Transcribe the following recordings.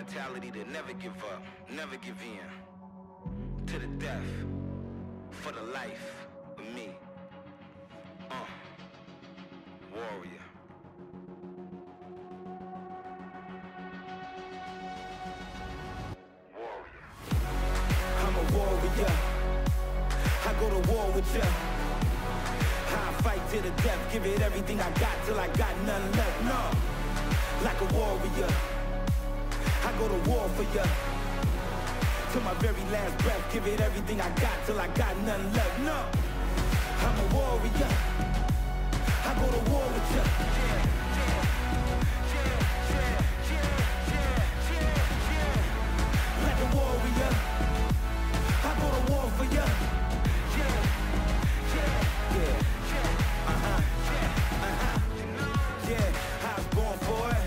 mentality to never give up, never give in. To the death, for the life of me. Warrior. I'm a warrior. I go to war with ya. I fight to the death, give it everything I got till I got none left. No, like a warrior. I go to war for ya. Till my very last breath, give it everything I got till I got none left. No, I'm a warrior. I go to war with ya. Like a warrior, I go to war for ya. Yeah, I was born for it.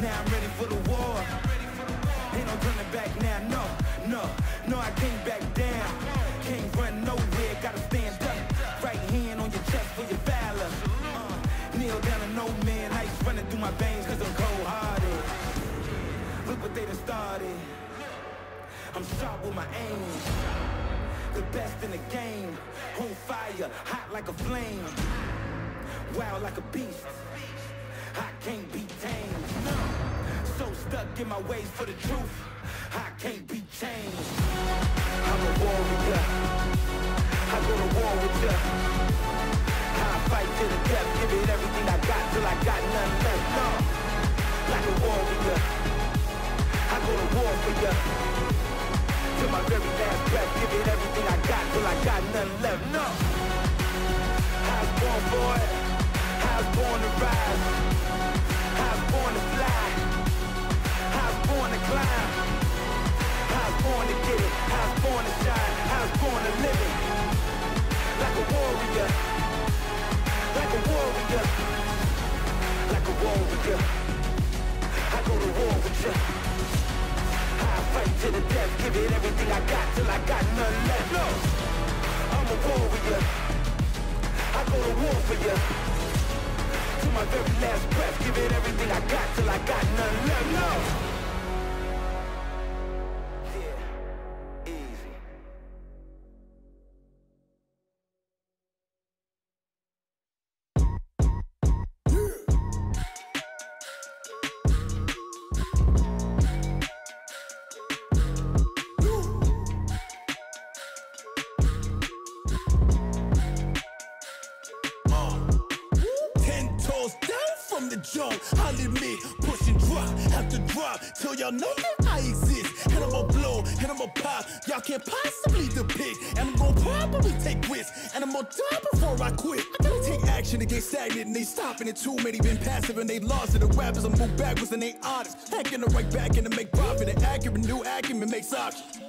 Now I'm ready for the war. Ain't no turning back now, no, I can't back down. Can't run nowhere, gotta stand up. Right hand on your chest for your valor. Kneel down to no man, ice running through my veins cause I'm cold-hearted. Look what they done started. I'm sharp with my aim. The best in the game. On fire, hot like a flame. Wild like a beast. I can't be tamed. So stuck in my ways for the truth. I can't be changed. I'm a warrior. I go to war with ya. I fight to the death, give it everything I got till I got none left. No, like a warrior. I go to war for ya. Till my very last breath, give it everything I got till I got none left. No, I was born for it. I was born to rise. I was born to fly. I was born to climb. I was born to get it. I was born to shine. I was born to live it. Like a warrior. Like a warrior. Like a warrior. I go to war with ya. I fight to the death, give it everything I got till I got none left. No, I'm a warrior. I go to war for ya. To my very last breath, give it everything I got till I got none left. No. Yeah, easy. From the jump, I'll admit, push and drop, have to drop, till y'all know that I exist. And I'm gonna blow, and I'm gonna pop, y'all can't possibly depict. And I'm gonna probably take risks, and I'm gonna die before I quit. I gotta take action to get stagnant, and they stopping it. Too many been passive, and they lost it. The rappers I move backwards, and they honest. Hacking the right back, and to make profit, and accurate, new acumen makes options.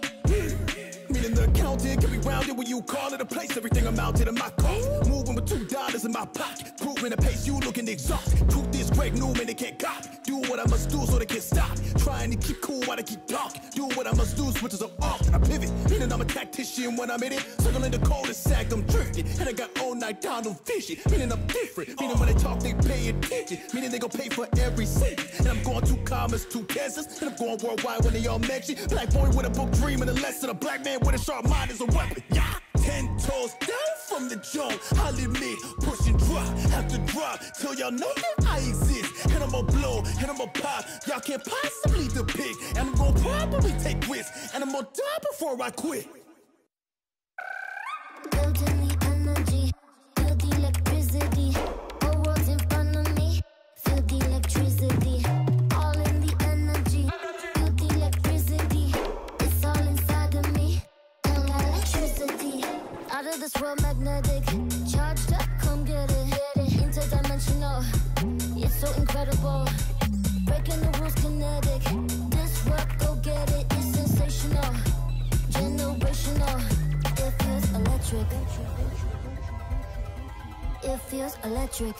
Meaning the accountant can be rounded when you call it a place. Everything I'm mounted in my cost. Moving with $2 in my pocket. Proving the pace you looking exhausted. Truth is Greg Newman, they can't copy. Do what I must do so they can't stop. Trying to keep cool while they keep talking. Do what I must do, switches up often. I pivot, meaning I'm a tactician when I'm in it. Circling the cul-de-sac, I'm drifting. And I got all night down on fishing. Meaning I'm different. Meaning when they talk, they pay attention. Meaning they gon' pay for every cent. And I'm going 2 commas, 2 cancers. And I'm going worldwide when they all mention. Black boy with a book dream and a lesson. A black man with a sharp mind is a weapon. Yeah. 10 toes down from the jump. I'll admit, push and drop, have to drop till y'all know that I exist. And I'm gonna blow, and I'm gonna pop. Y'all can't possibly depict. And I'm gonna probably take risks. And I'm gonna die before I quit. Building the energy, feel the electricity. All world's in front of me, feel the electricity. All in the energy, feel the electricity. It's all inside of me, and electricity. Out of this world magnetic, charged up, come get it. Interdimensional, it's so incredible. Breaking the rules kinetic. This work, go get it, it's sensational. Generational, it feels electric. It feels electric.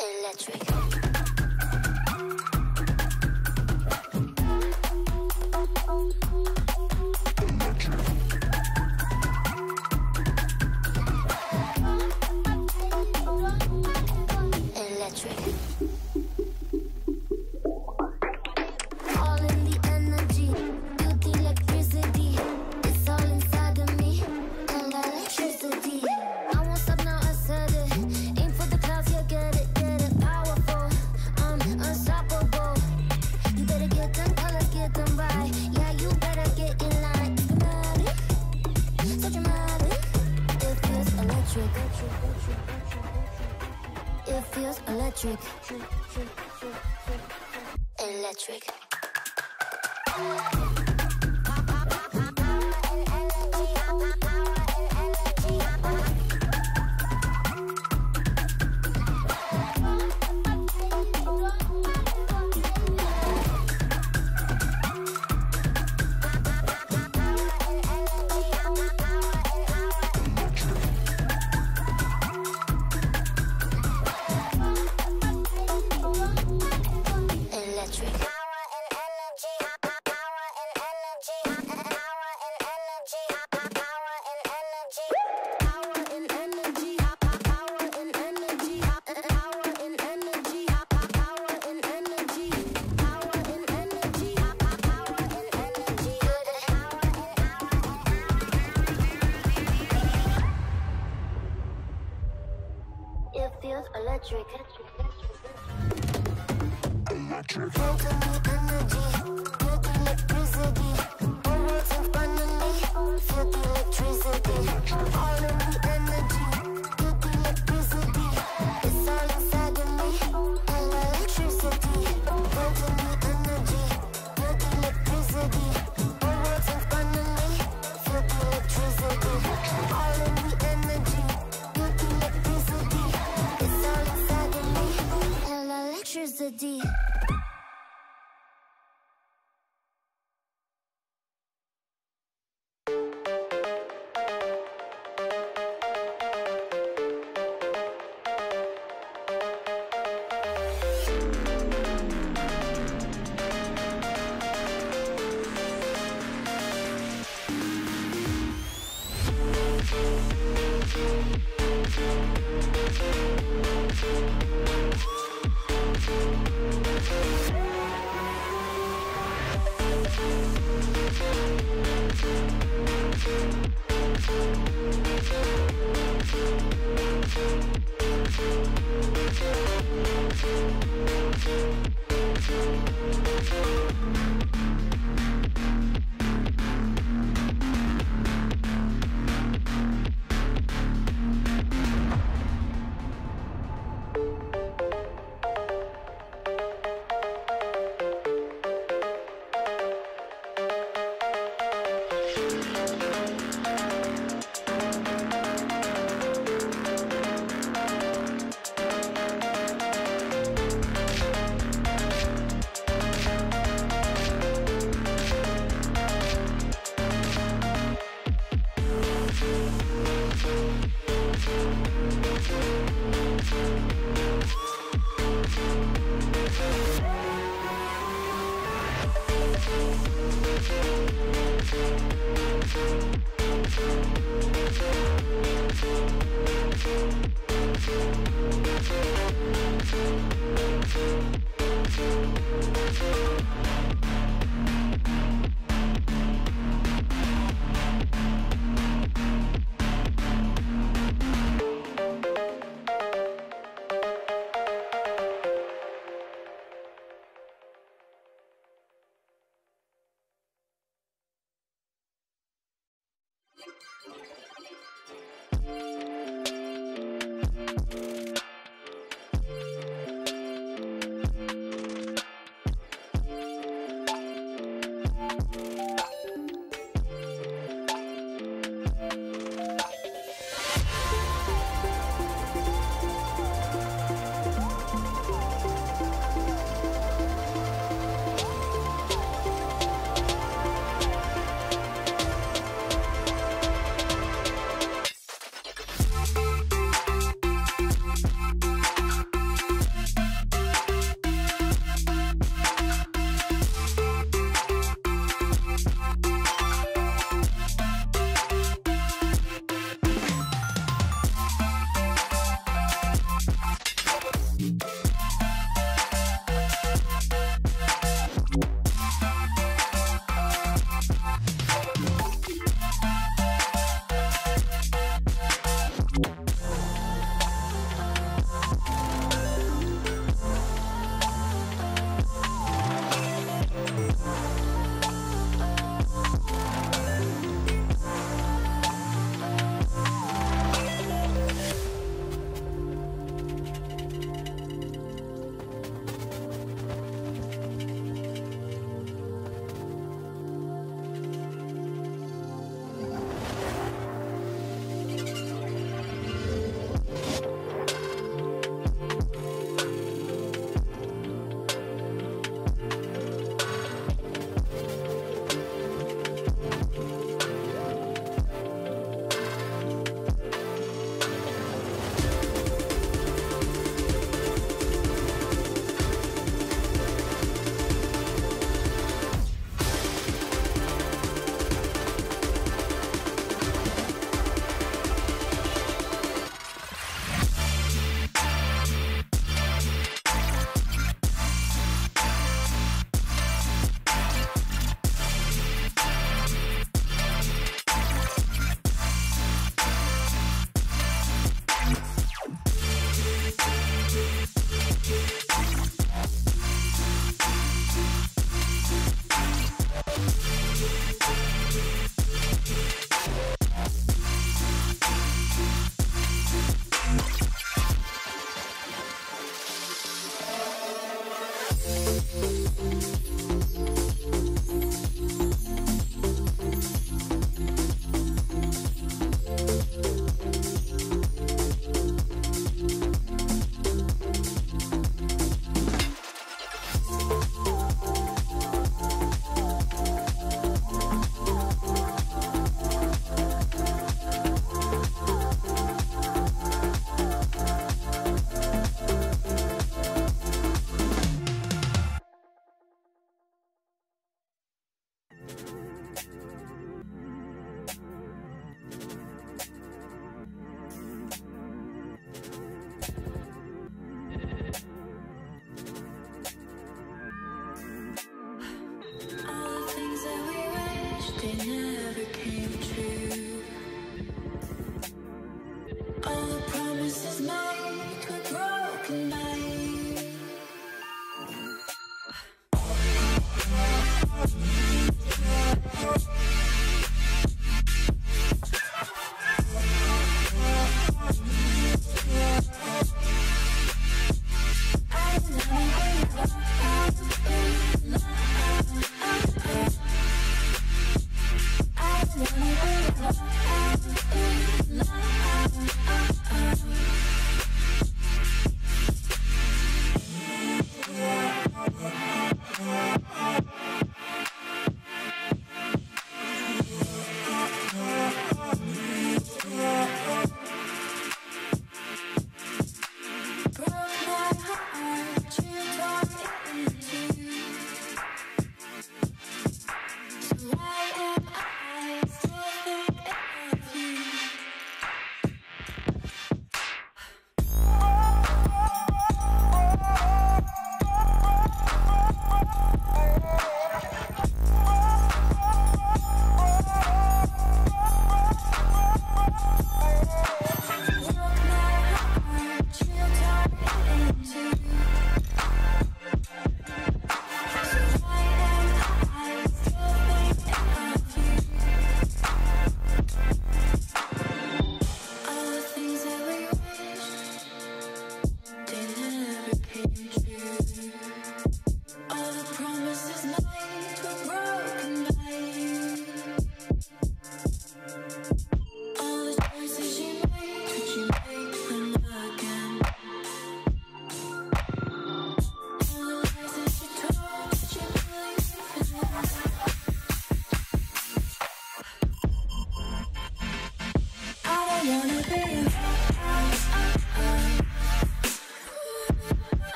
Electric. electric. Electric. It feels electric. Electric. Feel the energy, feel the electricity. All world's in front of me, feel the electricity. All in the energy, feel the electricity. It's all inside of me, and electricity. Feel the energy, feel the electricity. All world's in front of me, feel the electricity. All in the energy, feel the electricity. It's all inside of me, and electricity.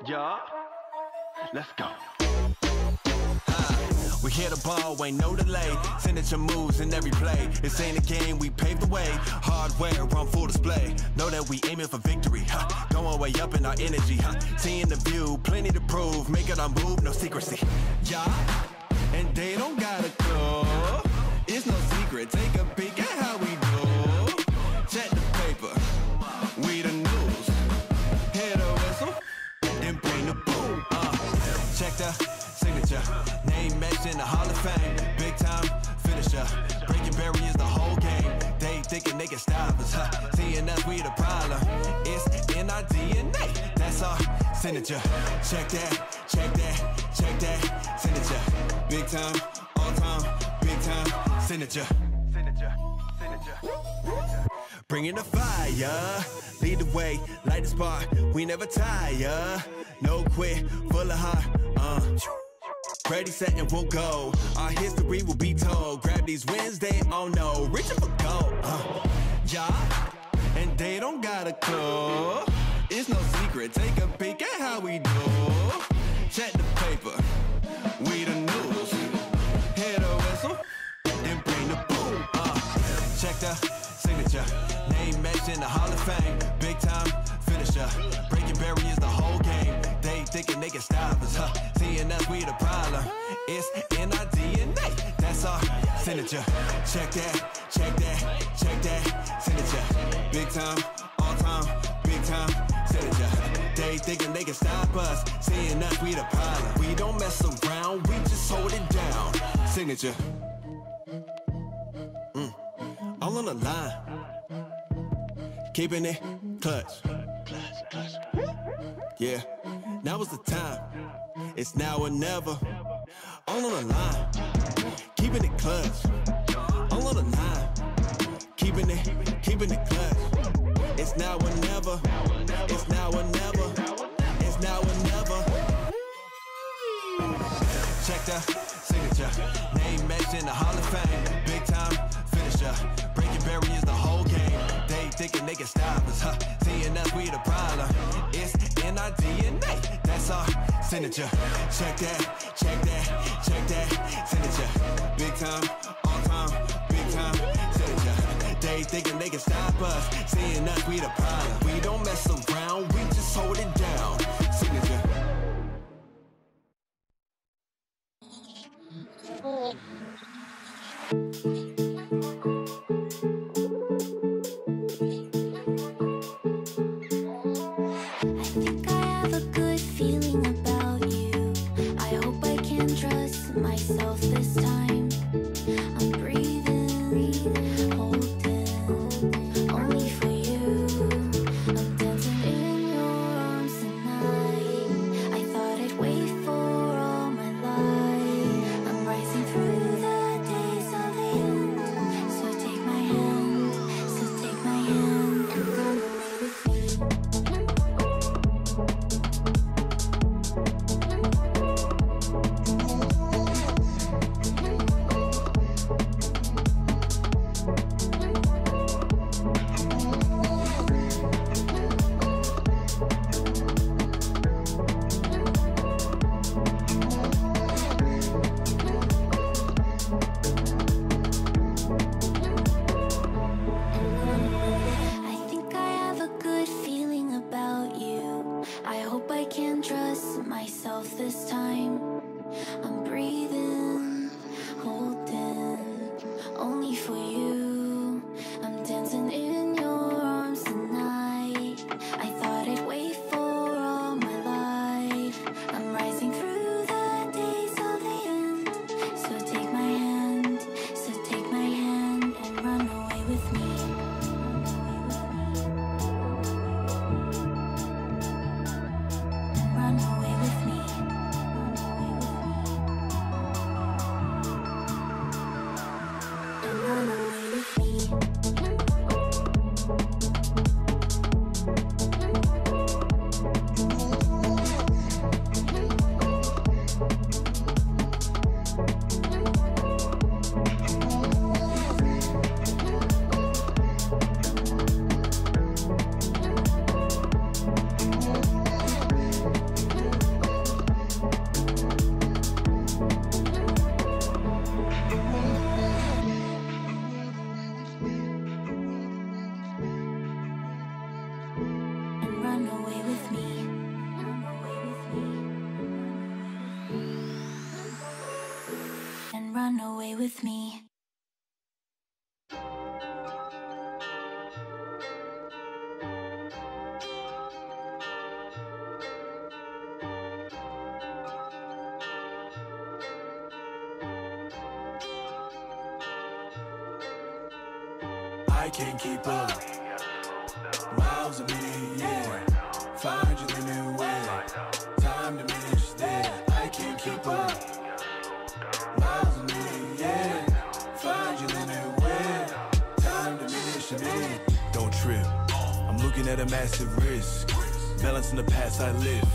Yeah, let's go. We hit a ball, ain't no delay. Signature moves in every play. This ain't a game, we paved the way. Hardware on full display. Know that we aiming for victory. Going way up in our energy. Seeing the view, plenty to prove. Making our move, no secrecy. Yeah, and they don't gotta go. It's no secret. Take a peek at how we do. Check the paper. We the news. Hear the whistle. Then bring the boom. Check the signature. Name matched in the Hall of Fame. Big time finisher. Breaking barriers the whole game. They thinking they can stop us. Seeing us, we the problem. It's in our DNA. That's our signature. Check that, check that, check that signature. Big time, all time, big time signature. Signature, signature. Bringing the fire, lead the way, light the spark. We never tire, no quit, full of heart. Ready, set, and we'll go. Our history will be told. Grab these wins, they all know. Reaching for gold. Yeah, and they don't got a clue. It's no secret. Take a peek at how we do. Check the paper. We the news. Hear the whistle, then bring the boom. Check the signature. Name mentioned in the Hall of Fame. Big time finisher. Breaking barriers the whole game. They thinking they can stop us, Seeing us, we the problem. It's in our DNA. That's our signature. Check that, check that, check that signature. Big time, all time, big time signature. They thinking they can stop us. Seeing us, we the problem. We don't mess around, we just hold it down. Signature. All on the line. Keeping it clutch. Yeah, now is the time. It's now or never. All on the line. Keeping it clutch. All on the line. Keeping it clutch. It's now or never. It's now or never. It's now or never. Check the signature. Name mentioned in the Hall of Fame. Big time finisher. Breaking barriers the whole game. They thinking they can stop us, Seeing us, we the problem. It's in our DNA. That's our signature. Check that, check that, check that signature. Big time, all time, big time signature. They thinking they can stop us. Seeing us, we the problem. We don't mess around, we just hold it down. Signature. With me. I can't keep up. Miles a minute, yeah. Find you anywhere. Time diminished there. I can't keep up. Miles a minute, yeah. Find you anywhere. Time diminished there. Don't trip. I'm looking at a massive risk. Balancing the past I live.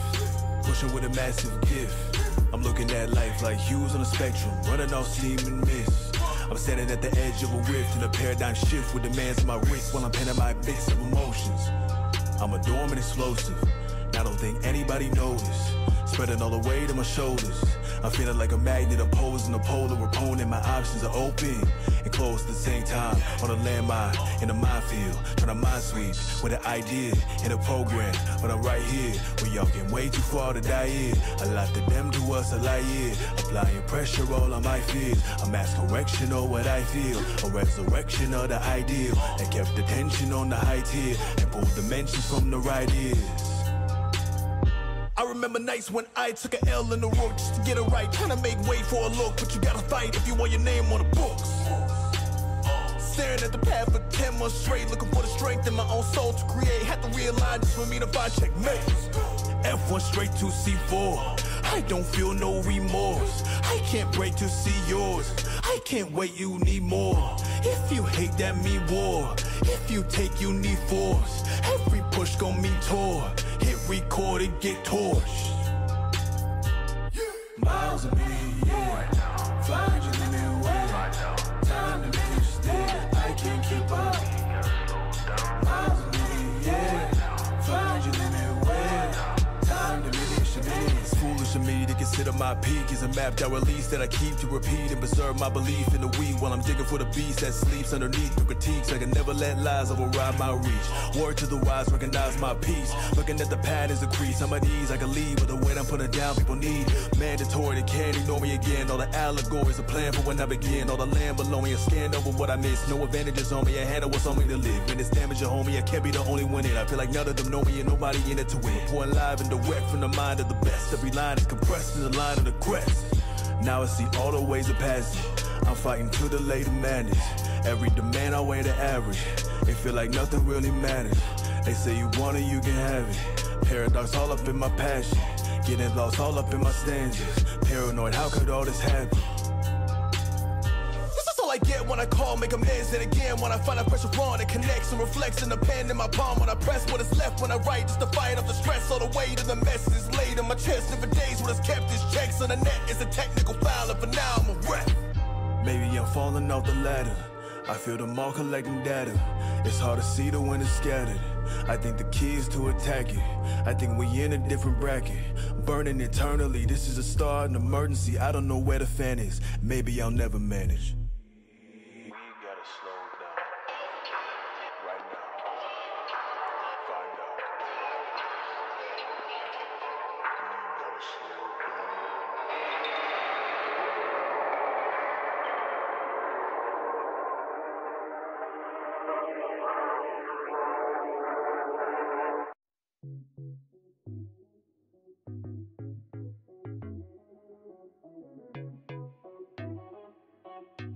Pushing with a massive gift. I'm looking at life like hues on a spectrum, running off steam and mist. I'm standing at the edge of a rift in a paradigm shift with demands on my wrist while I'm penning my bits of emotions. I'm a dormant explosive, I don't think anybody noticed. Spreading all the weight on my shoulders. I'm feeling like a magnet opposing a polar opponent. My options are open and closed at the same time. On a landmine, in a minefield, trying to mind sweep with an idea and a program. But I'm right here, where y'all get way too far to die here. A lot to them, to us, a lie here. Applying pressure all on my fears. A mass correction of what I feel. A resurrection of the ideal. And kept the tension on the high tier. And pulled dimensions from the right ears. I remember nights when I took an L in the road just to get it right. Trying to make way for a look, but you gotta fight if you want your name on the books. Staring at the path for 10 months straight, looking for the strength in my own soul to create. Had to realign just for me to find checkmates. F1 straight to C4. I don't feel no remorse. I can't break to see yours. I can't wait, you need more. If you hate, that mean war. If you take, you need force. Every push gon' mean tour. Hit record and get torched. Miles a minute, yeah. Find your limit, way. Time to finish there. I can't keep up. Miles a minute, yeah. Find your limit, way. Time to finish a minute. It's foolish of me to consider my peak as a mapped out release that I keep to repeat and preserve my belief in the weed while I'm digging for the beast that sleeps underneath the critiques. I can never let lies override my reach. Word to the wise, recognize my peace. Looking at the patterns increase. I'm at ease, I can leave with the weight I'm putting down. People need mandatory, they can't ignore me again. All the allegories, a plan for when I begin. All the land below me, a scan over what I miss. No advantages on me, ahead of what's on me to live. When it's damage, a homie, I can't be the only one in. I feel like none of them know me and nobody in it to win. Pouring live and direct from the mind of the best. Every line is compressed in the line of the crest. Now I see all the ways of passing. I'm fighting to the late madness. Every demand I weigh the average. It feel like nothing really matters. They say you want it, you can have it. Paradox all up in my passion. Getting lost all up in my stanzas. Paranoid, how could all this happen? This is all I get when I call, make amends. And again, when I find a pressure on, it connects and reflects in the pen in my palm. When I press what is left when I write, just to fight off the stress. All the weight of the mess is laid on my chest. And for days what has kept his checks on the net is a technical foul. And for now I'm a rep. Maybe I'm falling off the ladder. I feel them all collecting data. It's hard to see the wind is scattered. I think the key is to attack it. I think we in a different bracket. Burning eternally, this is a start, an emergency. I don't know where the fan is. Maybe I'll never manage. We gotta slow down. Right now. Find out. We gotta slow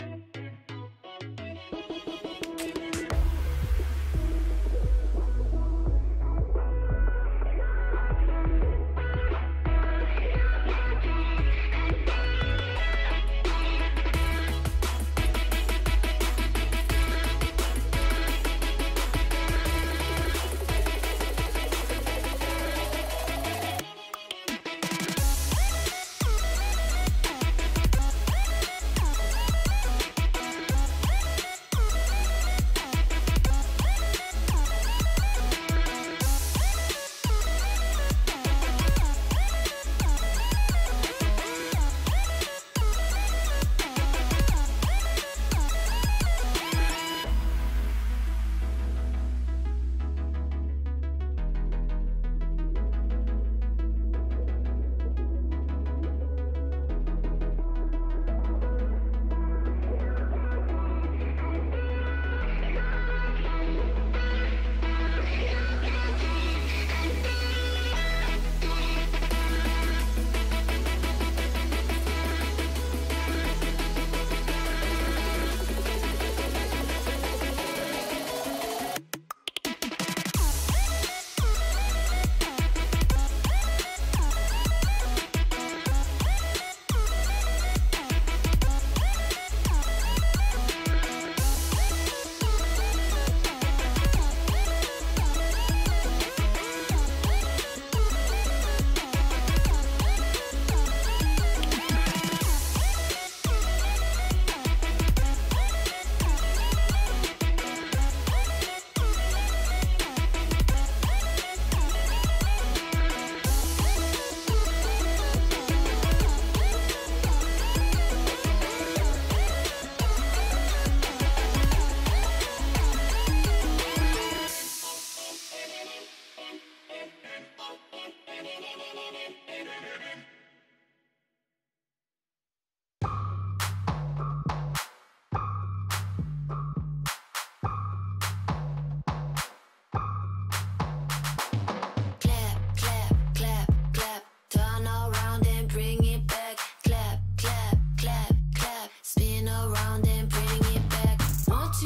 down.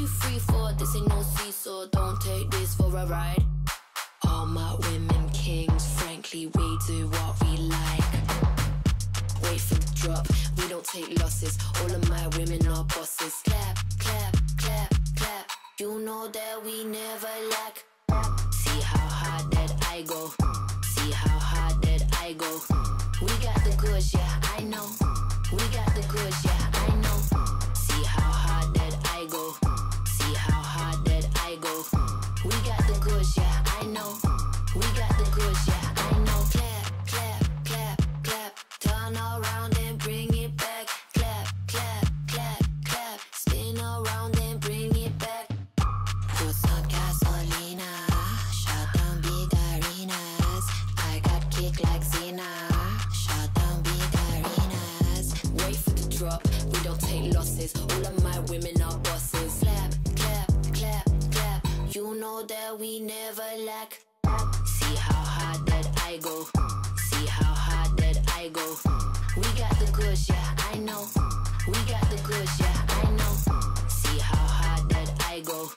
2, 3, 4, this ain't no seesaw. Don't take this for a ride. All my women kings, frankly, we do what we like. Wait for the drop, we don't take losses. All of my women are bosses. Clap, clap, clap, clap. You know that we never lack. See how hard that I go. See how hard that I go. We got the goods, yeah, I know. We got the goods, yeah, I know. See how hard that I go. See how hard that I go. We got the goods, yeah, I know. We got the goods, yeah, I know. Clap, clap, clap, clap. Turn around and bring it back. Clap, clap, clap, clap. Spin around and bring it back. Put some gasolina. Shut down big arenas. I got kick like Zena. Shut down big arenas. Wait for the drop. We don't take losses. All of my women are bosses. Clap, clap, clap, clap. You know that we never lack. See how hard that I go. See how hard that I go. We got the goods, yeah, I know. We got the goods, yeah, I know. See how hard that I go.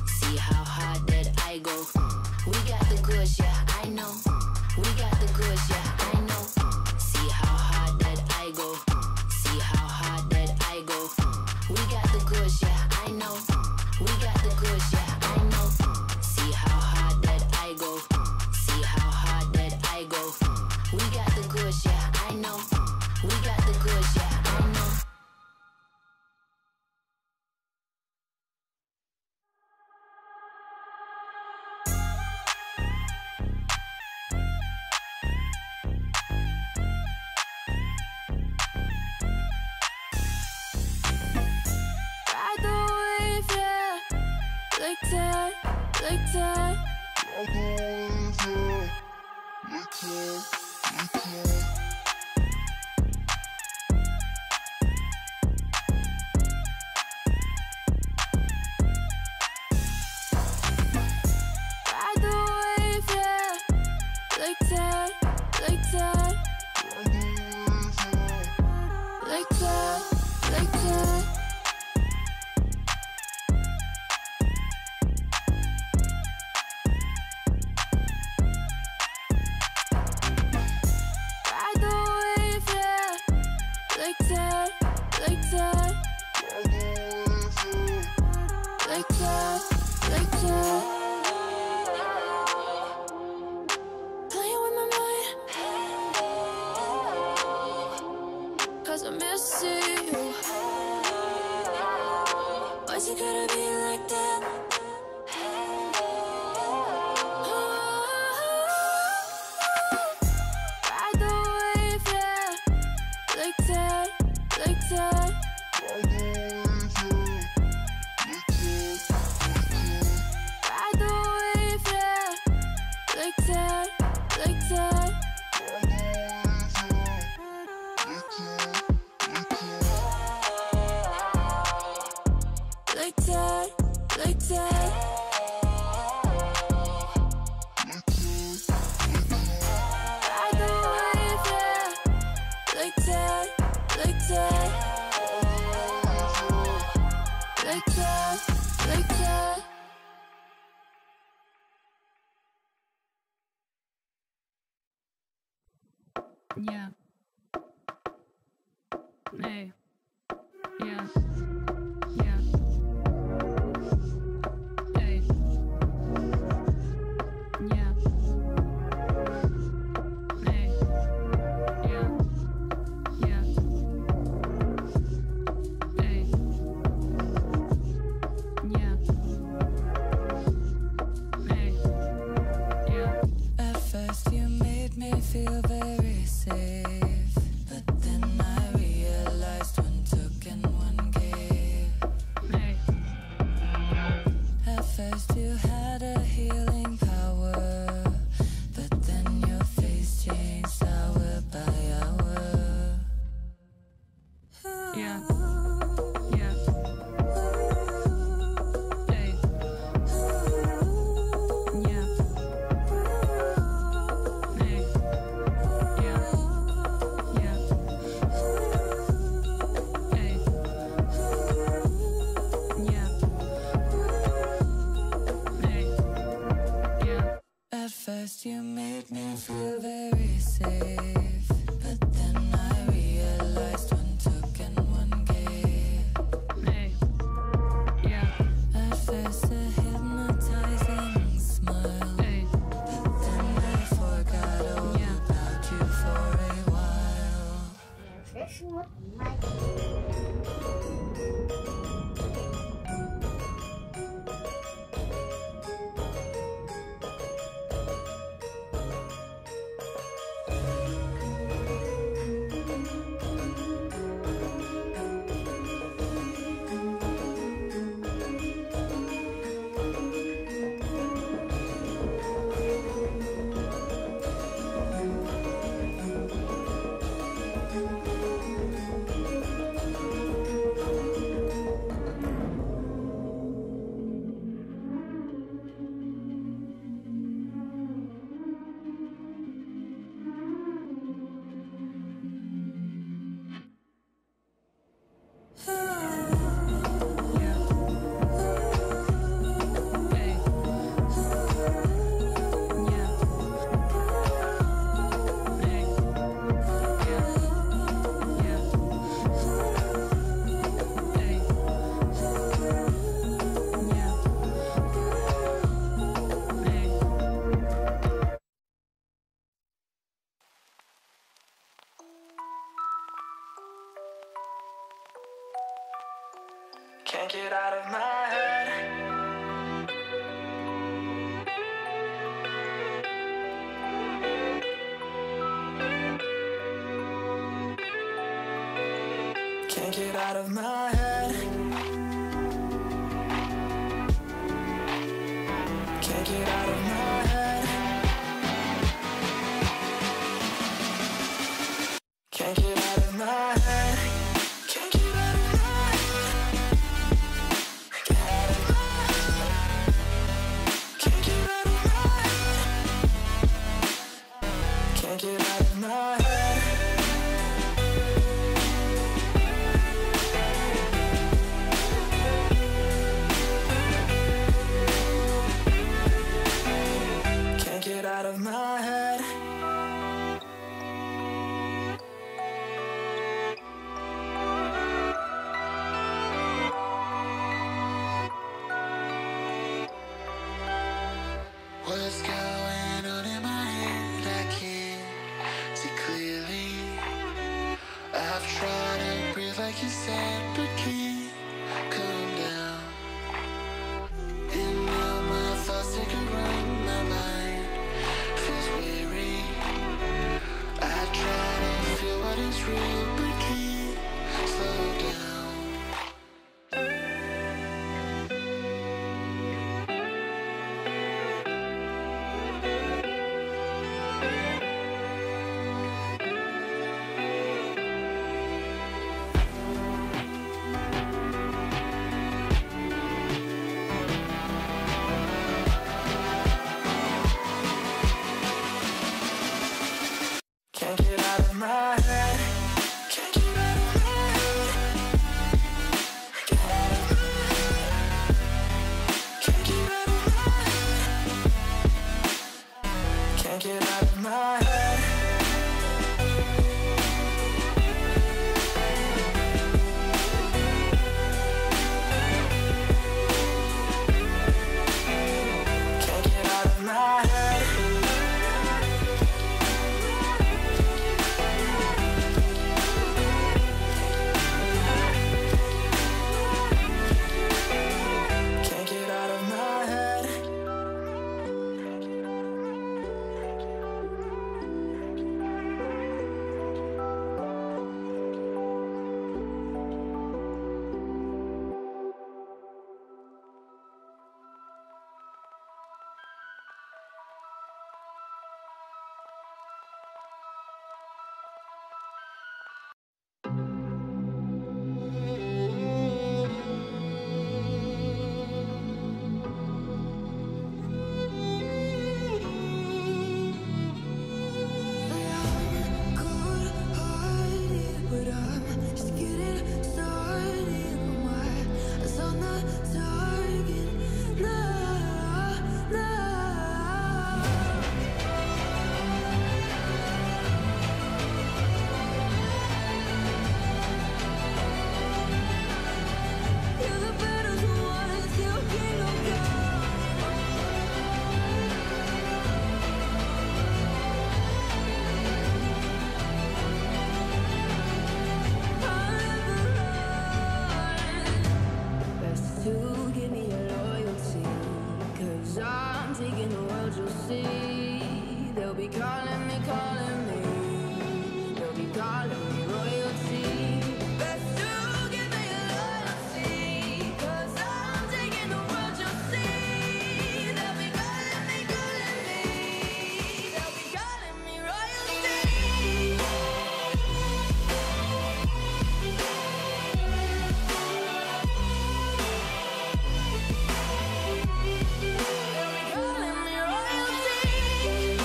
See how hard that I go. We got the goods, yeah, I know. We got the goods, yeah, I know. See how hard that I go. See how hard that I go. We got the goods, yeah, I know. We got the goods, yeah, I know. See how hard that I go. See how hard that I go. We got the goods, yeah, I know. We got the goods, yeah, I know. Ride the wave, yeah. Like that, like that. Ride the wave, yeah. Like that, like that. Ride the wave, yeah. Like that, like that. Ride the wave, yeah. Like that, like that. Ride the wave, yeah. Like that, like that. Ride the wave, yeah. Like that, like that. Playing with my mind, 'cause I miss you. Why's it gotta be like that? Ride the wave, yeah. Like that, like that. Ride the wave, yeah. Like that, like that. Ride the wave, yeah. Like that, like that. Ride the wave, yeah. Like that, like that. Like that, like that. Ride the wave, yeah. Like that, like that. Like that, like that. Yeah. Hey. Yeah. Yeah. Hey. Yeah. Hey. Yeah. Yeah. Hey. Yeah. Hey. Yeah. At first you made me feel very safe, but then I realized First you made me feel very safe, but then I realized one took and one gave. Hey. Yeah. At first a hypnotizing smile, Hey. but then I forgot all about you for a while. Can't get out of my head. Can't get out of my head. Can't get out of my head. Can't get out of my head. Can't get out of my head. Get out of my head. Can't get out of my head. Can't get out of my head. calling me, calling me. They'll be calling me royalty. Best to give me loyalty, 'cause I'm taking the world, you'll see. They'll be calling me, calling me. They'll be calling me royalty. They'll be calling me royalty.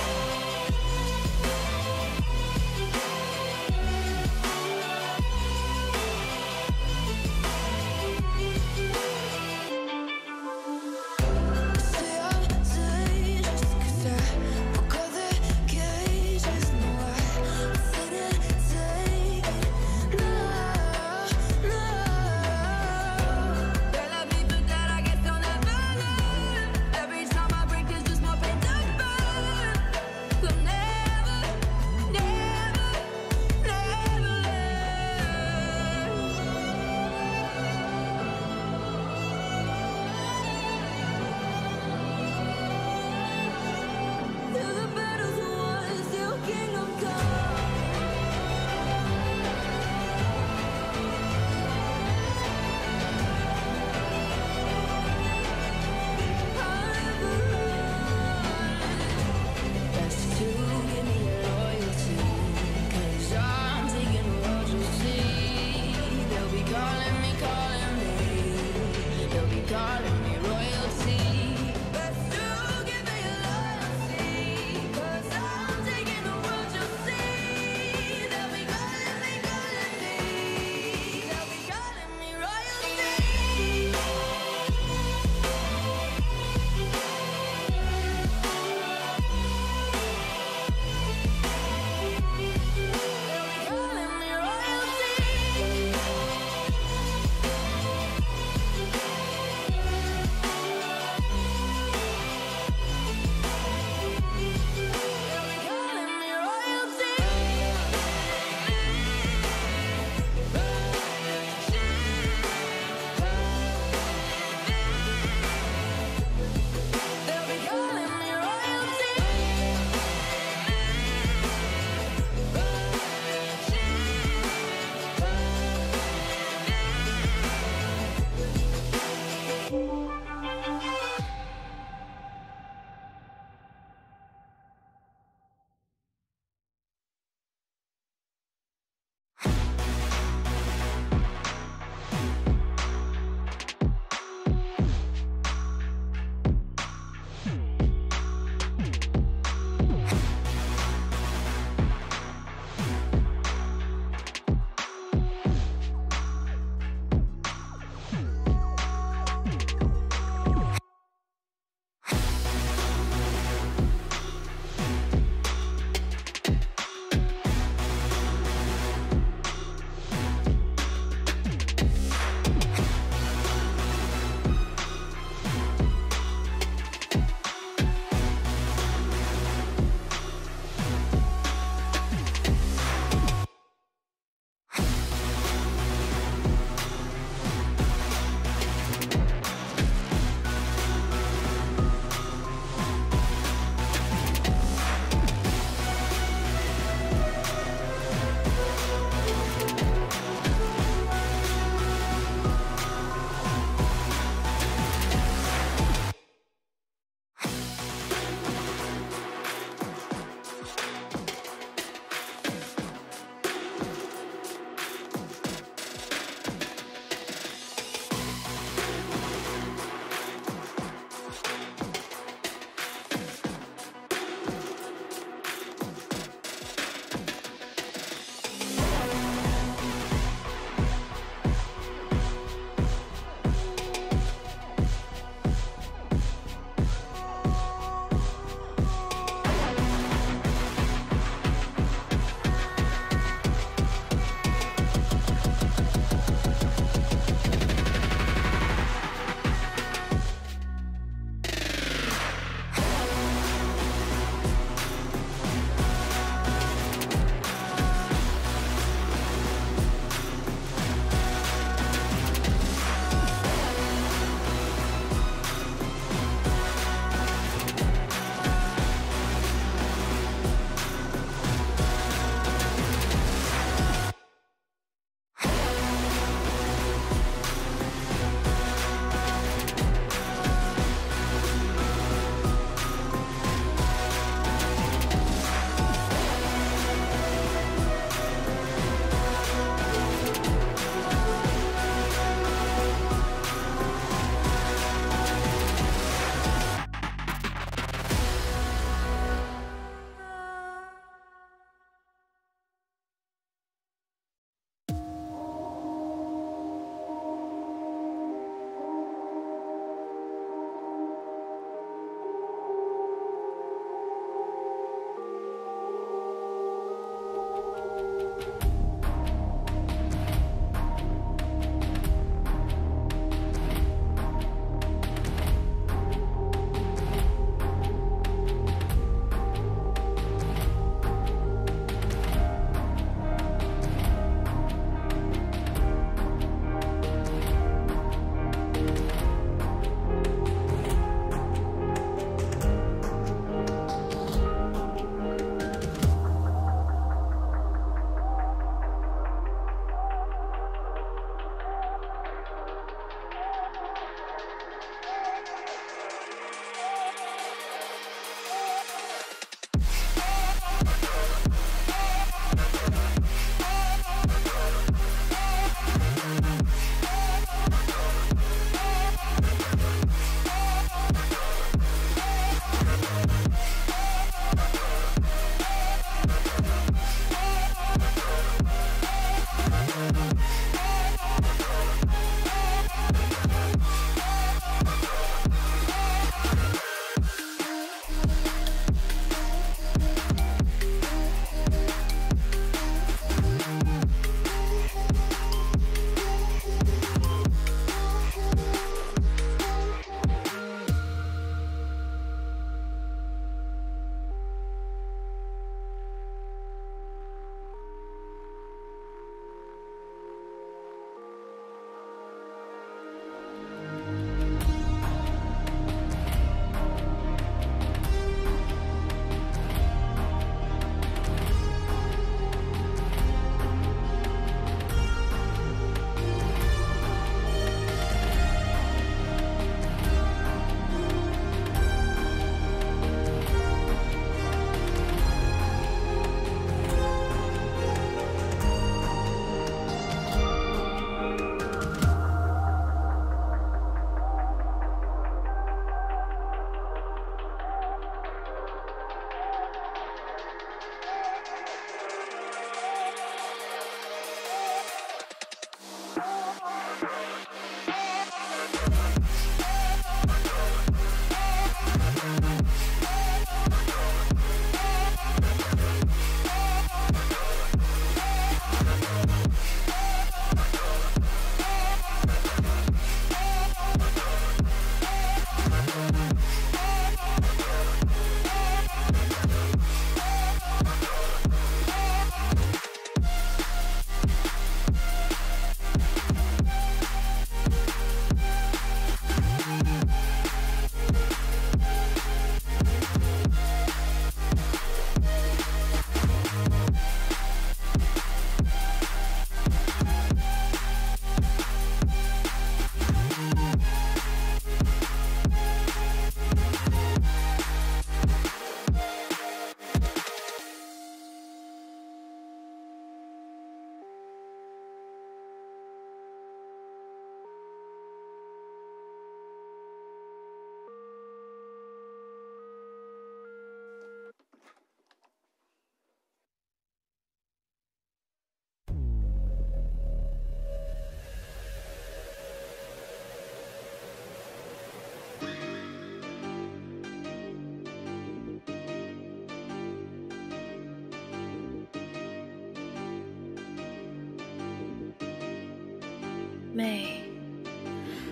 May.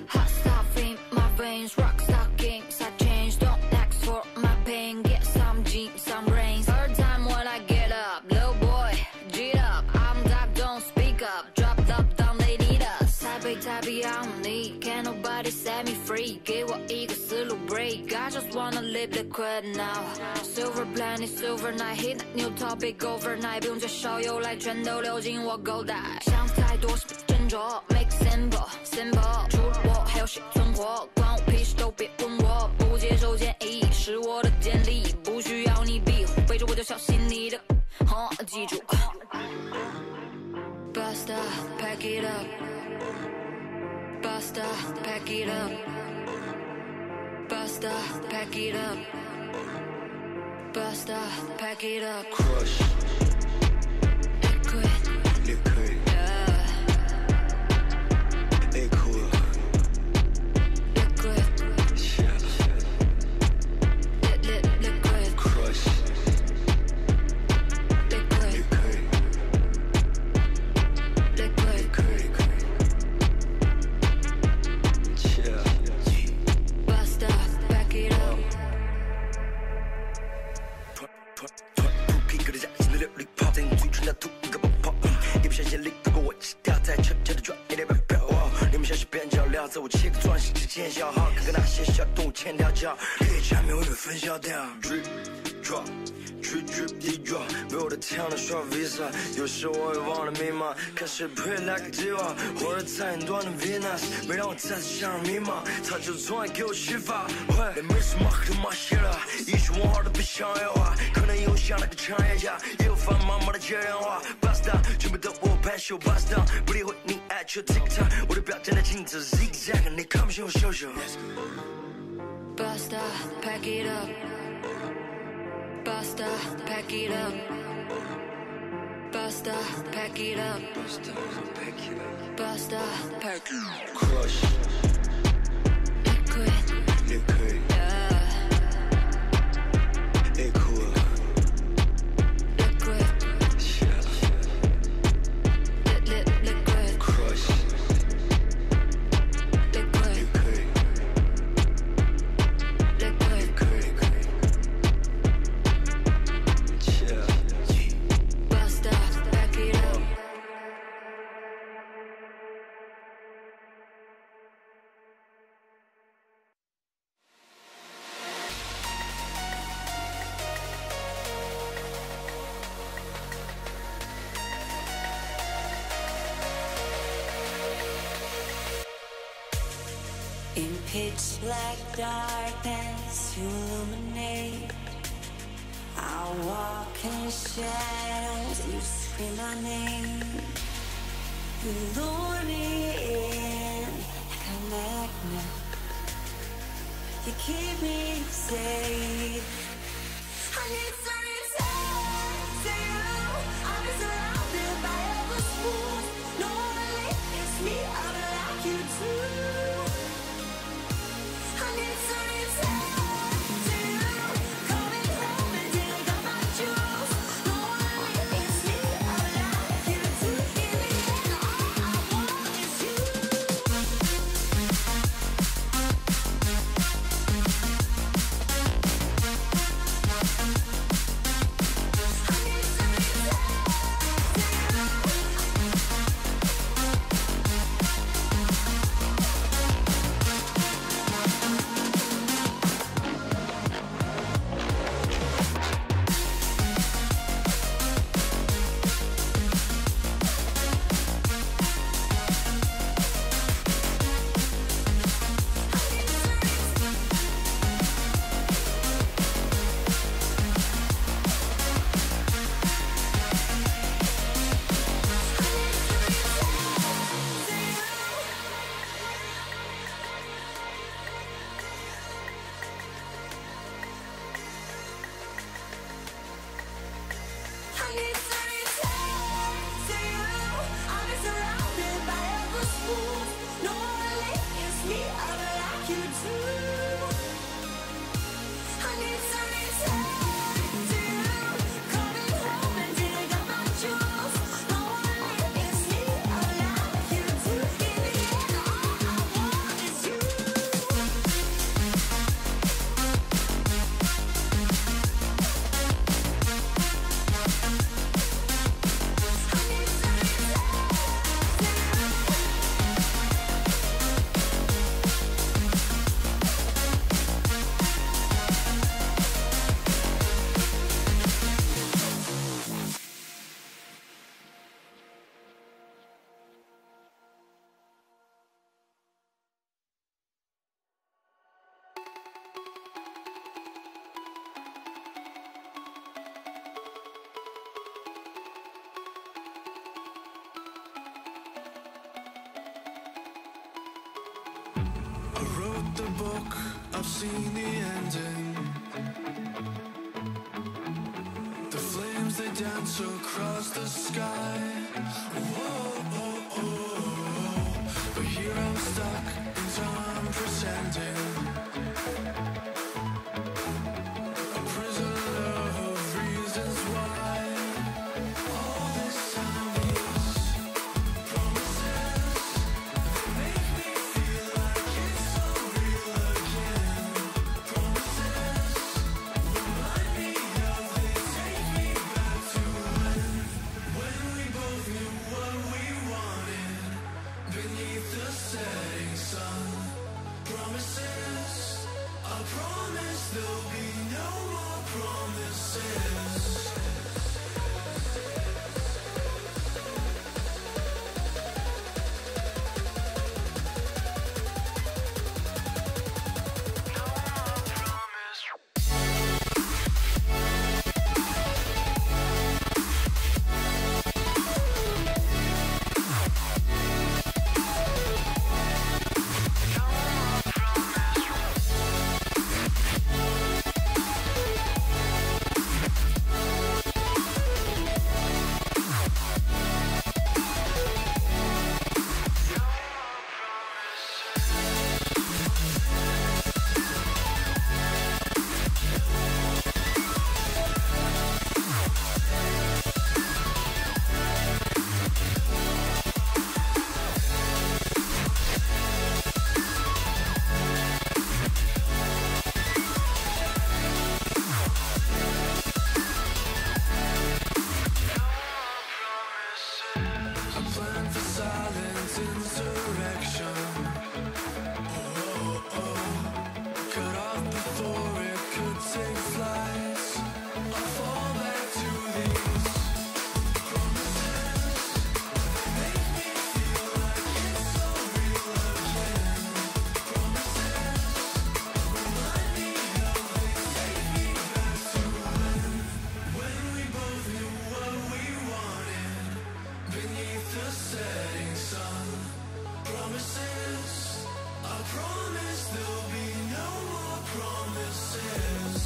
Hot stuff in my veins, rock stockings, I change. Don't ask for my pain, get some jeans, some rains. Third time when I get up, little boy, G up. I'm dark, don't speak up, dropped up, down, they need us. Taipei on me, can't nobody set me free. 给我一个思路 break, I just wanna live liquid now. Silver planet, silver night, hit that new topic overnight. 不用介绍由来，全都流进我口袋。想太多是不斟酌 ，make simple simple。除了我还有谁存活？关我屁事都别问我，不接受建议是我的建立，不需要你庇护，背着我就小心你的，记住。Basta, pack it up. Basta, pack it up. Basta, pack it up. Basta, pack it up. Crush. Liquid. Liquid. Yeah. Liquid. Liquid. Liquid. Crush. Liquid. Liquid. Liquid. Basta, pack it up. Cooking 搁着加进的六里炮，在你嘴唇上吐一个泡泡。一不小心力不够我吃掉，在悄悄地转一点半票。你们像是边角料，在我切个钻石之间消耗，看看那些小动物欠条脚，可以产品会被分销掉。Drip drop。Drip drip deep drop， 为我的天呐刷 Visa， 有时我也忘了密码，开始 pray like a diva， 或者在很多的 Venus， 没让我再次陷入迷茫，他就从来给我启发。喂，没什么可他妈写了，艺术文化都不想要啊，可能以后像那个创业家，也有繁忙忙的接电话。Basta， 全部都我拍秀 Basta， 不理会你爱就 TikTok， 我的表站在镜子 zigzag， 你看不清我秀秀。Basta, pack it up. Basta, pack it up. Basta, pack it up. Basta, pack it up. Crush. Liquid. Liquid. Yeah. Liquid. Liquid. Liquid. Crush. Liquid. Liquid. Liquid. Basta, pack it up. In pitch black darkness you illuminate. I walk in shadows, you scream my name. You lure me in like a magnet. You keep me safe. I need to return to you. I'll be surrounded by other schools. No one lifts me up like you do. you do. I need something to you. Coming home and dig up my jewels. No one leaves me alive. You do. In the end, all I want is you. I wrote the book, I've seen the ending. The flames they dance across the sky. Whoa, oh, oh. But here I'm stuck in time pretending. A prisoner of reasons why. All this time is promises that make me feel like it's so real again. Promises remind me of they take me back to when we both knew what we wanted beneath the setting sun. Promises, I promise there'll be no more promises. I planned for silent insurrection. Oh, oh. Cut off before it could take flight. I'll fall back to these promises. They make me feel like it's so real again. Promises remind me of they take me back to when we both knew what we wanted beneath the setting sun. Promises, I promise there'll be no more promises.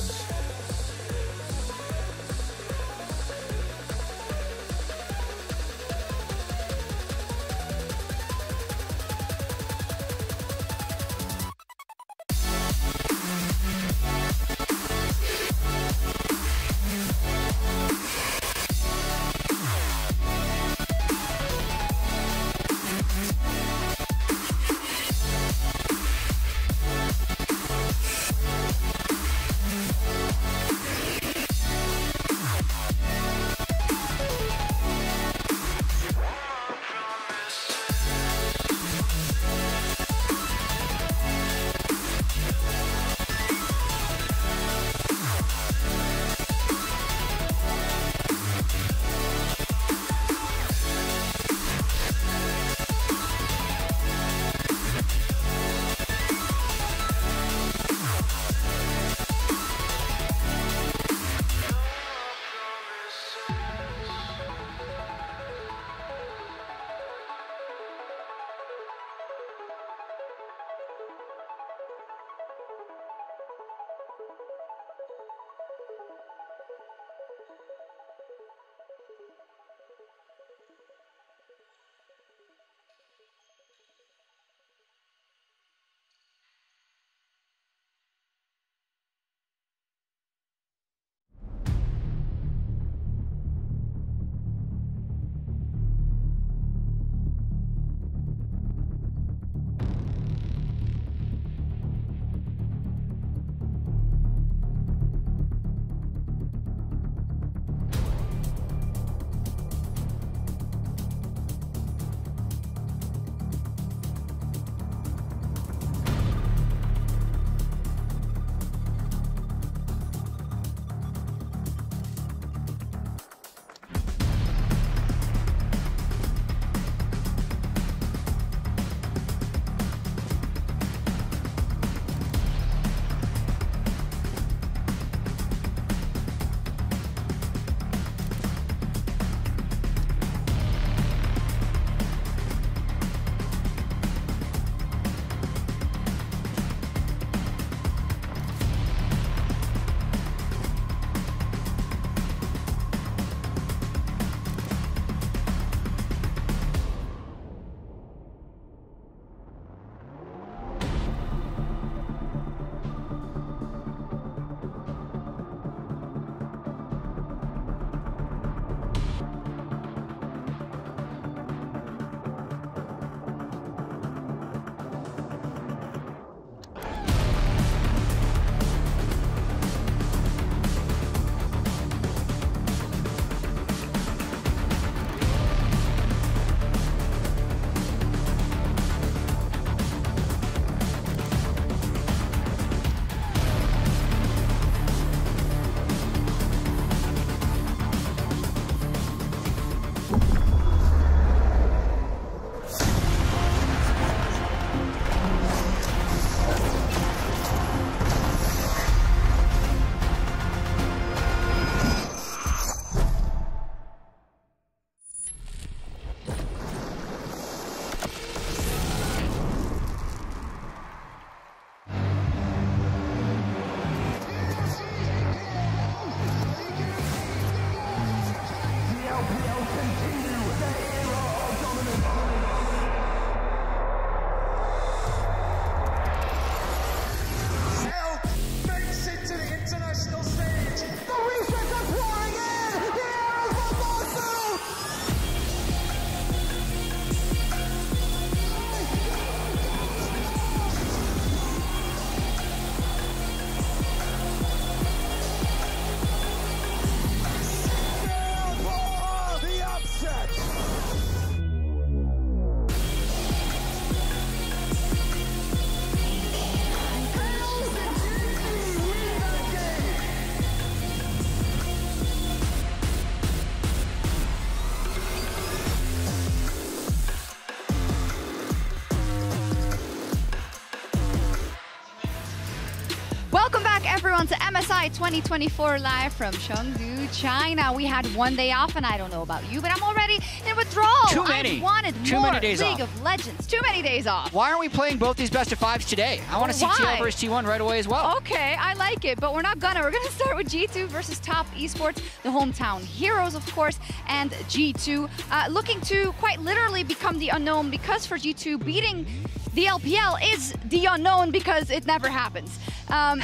everyone to MSI 2024 live from Chengdu, China. We had one day off, and I don't know about you, but I'm already in withdrawal. Too many. I wanted Too more many days League off. of Legends. Too many days off. Why aren't we playing both these best of fives today? I want to see TL versus T1 right away as well. Okay, I like it, but we're not gonna. We're gonna start with G2 versus Top Esports, the hometown heroes, of course, and G2 looking to quite literally become the unknown, because for G2, beating the LPL is the unknown because it never happens.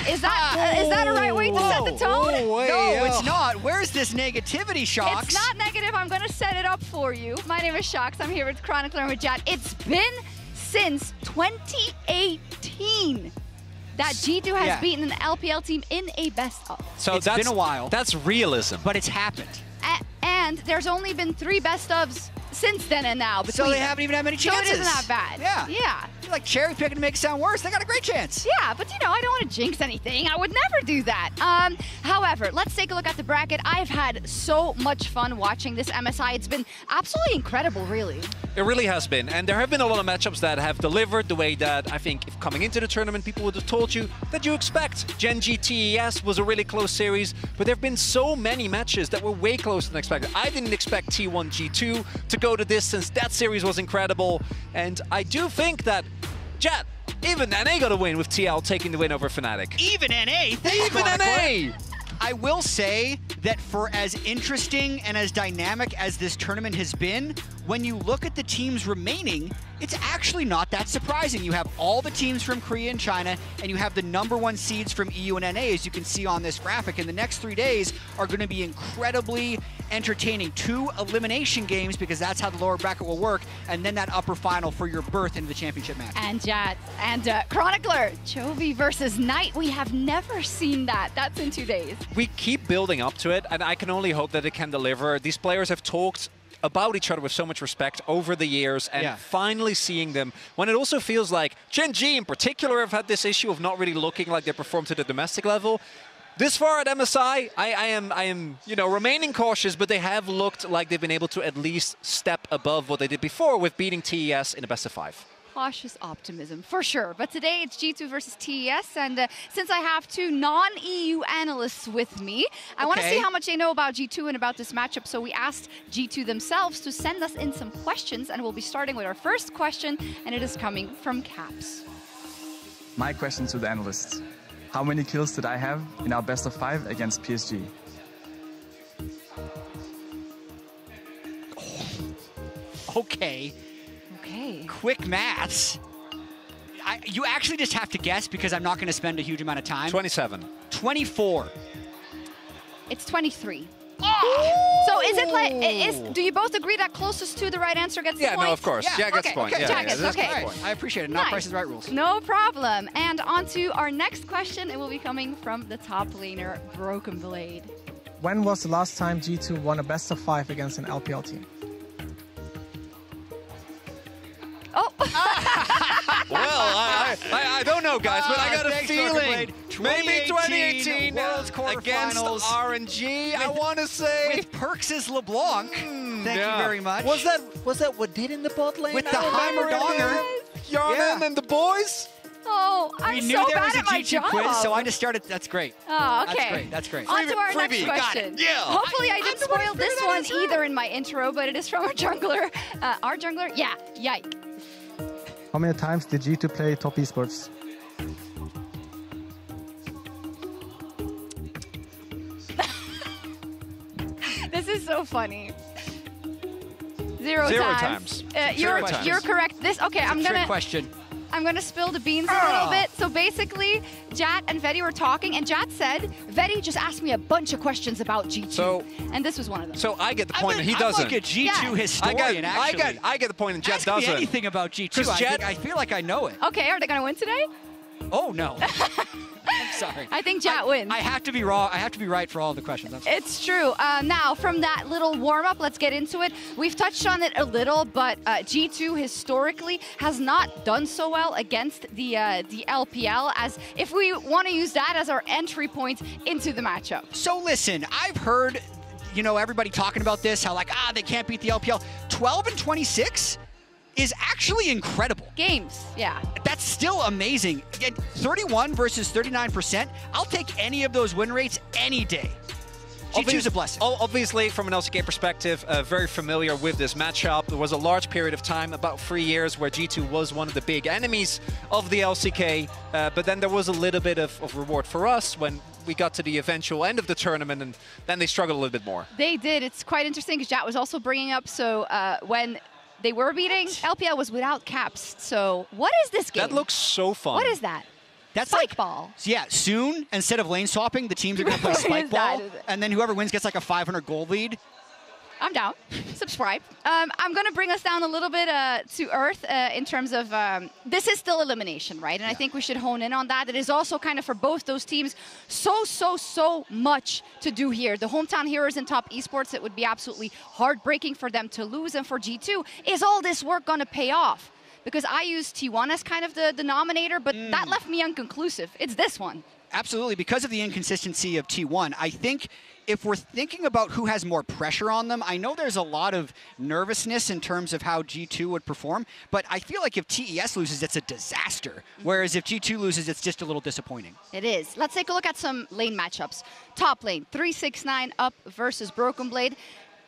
Is that a right way to set the tone? No, it's not. Where's this negativity, Shox? It's not negative. I'm going to set it up for you. My name is Shox. I'm here with Chronicler and with Jad. It's been since 2018 that G2 has beaten an LPL team in a best-of. So it's been a while. That's realism. But it's happened. And there's only been 3 best-ofs since then and now. So they haven't even had many chances. So it isn't that bad. Yeah. Yeah. You're like cherry picking to make it sound worse. They got a great chance. Yeah, but you know, I don't want to jinx anything. I would never do that. However, let's take a look at the bracket. I've had so much fun watching this MSI. It's been absolutely incredible, really. It really has been. And there have been a lot of matchups that have delivered the way that I think if coming into the tournament, people would have told you that you expect. Gen G TES was a really close series, but there have been so many matches that were way closer than expected. I didn't expect T1 G2 to go the distance. That series was incredible. And I do think that Jet, even NA got a win with TL taking the win over Fnatic. Even NA? Even NA! I will say that for as interesting and as dynamic as this tournament has been, when you look at the teams remaining, it's actually not that surprising. You have all the teams from Korea and China, and you have the #1 seeds from EU and NA, as you can see on this graphic. And the next 3 days are going to be incredibly entertaining. 2 elimination games, because that's how the lower bracket will work, and then that upper final for your berth into the championship match. And Jad, and Chronicler, Chovy versus Knight. We have never seen that. That's in 2 days. We keep building up to it, and I can only hope that it can deliver. These players have talked about each other with so much respect over the years, and finally seeing them, when it also feels like Gen G in particular have had this issue of not really looking like they perform to the domestic level. This far at MSI, I am, you know, remaining cautious, but they have looked like they've been able to at least step above what they did before with beating TES in a best of 5. Cautious optimism, for sure. But today it's G2 versus TES, and since I have 2 non-EU analysts with me, I want to see how much they know about G2 and about this matchup. So we asked G2 themselves to send us in some questions, and we'll be starting with our first question, and it is coming from Caps. My question to the analysts. How many kills did I have in our best of 5 against PSG? Okay. Quick maths. You actually just have to guess, because I'm not going to spend a huge amount of time. 27. 24. It's 23. Oh! So is it like, do you both agree that closest to the right answer gets the point? Yeah, no, of course. Yeah, gets the point. Okay, Jack gets, okay. I appreciate it. Not Price is Right rules. No problem. And on to our next question. It will be coming from the top laner, Broken Blade. When was the last time G2 won a best of 5 against an LPL team? Oh. Well, I don't know, guys, but I got a feeling. Maybe 2018 against RNG, I want to say. With Perks' LeBlanc. Thank you very much. Was that what did in the bot lane? With the Heimerdonger. Yarnum and the boys? Oh, I'm so knew there bad was a at my G2 job. quiz, so I just started. That's great. Oh, okay. That's great. That's great. On to our next question. Yeah. Hopefully I didn't spoil this one either in my intro, but it is from our jungler. Our jungler? Yeah, Yike. How many times did G2 play Top Esports? This is so funny. Zero times. You're correct. I'm gonna spill the beans a little bit. So basically, Jat and Vedi were talking, and Jat said, Vedi just asked me a bunch of questions about G2, and this was one of them. So I get the point, and he doesn't. I'm like a G2 historian, actually. I get the point, and Jet Ask doesn't. me anything about G2. I feel like I know it. Okay, are they gonna win today? Oh, no. I'm sorry. I think Jat wins. I have to be wrong. I have to be right for all of the questions. It's true. Now, from that little warm-up, let's get into it. We've touched on it a little, but G2 historically has not done so well against the LPL, as if we want to use that as our entry point into the matchup. So listen, I've heard, you know, everybody talking about this, how like, they can't beat the LPL. 12 and 26 is actually incredible. Games, yeah. That's still amazing. Again, 31 versus 39%. I'll take any of those win rates any day. G2's a blessing. Obviously, from an LCK perspective, very familiar with this matchup. There was a large period of time, about 3 years, where G2 was one of the big enemies of the LCK. But then there was a little bit of reward for us when we got to the eventual end of the tournament, and then they struggled a little bit more. They did. It's quite interesting because Jat was also bringing up, so when they were beating, LPL was without caps. So what is this game? That looks so fun. What is that? That's Spike like, ball. Yeah, soon, instead of lane swapping, the teams are going to play spike ball, and then whoever wins gets like a 500 gold lead. I'm down. Subscribe. I'm going to bring us down a little bit to earth in terms of this is still elimination, right? And I think we should hone in on that. It is also kind of for both those teams so much to do here. The hometown heroes in top esports, it would be absolutely heartbreaking for them to lose. And for G2, is all this work going to pay off? Because I use T1 as kind of the denominator, but that left me inconclusive. It's this one. Absolutely. Because of the inconsistency of T1, I think if we're thinking about who has more pressure on them, I know there's a lot of nervousness in terms of how G2 would perform, but I feel like if TES loses, it's a disaster. Whereas if G2 loses, it's just a little disappointing. It is. Let's take a look at some lane matchups. Top lane, 369 up versus Broken Blade.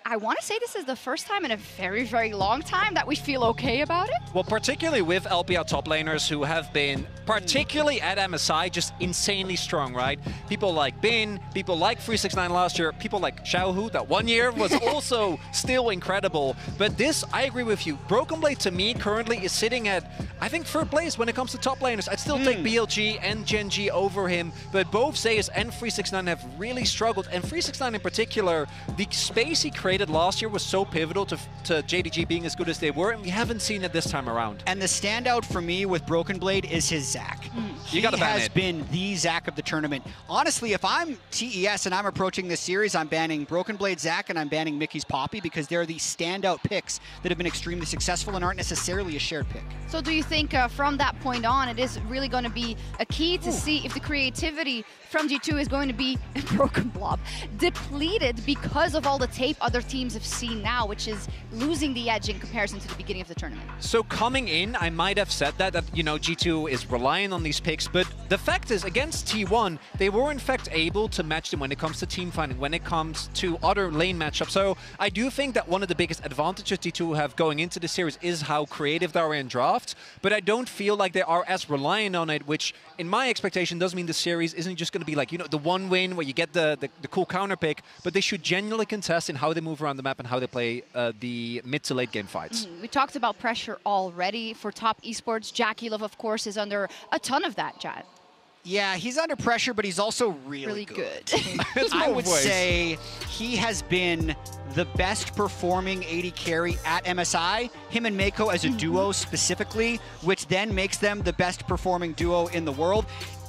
I want to say this is the first time in a very long time that we feel okay about it. Well, particularly with LPL top laners who have been, particularly at MSI, just insanely strong, right? People like Bin, people like 369 last year, people like Xiaohu that 1 year was also still incredible. But this, I agree with you. Broken Blade to me currently is sitting at, I think, third place when it comes to top laners. I'd still take BLG and Gen G over him, but both Zeus and 369 have really struggled. And 369 in particular, the space he created last year was so pivotal to JDG being as good as they were, and we haven't seen it this time around. And the standout for me with Broken Blade is his Zac. He has been the Zac of the tournament. Honestly, if I'm TES and I'm approaching this series, I'm banning Broken Blade Zac and I'm banning Mickey's Poppy because they're the standout picks that have been extremely successful and aren't necessarily a shared pick. So do you think from that point on, it is really going to be a key to see if the creativity from G2 is going to be Broken Blob depleted because of all the tape other teams have seen now, which is losing the edge in comparison to the beginning of the tournament? So coming in, I might have said that you know, G2 is relying on these picks, but the fact is, against T1, they were in fact able to match them when it comes to team fighting, when it comes to other lane matchups. So I do think that one of the biggest advantages G2 have going into the series is how creative they are in drafts, but I don't feel like they are as reliant on it, which in my expectation does mean the series isn't just going to be like, you know, the one win where you get the cool counter pick, but they should genuinely contest in how they move around the map and how they play the mid to late game fights. We talked about pressure already for top esports. Jackie Love, of course, is under a ton of that, Jad. Yeah, he's under pressure, but he's also really good. I would say he has been the best performing AD carry at MSI, him and Mako as a duo specifically, which then makes them the best performing duo in the world.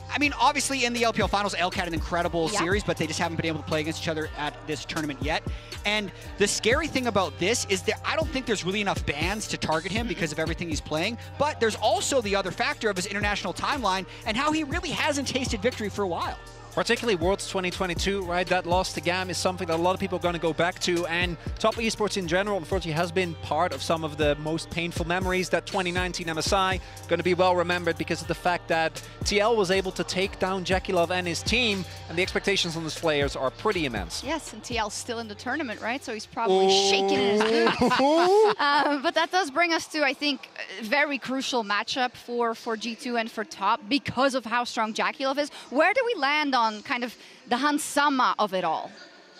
I mean, obviously in the LPL Finals, Elk had an incredible series, but they just haven't been able to play against each other at this tournament yet. And the scary thing about this is that I don't think there's really enough bans to target him because of everything he's playing, but there's also the other factor of his international timeline and how he really hasn't tasted victory for a while. Particularly Worlds 2022, right? That loss to GAM is something that a lot of people are going to go back to, and top esports in general, unfortunately, has been part of some of the most painful memories. That 2019 MSI going to be well remembered because of the fact that TL was able to take down Jackie Love and his team, and the expectations on these players are pretty immense. Yes, and TL's still in the tournament, right? So he's probably shaking in his boots. But that does bring us to, I think, a very crucial matchup for G2 and for top because of how strong Jackie Love is. Where do we land on kind of the Hans Sama of it all?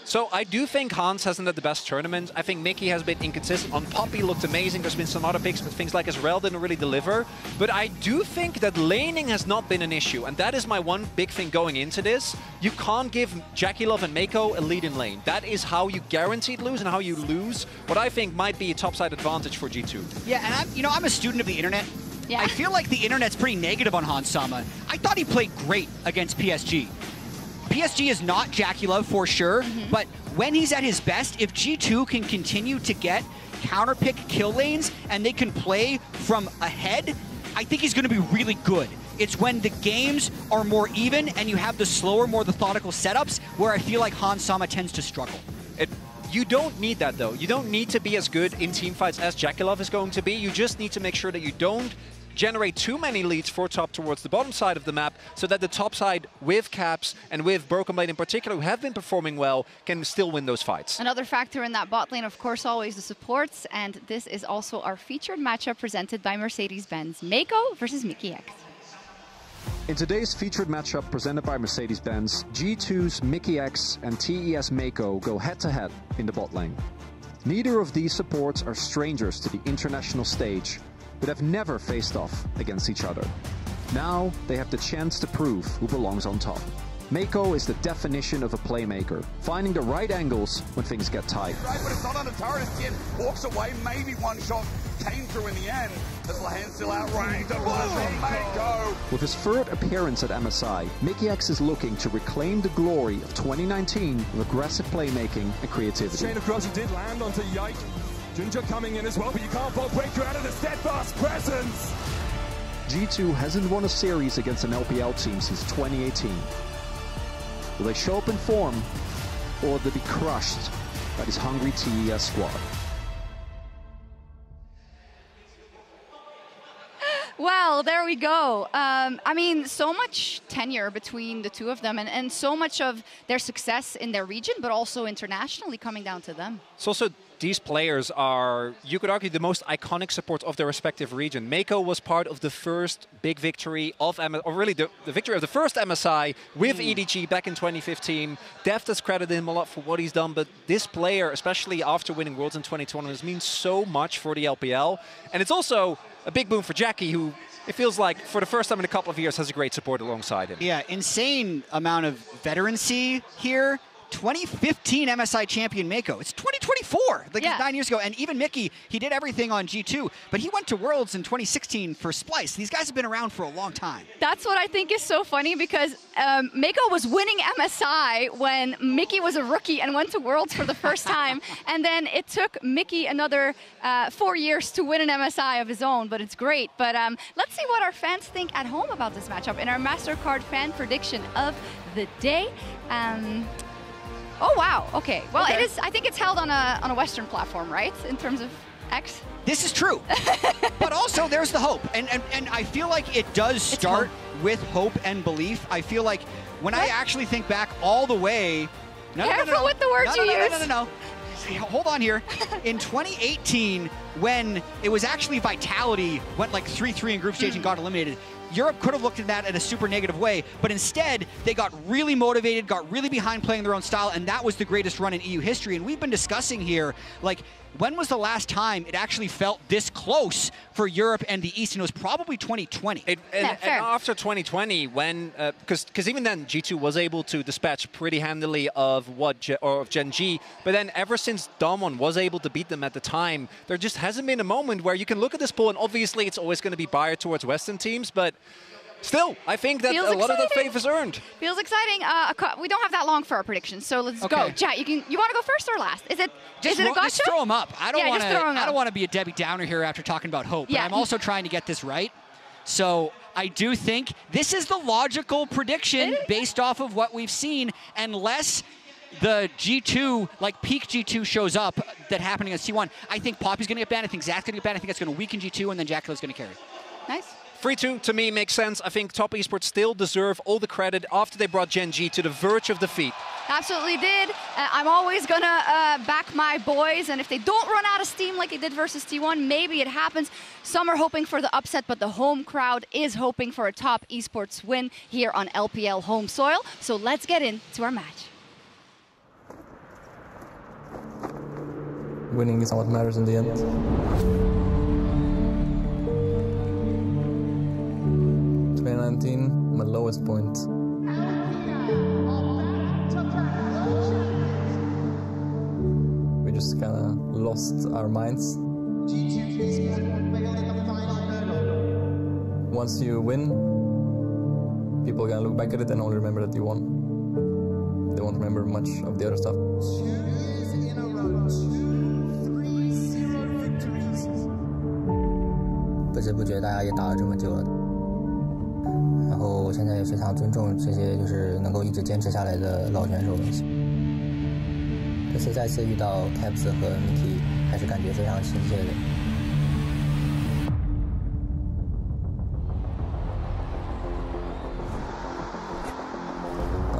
So I do think Hans hasn't had the best tournament. I think Mickey has been inconsistent. On Poppy looked amazing. There's been some other picks, but things like Israel didn't really deliver. But I do think that laning has not been an issue, and that is my one big thing going into this. You can't give Jackie Love and Mako a lead in lane. That is how you guaranteed lose and how you lose what I think might be a topside advantage for G2. Yeah, and I'm a student of the internet. Yeah. I feel like the internet's pretty negative on Hans Sama. I thought he played great against PSG. PSG is not Jackie Love for sure, but when he's at his best, if G2 can continue to get counter-pick kill lanes and they can play from ahead, I think he's going to be really good. It's when the games are more even and you have the slower, more methodical setups where I feel like Hans Sama tends to struggle. You don't need that, though. You don't need to be as good in teamfights as Jackie Love is going to be. You just need to make sure that you don't generate too many leads for top towards the bottom side of the map, so that the top side with Caps and with Broken Blade in particular, who have been performing well, can still win those fights. Another factor in that bot lane, of course, always the supports, and this is also our featured matchup presented by Mercedes-Benz. Mako versus Mickey X. In today's featured matchup presented by Mercedes-Benz, G2's Mickey X and TES Mako go head-to-head in the bot lane. Neither of these supports are strangers to the international stage, but have never faced off against each other. Now they have the chance to prove who belongs on top. Mako is the definition of a playmaker, finding the right angles when things get tight. Right, but it's not on the turret as Tien walks away, maybe one shot came through in the end. As Lahan still outranked, the blast from Mako. With his third appearance at MSI, Mickey X is looking to reclaim the glory of 2019 with aggressive playmaking and creativity. Chain of Crossing did land onto Yike. Ginger coming in as well, but you can't bolt breaker out of the steadfast presence. G2 hasn't won a series against an LPL team since 2018. Will they show up in form, or will they be crushed by this hungry TES squad? Well, there we go. I mean, so much tenure between the two of them, and so much of their success in their region, but also internationally coming down to them. It's also, these players are, you could argue, the most iconic support of their respective region. Mako was part of the first big victory of or really the victory of the first MSI with EDG back in 2015. Deft has credited him a lot for what he's done, but this player, especially after winning Worlds in 2020, has means so much for the LPL. And it's also a big boon for Jackie, who it feels like for the first time in a couple of years has a great support alongside him. Yeah, insane amount of veterancy here. 2015 MSI champion Mako. It's 2024, like 9 years ago. And even Mickey, he did everything on G2, but he went to Worlds in 2016 for Splice. These guys have been around for a long time. That's what I think is so funny, because Mako was winning MSI when Mickey was a rookie and went to Worlds for the first time. And then it took Mickey another 4 years to win an MSI of his own, but it's great. But let's see what our fans think at home about this matchup in our MasterCard fan prediction of the day. Oh wow! Okay. Well, it is. I think it's held on a Western platform, right? In terms of X. This is true, but also there's the hope, and I feel like it does start with hope and belief. I feel like when I actually think back all the way. Careful with the words you use. No. Hold on here. In 2018, when it was actually Vitality went like 3-3 in group stage and got eliminated, Europe could have looked at that in a super negative way, but instead they got really motivated, got really behind playing their own style, and that was the greatest run in EU history. And we've been discussing here, like, when was the last time it actually felt this close for Europe and the East? And it was probably 2020. And after 2020, when, because even then G2 was able to dispatch pretty handily of Gen G, but then ever since Damwon was able to beat them at the time, there just hasn't been a moment where you can look at this pool, and obviously it's always going to be biased towards Western teams, but still, I think that a lot of that faith is earned. Feels exciting. We don't have that long for our predictions, so let's go. Chat, you want to go first or last? Is it a gotcha? Just throw them up. I don't want to be a Debbie Downer here after talking about hope, but I'm also trying to get this right. So I do think this is the logical prediction based off of what we've seen, unless the G2, like peak G2 shows up that happening at C1. I think Poppy's going to get banned. I think Zach's going to get banned. I think that's going to weaken G2, and then Jackila's going to carry. Nice. 3-2 to me makes sense. I think Top Esports still deserve all the credit after they brought Gen G to the verge of defeat. Absolutely did. I'm always going to back my boys, and if they don't run out of steam like they did versus T1, maybe it happens. Some are hoping for the upset, but the home crowd is hoping for a Top Esports win here on LPL home soil. So let's get into our match. Winning is what matters in the end. 2019, my lowest point. We just kind of lost our minds. Once you win, people are gonna look back at it and only remember that you won. They won't remember much of the other stuff. 不知不觉大家也打了这么久了，然后我现在也非常尊重这些就是能够一直坚持下来的老选手们。这次再次遇到 Caps 和 Mickey， 还是感觉非常亲切的。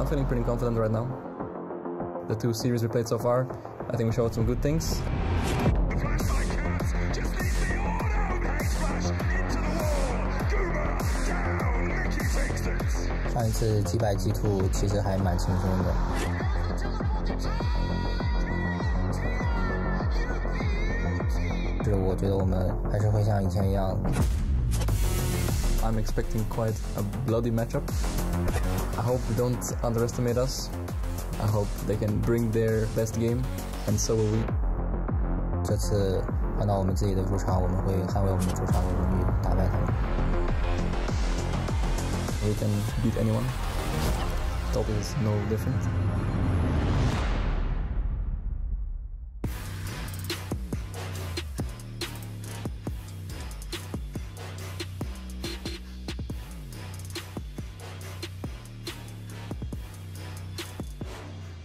I'm feeling pretty confident right now. The 2 series we played so far, I think we showed some good things. 上一次击败 G2 其实还蛮轻松的。我觉得我们还是会像以前一样。I'm expecting quite a bloody matchup. I hope they don't underestimate us. I hope they can bring their best game, and so will we. 这次换到我们自己的主场，我们会捍卫我们主场的荣誉，打败他们。We can beat anyone. Top is no different.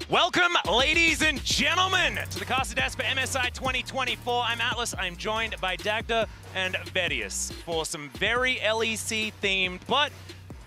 Welcome, ladies and gentlemen, to the Casa Desk for MSI 2024. I'm Atlas. I'm joined by Dagda and Vedius for some very LEC-themed, but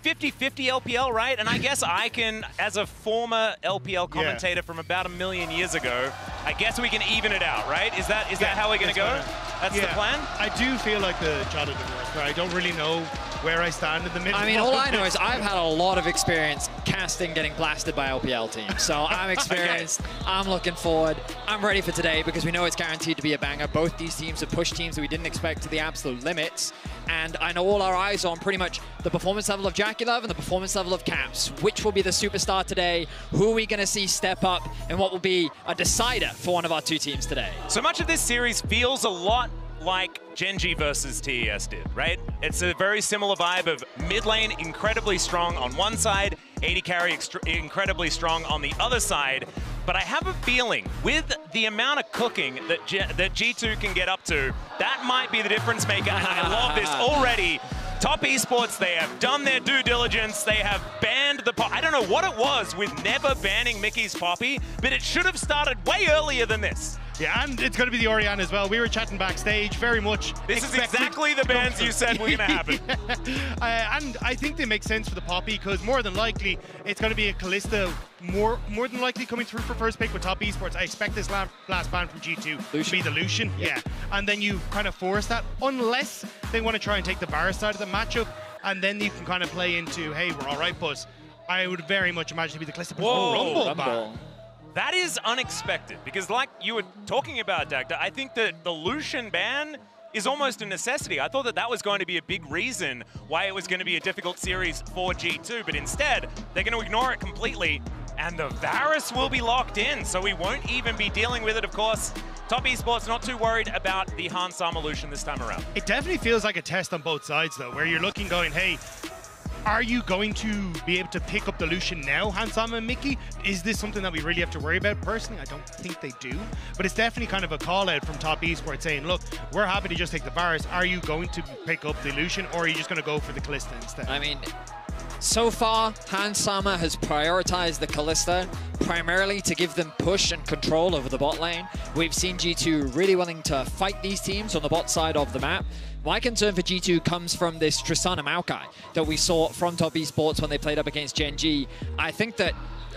50-50 LPL, right? And I guess I can, as a former LPL commentator from about 1 million years ago, I guess we can even it out, right? Is that how we're going to go? That's the plan? I do feel like the Jada divorce, where I don't really know where I stand in the middle. I mean, all I know is I've had a lot of experience casting getting blasted by LPL teams. So I'm experienced, I'm looking forward, I'm ready for today because we know it's guaranteed to be a banger. Both these teams have pushed teams that we didn't expect to the absolute limits. And I know all our eyes are on pretty much the performance level of Jackie Love and the performance level of Caps. Which will be the superstar today? Who are we going to see step up? And what will be a decider for one of our 2 teams today? So much of this series feels a lot like CHENGDU versus TES did, right? It's a very similar vibe of mid lane incredibly strong on one side, AD carry incredibly strong on the other side. But I have a feeling with the amount of cooking that G2 can get up to, that might be the difference maker. And I love this already. Top Esports, they have done their due diligence. They have banned the I don't know what it was with never banning Mickey's Poppy, but it should have started way earlier than this. Yeah, and it's going to be the Orianna as well. We were chatting backstage, very much. This is exactly the bans you said were going to happen. And I think they make sense for the Poppy because more than likely it's going to be a Kalista more than likely coming through for first pick with Top Esports. I expect this last ban from G2 to be the Lucian. Yeah, and then you kind of force that unless they want to try and take the Varus side of the matchup, and then you can kind of play into, hey, we're all right, but I would very much imagine to be the Kalista Rumble ban. That is unexpected, because like you were talking about, Dagda, I think that the Lucian ban is almost a necessity. I thought that was going to be a big reason why it was going to be a difficult series for G2, but instead, they're going to ignore it completely, and the Varus will be locked in, so we won't even be dealing with it, of course. Top Esports not too worried about the Hans Sama Lucian this time around. It definitely feels like a test on both sides, though, where you're looking going, hey, are you going to be able to pick up the Lucian now, Hansama and Mickey? Is this something that we really have to worry about? Personally, I don't think they do. But it's definitely kind of a call out from Top Esports saying, look, we're happy to just take the Varus. Are you going to pick up the Lucian, or are you just going to go for the Kalista instead? I mean, so far, Hansama has prioritized the Kalista primarily to give them push and control over the bot lane. We've seen G2 really willing to fight these teams on the bot side of the map. My concern for G2 comes from this Tristana Maokai that we saw from Top Esports when they played up against CHENGDU. I think that,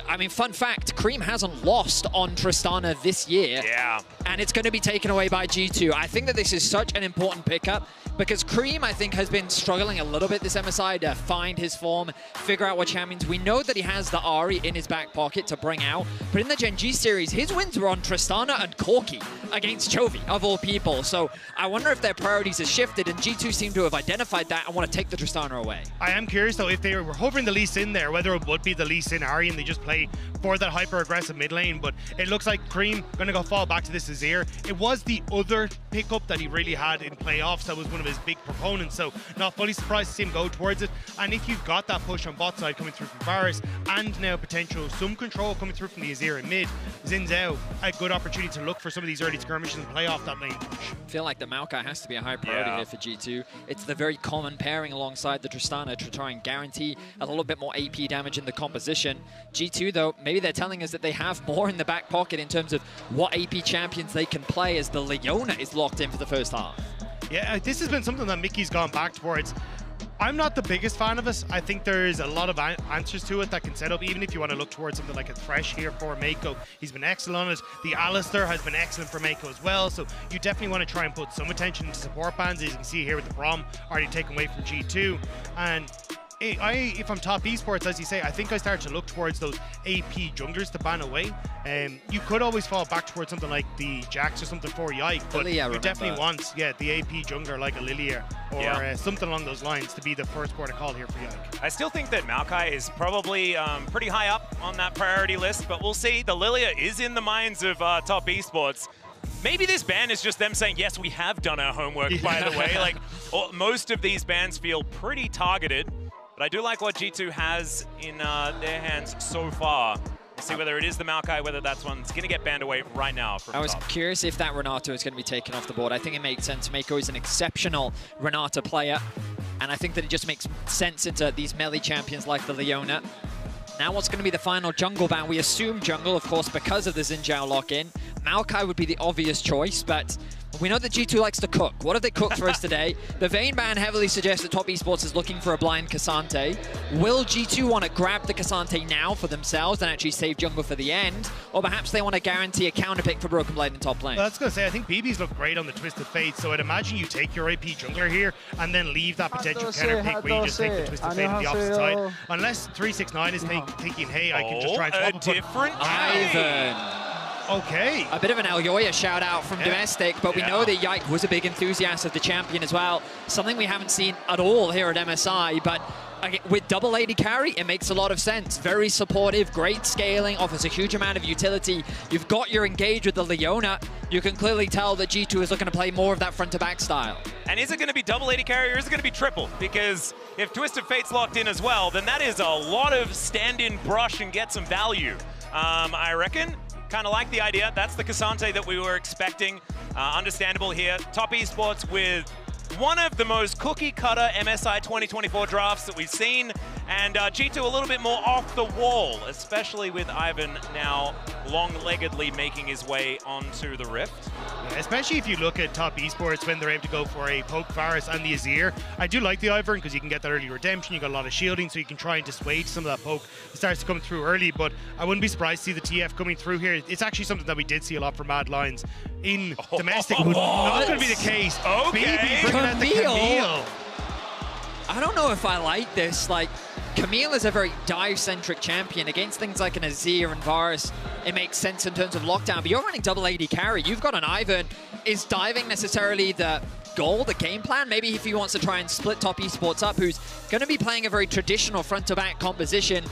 I mean, fun fact, Cream hasn't lost on Tristana this year. Yeah. And it's going to be taken away by G2. I think that this is such an important pickup because Cream, I think, has been struggling a little bit this MSI to find his form, figure out what champions. We know that he has the Ahri in his back pocket to bring out, but in the CHENGDU series, his wins were on Tristana and Corki against Chovy, of all people. So I wonder if their priorities have shifted, and G2 seem to have identified that and want to take the Tristana away. I am curious, though, if they were hovering the Lee Sin there, whether it would be the Lee Sin Ahri and they just play for that hyper-aggressive mid lane, but it looks like Cream going to go fall back to this Azir. It was the other pickup that he really had in playoffs that was one of his big proponents, so not fully surprised to see him go towards it. And if you've got that push on bot side coming through from Varus, and now potential some control coming through from the Azir in mid, Xin Zhao a good opportunity to look for some of these early skirmishes and play off that lane push. I feel like the Maokai has to be a high priority here for G2. It's the very common pairing alongside the Tristana to try and guarantee a little bit more AP damage in the composition. G2, though, maybe they're telling us that they have more in the back pocket in terms of what AP champions they can play as the Leona is locked in for the first half. Yeah, this has been something that Mickey's gone back towards. I'm not the biggest fan of it. I think there's a lot of answers to it that can set up, even if you want to look towards something like a Thresh here for Mako. He's been excellent on it. The Alistair has been excellent for Mako as well, so you definitely want to try and put some attention into support bans, as you can see here with the Braum already taken away from G2. And if I'm top esports, as you say, I think I start to look towards those AP junglers to ban away. You could always fall back towards something like the Jax or something for Yike, but Lilia, you definitely want, the AP jungler like a Lilia or something along those lines to be the first port of call here for Yike. I still think that Maokai is probably pretty high up on that priority list, but we'll see. The Lilia is in the minds of top esports. Maybe this ban is just them saying, yes, we have done our homework, by the way. Like, most of these bans feel pretty targeted. But I do like what G2 has in their hands so far. We'll see whether it is the Maokai, whether that's one that's going to get banned away right now from I was top. curious if that Renato is going to be taken off the board. I think it makes sense. Mako is an exceptional Renato player, and I think that it just makes sense into these melee champions like the Leona. Now what's going to be the final jungle ban? We assume jungle, of course, because of the Xin Zhao lock-in. Maokai would be the obvious choice, but we know that G2 likes to cook. What have they cooked for us today? The Vayne ban heavily suggests that top esports is looking for a blind Cassante. Will G2 want to grab the Cassante now for themselves and actually save jungle for the end? Or perhaps they want to guarantee a counter pick for Broken Blade in top lane? Well, I was going to say, I think BB's look great on the Twisted Fate, so I'd imagine you take your AP jungler here and then leave that potential counter pick where you just take the Twisted Fate on the opposite side. Unless 369 is thinking, hey, I can just try and swap a different Ivan. Okay. A bit of an Alyoya shout out from Domestic, but we know that Yike was a big enthusiast of the champion as well. Something we haven't seen at all here at MSI, but with double AD carry, it makes a lot of sense. Very supportive, great scaling, offers a huge amount of utility. You've got your engage with the Leona. You can clearly tell that G2 is looking to play more of that front-to-back style. And is it going to be double AD carry or is it going to be triple? Because if Twisted Fate's locked in as well, then that is a lot of stand-in brush and get some value. I reckon. Kind of like the idea. That's the Cassante that we were expecting. Understandable here. Top esports with one of the most cookie-cutter MSI 2024 drafts that we've seen, and G2 a little bit more off the wall, especially with Ivan now long-leggedly making his way onto the Rift. Yeah, especially if you look at top esports when they're able to go for a poke Varus and the Azir. I do like the Ivern because you can get that early redemption, you got a lot of shielding, so you can try and dissuade some of that poke that starts to come through early, but I wouldn't be surprised to see the TF coming through here. It's actually something that we did see a lot from Mad Lions in domestic. Not going to be the case. Okay. BB bringing out the Camille. I don't know if I like this. Like, Camille is a very dive-centric champion. Against things like an Azir and Varus, it makes sense in terms of lockdown, but you're running double AD carry. You've got an Ivan. Is diving necessarily the goal, the game plan? Maybe if he wants to try and split top esports up, who's going to be playing a very traditional front-to-back composition.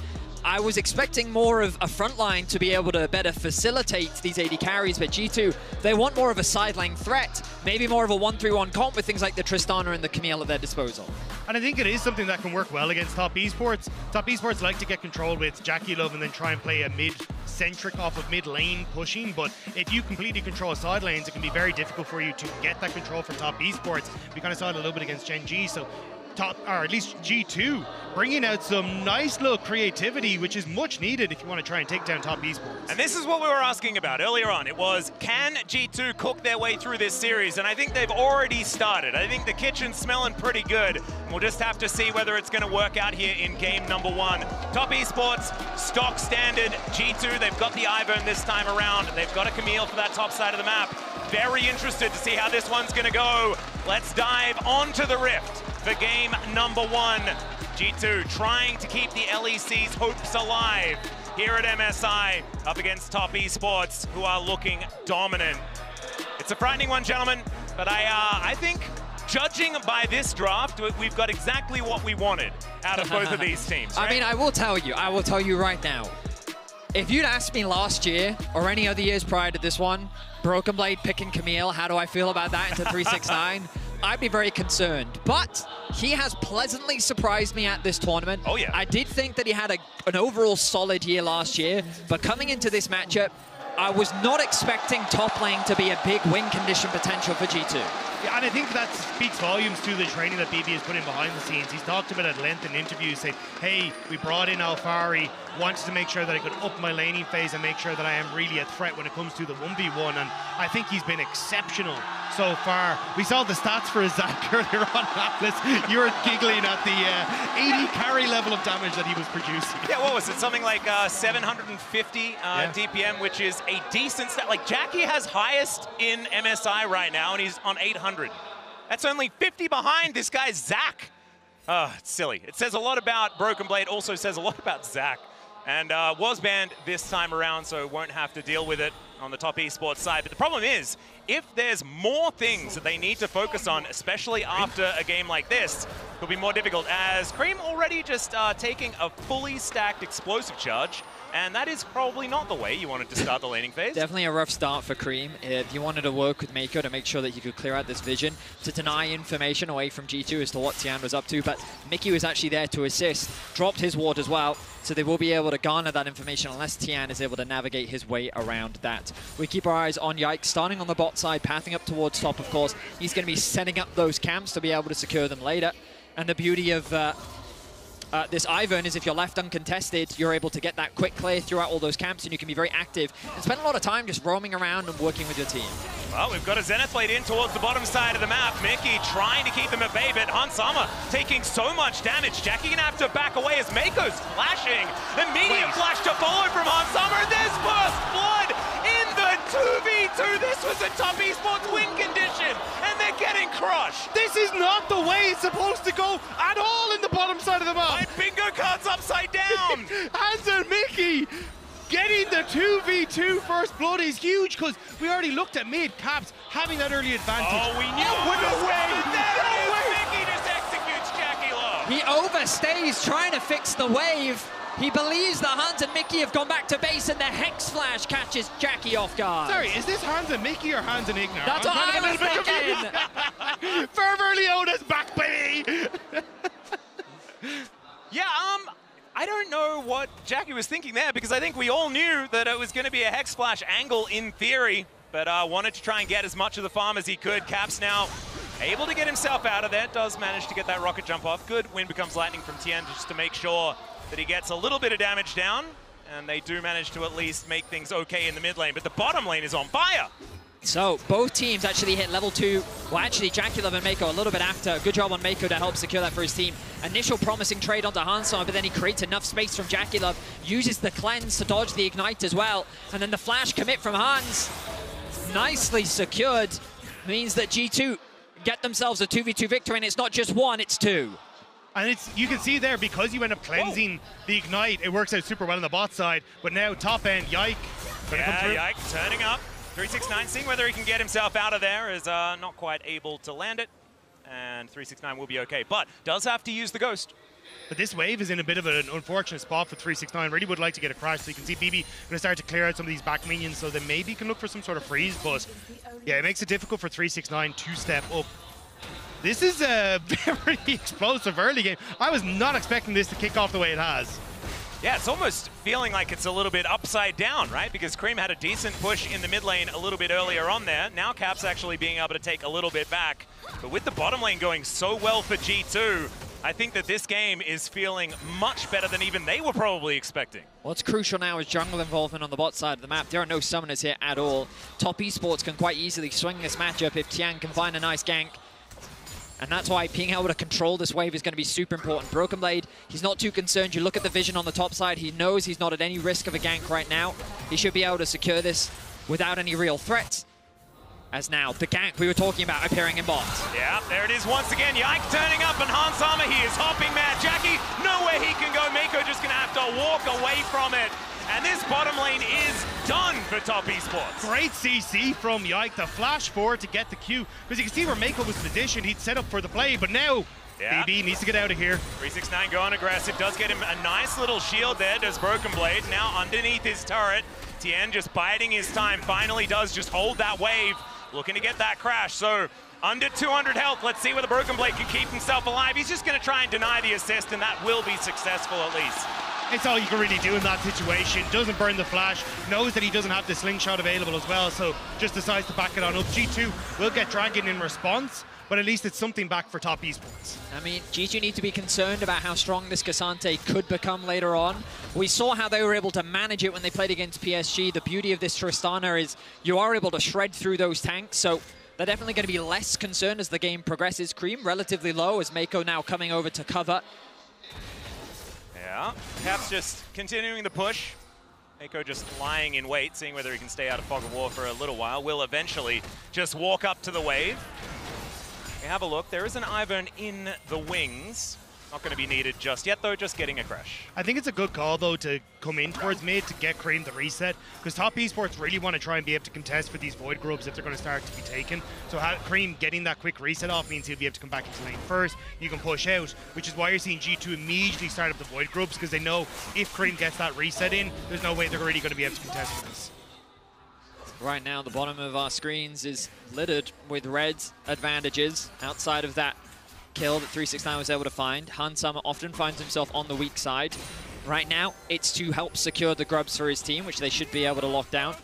I was expecting more of a front line to be able to better facilitate these AD carries, but G2, they want more of a sideline threat, maybe more of a 1-3-1 comp with things like the Tristana and the Camille at their disposal. And I think it is something that can work well against top esports. Top esports like to get control with Jackie Love and then try and play a mid-centric off of mid-lane pushing, but if you completely control side lanes, it can be very difficult for you to get that control for top esports. We kind of saw it a little bit against CHENGDU, so or at least G2, bringing out some nice little creativity, which is much needed if you want to try and take down top esports. And this is what we were asking about earlier on. It was, can G2 cook their way through this series? And I think they've already started. I think the kitchen's smelling pretty good. We'll just have to see whether it's going to work out here in game number 1. Top esports, stock standard. G2, they've got the Ivan this time around. They've got a Camille for that top side of the map. Very interested to see how this one's going to go. Let's dive onto the Rift for game number 1. G2 trying to keep the LEC's hopes alive here at MSI up against top esports, who are looking dominant. It's a frightening one, gentlemen, but I think judging by this draft, we've got exactly what we wanted out of both of these teams. Right? I mean, I will tell you right now, if you'd asked me last year or any other years prior to this one, Broken Blade picking Camille, how do I feel about that into 369? I'd be very concerned, but he has pleasantly surprised me at this tournament. Oh yeah. I did think that he had an overall solid year last year, but coming into this matchup, I was not expecting top lane to be a big win condition potential for G2. Yeah, and I think that speaks volumes to the training that BB has put in behind the scenes. He's talked about it at length in interviews, saying, hey, we brought in Alfari, wanted to make sure that I could up my laning phase and make sure that I am really a threat when it comes to the 1v1, and I think he's been exceptional so far. We saw the stats for Zach earlier on, Atlas. You were giggling at the 80 carry level of damage that he was producing. Yeah, what was it? Something like 750 DPM, which is a decent stat. Like, Jackie has highest in MSI right now, and he's on 800. That's only 50 behind this guy, Zach. It's silly. It says a lot about Broken Blade, also says a lot about Zach. And was banned this time around, so won't have to deal with it on the top esports side. But the problem is, if there's more things that they need to focus on, especially after a game like this, it'll be more difficult, as Cream already just taking a fully stacked explosive charge, and that is probably not the way you wanted to start the laning phase. Definitely a rough start for Cream. You wanted to work with Mako to make sure that he could clear out this vision, to deny information away from G2 as to what Tian was up to, but Mickey was actually there to assist, dropped his ward as well, so they will be able to garner that information unless Tian is able to navigate his way around that. We keep our eyes on Yike, starting on the bot side, pathing up towards top, of course. He's going to be setting up those camps to be able to secure them later. And the beauty of this Ivern is if you're left uncontested, you're able to get that quick clear throughout all those camps, and you can be very active and spend a lot of time just roaming around and working with your team. Well, we've got a Zenith Blade in towards the bottom side of the map. Mickey trying to keep them at bay, but Hansama taking so much damage. Jackie gonna have to back away as Mako's flashing. Immediate flash to follow from Hansama, and there's first blood in the 2v2. This was a top esports win condition, and they're getting crushed. This is not the way it's supposed to go at all in the bottom side of the map. My bingo card's upside down. Hans and Mickey getting the 2v2 first blood is huge, because we already looked at mid. Caps having that early advantage. Oh, we knew no way. No way. Mickey just executes Jackie Low. He overstays trying to fix the wave. He believes that Hans and Mickey have gone back to base, and the Hex Flash catches Jackie off guard. Sorry, is this Hans and Mickey or Hans and Ignar? That's what I was thinking. Fervor Leona's back, baby. Yeah, I don't know what Jackie was thinking there, because I think we all knew that it was going to be a Hex Flash angle in theory, but wanted to try and get as much of the farm as he could. Caps now able to get himself out of there, does manage to get that rocket jump off. Good wind becomes lightning from Tien just to make sure that he gets a little bit of damage down, and they do manage to at least make things okay in the mid lane, but the bottom lane is on fire. So both teams actually hit level 2. Well, actually, Jackie Love and Mako a little bit after. Good job on Mako to help secure that for his team. Initial promising trade onto Hansama, but then he creates enough space from Jackie Love, uses the cleanse to dodge the ignite as well, and then the flash commit from Hans. Nicely secured. Means that G2 get themselves a 2v2 victory, and it's not just one, it's two. And you can see there, because you end up cleansing the ignite, it works out super well on the bot side. But now top end, Yike. Yike turning up. 369 seeing whether he can get himself out of there, is not quite able to land it. And 369 will be okay, but does have to use the Ghost. But this wave is in a bit of an unfortunate spot for 369. Really would like to get a crash, so you can see BB going to start to clear out some of these back minions, so they maybe can look for some sort of freeze. But yeah, it makes it difficult for 369 to step up. This is a very explosive early game. I was not expecting this to kick off the way it has. Yeah, it's almost feeling like it's a little bit upside down, right? Because Cream had a decent push in the mid lane a little bit earlier on there. Now Caps actually being able to take a little bit back. But with the bottom lane going so well for G2, I think that this game is feeling much better than even they were probably expecting. What's crucial now is jungle involvement on the bot side of the map. There are no summoners here at all. Top Esports can quite easily swing this matchup if Tian can find a nice gank. And that's why being able to control this wave is going to be super important. Broken Blade, he's not too concerned. You look at the vision on the top side, he knows he's not at any risk of a gank right now. He should be able to secure this without any real threats. As now, the gank we were talking about appearing in bot. Yeah, there it is once again. Yike turning up, and Hansama, he is hopping mad. Jackie, nowhere he can go. Mako just going to have to walk away from it. And this bottom lane is done for top esports. Great CC from Yike, the flash forward to get the Q. Because you can see where Mako was positioned, he'd set up for the play, but now BB needs to get out of here. 369 going aggressive, does get him a nice little shield there, does Broken Blade. Now underneath his turret, Tien just biding his time, finally does just hold that wave, looking to get that crash. So under 200 health, let's see whether Broken Blade can keep himself alive. He's just going to try and deny the assist, and that will be successful at least. It's all you can really do in that situation. Doesn't burn the flash, knows that he doesn't have the slingshot available as well, so just decides to back it on up. G2 will get Dragon in response, but at least it's something back for Top Esports. I mean, G2 need to be concerned about how strong this Cassante could become later on. We saw how they were able to manage it when they played against PSG. The beauty of this Tristana is you are able to shred through those tanks, so they're definitely going to be less concerned as the game progresses. Cream relatively low as Mako now coming over to cover. Yeah, Caps just continuing the push. Mako just lying in wait, seeing whether he can stay out of Fog of War for a little while. Will eventually just walk up to the wave. We have a look. There is an Ivern in the wings. Not going to be needed just yet, though, just getting a crash. I think it's a good call, though, to come in towards mid to get Cream the reset, because Top Esports really want to try and be able to contest for these Void Grubs if they're going to start to be taken. So Cream getting that quick reset off means he'll be able to come back into lane first. You can push out, which is why you're seeing G2 immediately start up the Void Grubs, because they know if Cream gets that reset in, there's no way they're really going to be able to contest for this. Right now, the bottom of our screens is littered with Red's advantages. Outside of that kill that 369 was able to find, Hansama often finds himself on the weak side. Right now, it's to help secure the grubs for his team, which they should be able to lock down.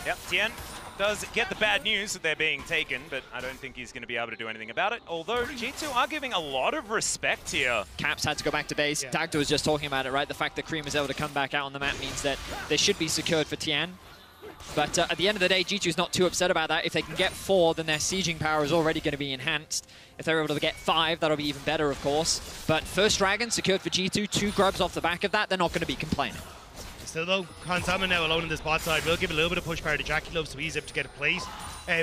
Yep, Tien does get the bad news that they're being taken, but I don't think he's going to be able to do anything about it, although G2 are giving a lot of respect here. Caps had to go back to base. Yeah. Dagda was just talking about it, right? The fact that Cream is able to come back out on the map means that they should be secured for Tien. But at the end of the day, G2's not too upset about that. If they can get 4, then their sieging power is already going to be enhanced. If they're able to get 5, that'll be even better, of course. But first Dragon secured for G2, 2 grubs off the back of that, they're not going to be complaining. Still though, Hansama now alone in the spot side will give a little bit of push power to Jackie Love so he's able to get a place.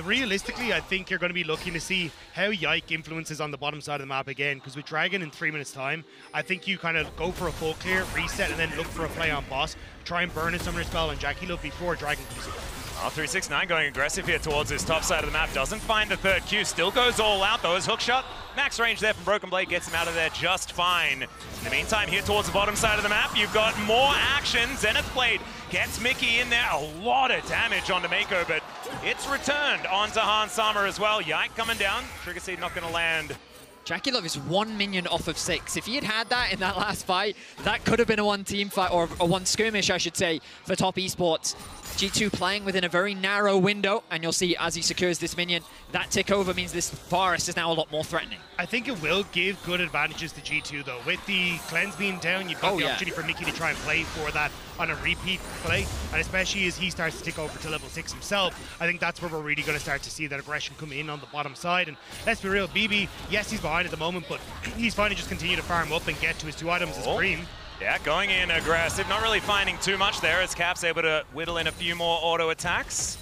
Realistically, I think you're going to be looking to see how Yike influences on the bottom side of the map again, because with Dragon in 3 minutes time, I think you kind of go for a full clear, reset, and then look for a play on boss, try and burn a summoner spell on Jackie Love before Dragon comes in. Oh, 369 going aggressive here towards his top side of the map. Doesn't find the third Q. Still goes all out, though. His hook shot, max range there from Broken Blade, gets him out of there just fine. In the meantime, here towards the bottom side of the map, you've got more action. Zenith Blade gets Mickey in there. A lot of damage onto Mako, but it's returned onto Hansama as well. Yike coming down. Trigger Seed not going to land. Jackie Love is 1 minion off of 6. If he had had that in that last fight, that could have been a 1-team fight, or a 1 skirmish, I should say, for Top Esports. G2 playing within a very narrow window, and you'll see as he secures this minion, that tick over means this forest is now a lot more threatening. I think it will give good advantages to G2 though. With the cleanse being down, you've got the opportunity for Mickey to try and play for that on a repeat play, and especially as he starts to tick over to level 6 himself, I think that's where we're really going to start to see that aggression come in on the bottom side. And let's be real, BB, yes, he's behind at the moment, but he's fine to just continue to farm up and get to his 2 items as Cream. Yeah, going in aggressive, not really finding too much there as Cap's able to whittle in a few more auto attacks.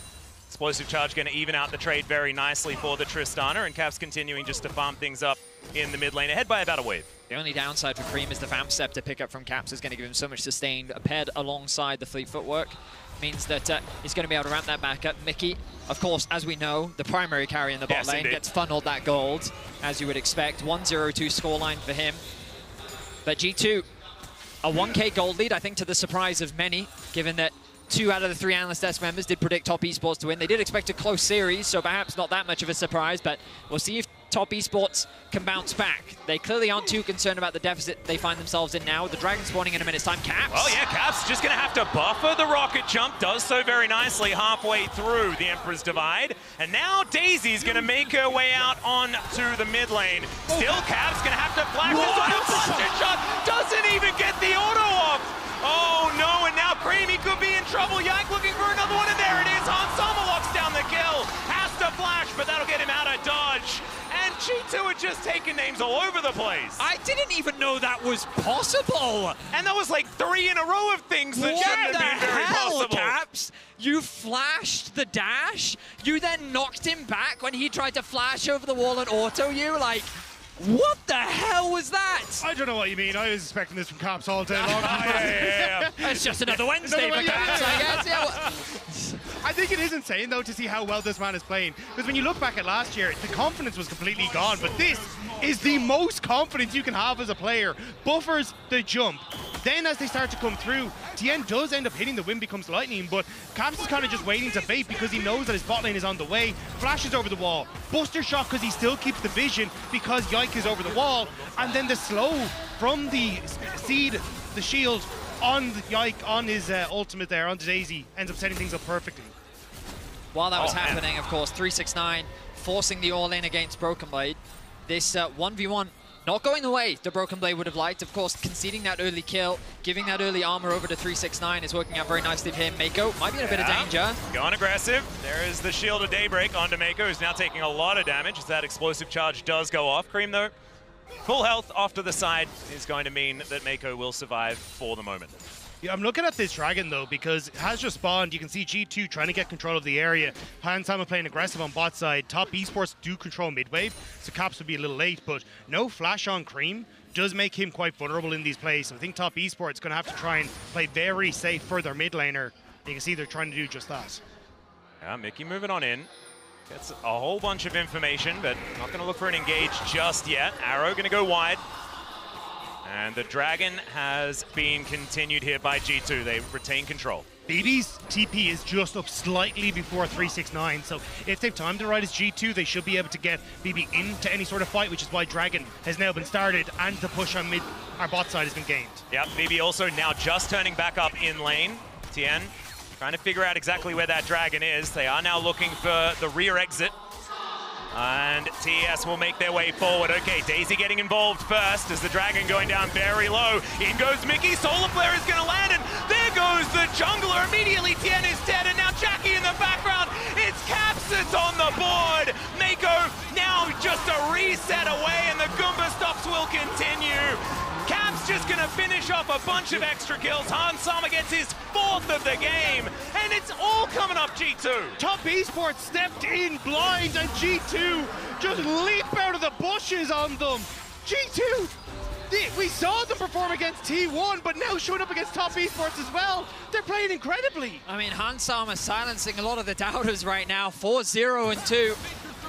Explosive Charge going to even out the trade very nicely for the Tristana, and Cap's continuing just to farm things up in the mid lane, ahead by about a wave. The only downside for Cream is the Vamp Scepter pickup from Caps is going to give him so much sustained, paired alongside the Fleet Footwork. Means that he's going to be able to ramp that back up. Mickey, of course, as we know, the primary carry in the bot lane, gets funneled that gold, as you would expect. 1-0-2 scoreline for him. But G2, a 1K gold lead, I think to the surprise of many, given that 2 out of the 3 Analyst Desk members did predict Top Esports to win. They did expect a close series, so perhaps not that much of a surprise, but we'll see if Top Esports can bounce back. They clearly aren't too concerned about the deficit they find themselves in now. The Dragon spawning in a minute's time. Caps. Well, yeah, Caps just going to have to buffer the rocket jump. Does so very nicely halfway through the Emperor's Divide. And now Daisy's going to make her way out onto the mid lane. Still, Caps going to have to flash this on a busted shot. Doesn't even get the auto off. Oh no, and now Creamy could be in trouble. Yike looking for another one, and there it is. Hansama locks down the kill. Has to flash, but that'll get him out of dodge. And G2 are just taking names all over the place. I didn't even know that was possible. And that was like 3 in a row of things that shouldn't have been very possible. Caps? You flashed the dash? You then knocked him back when he tried to flash over the wall and auto you? Like, what the hell was that? I don't know what you mean. I was expecting this from Caps all day long. It's just another Wednesday for Caps, I guess. Yeah, I think it is insane, though, to see how well this man is playing. Because when you look back at last year, the confidence was completely gone. But this is the most confidence you can have as a player. Buffers the jump. Then as they start to come through, Tien does end up hitting the Wind Becomes Lightning, but Caps is kind of just waiting to bait because he knows that his bot lane is on the way. Flashes over the wall. Buster shot because he still keeps the vision because Yike is over the wall. And then the slow from the Seed the shield on the Yike, on his ultimate there, on the Daisy, ends up setting things up perfectly. While that was happening, of course, 369 forcing the all-in against Broken Blade. This 1v1 not going the way the Broken Blade would have liked. Of course, conceding that early kill, giving that early armor over to 369 is working out very nicely for him. Mako might be in a bit of danger. Going aggressive. There is the Shield of Daybreak onto Mako, who's now taking a lot of damage as that explosive charge does go off. Cream, though, full health off to the side is going to mean that Mako will survive for the moment. Yeah, I'm looking at this Dragon, though, because it has just spawned. You can see G2 trying to get control of the area. Hansama playing aggressive on bot side. Top Esports do control mid-wave, so Caps would be a little late, but no flash on Cream does make him quite vulnerable in these plays. So I think Top Esports is going to have to try and play very safe for their mid laner. You can see they're trying to do just that. Yeah, Mickey moving on in. Gets a whole bunch of information, but not going to look for an engage just yet. Arrow going to go wide. And the Dragon has been continued here by G2. They retain control. BB's TP is just up slightly before 369, so if they've time to ride his G2, they should be able to get BB into any sort of fight, which is why Dragon has now been started, and the push on mid, our bot side has been gained. Yep, BB also now just turning back up in lane. Tien trying to figure out exactly where that Dragon is. They are now looking for the rear exit. And TES will make their way forward. Okay, Daisy getting involved first as the Dragon going down very low. In goes Mickey, Solar Flare is going to land, and there goes the jungler. Immediately Tien is dead, and now Jackie in the background. It's Caps that's on the board. Mako now just a reset away, and the Goomba stops will continue. Caps just going to finish off a bunch of extra kills. Hansama gets his 4th of the game, and it's all coming up G2. Top Esports stepped in blind, and G2 just leap out of the bushes on them. G2, we saw them perform against T1, but now showing up against Top Esports as well. They're playing incredibly. I mean, Hansama silencing a lot of the doubters right now, 4-0 and 2.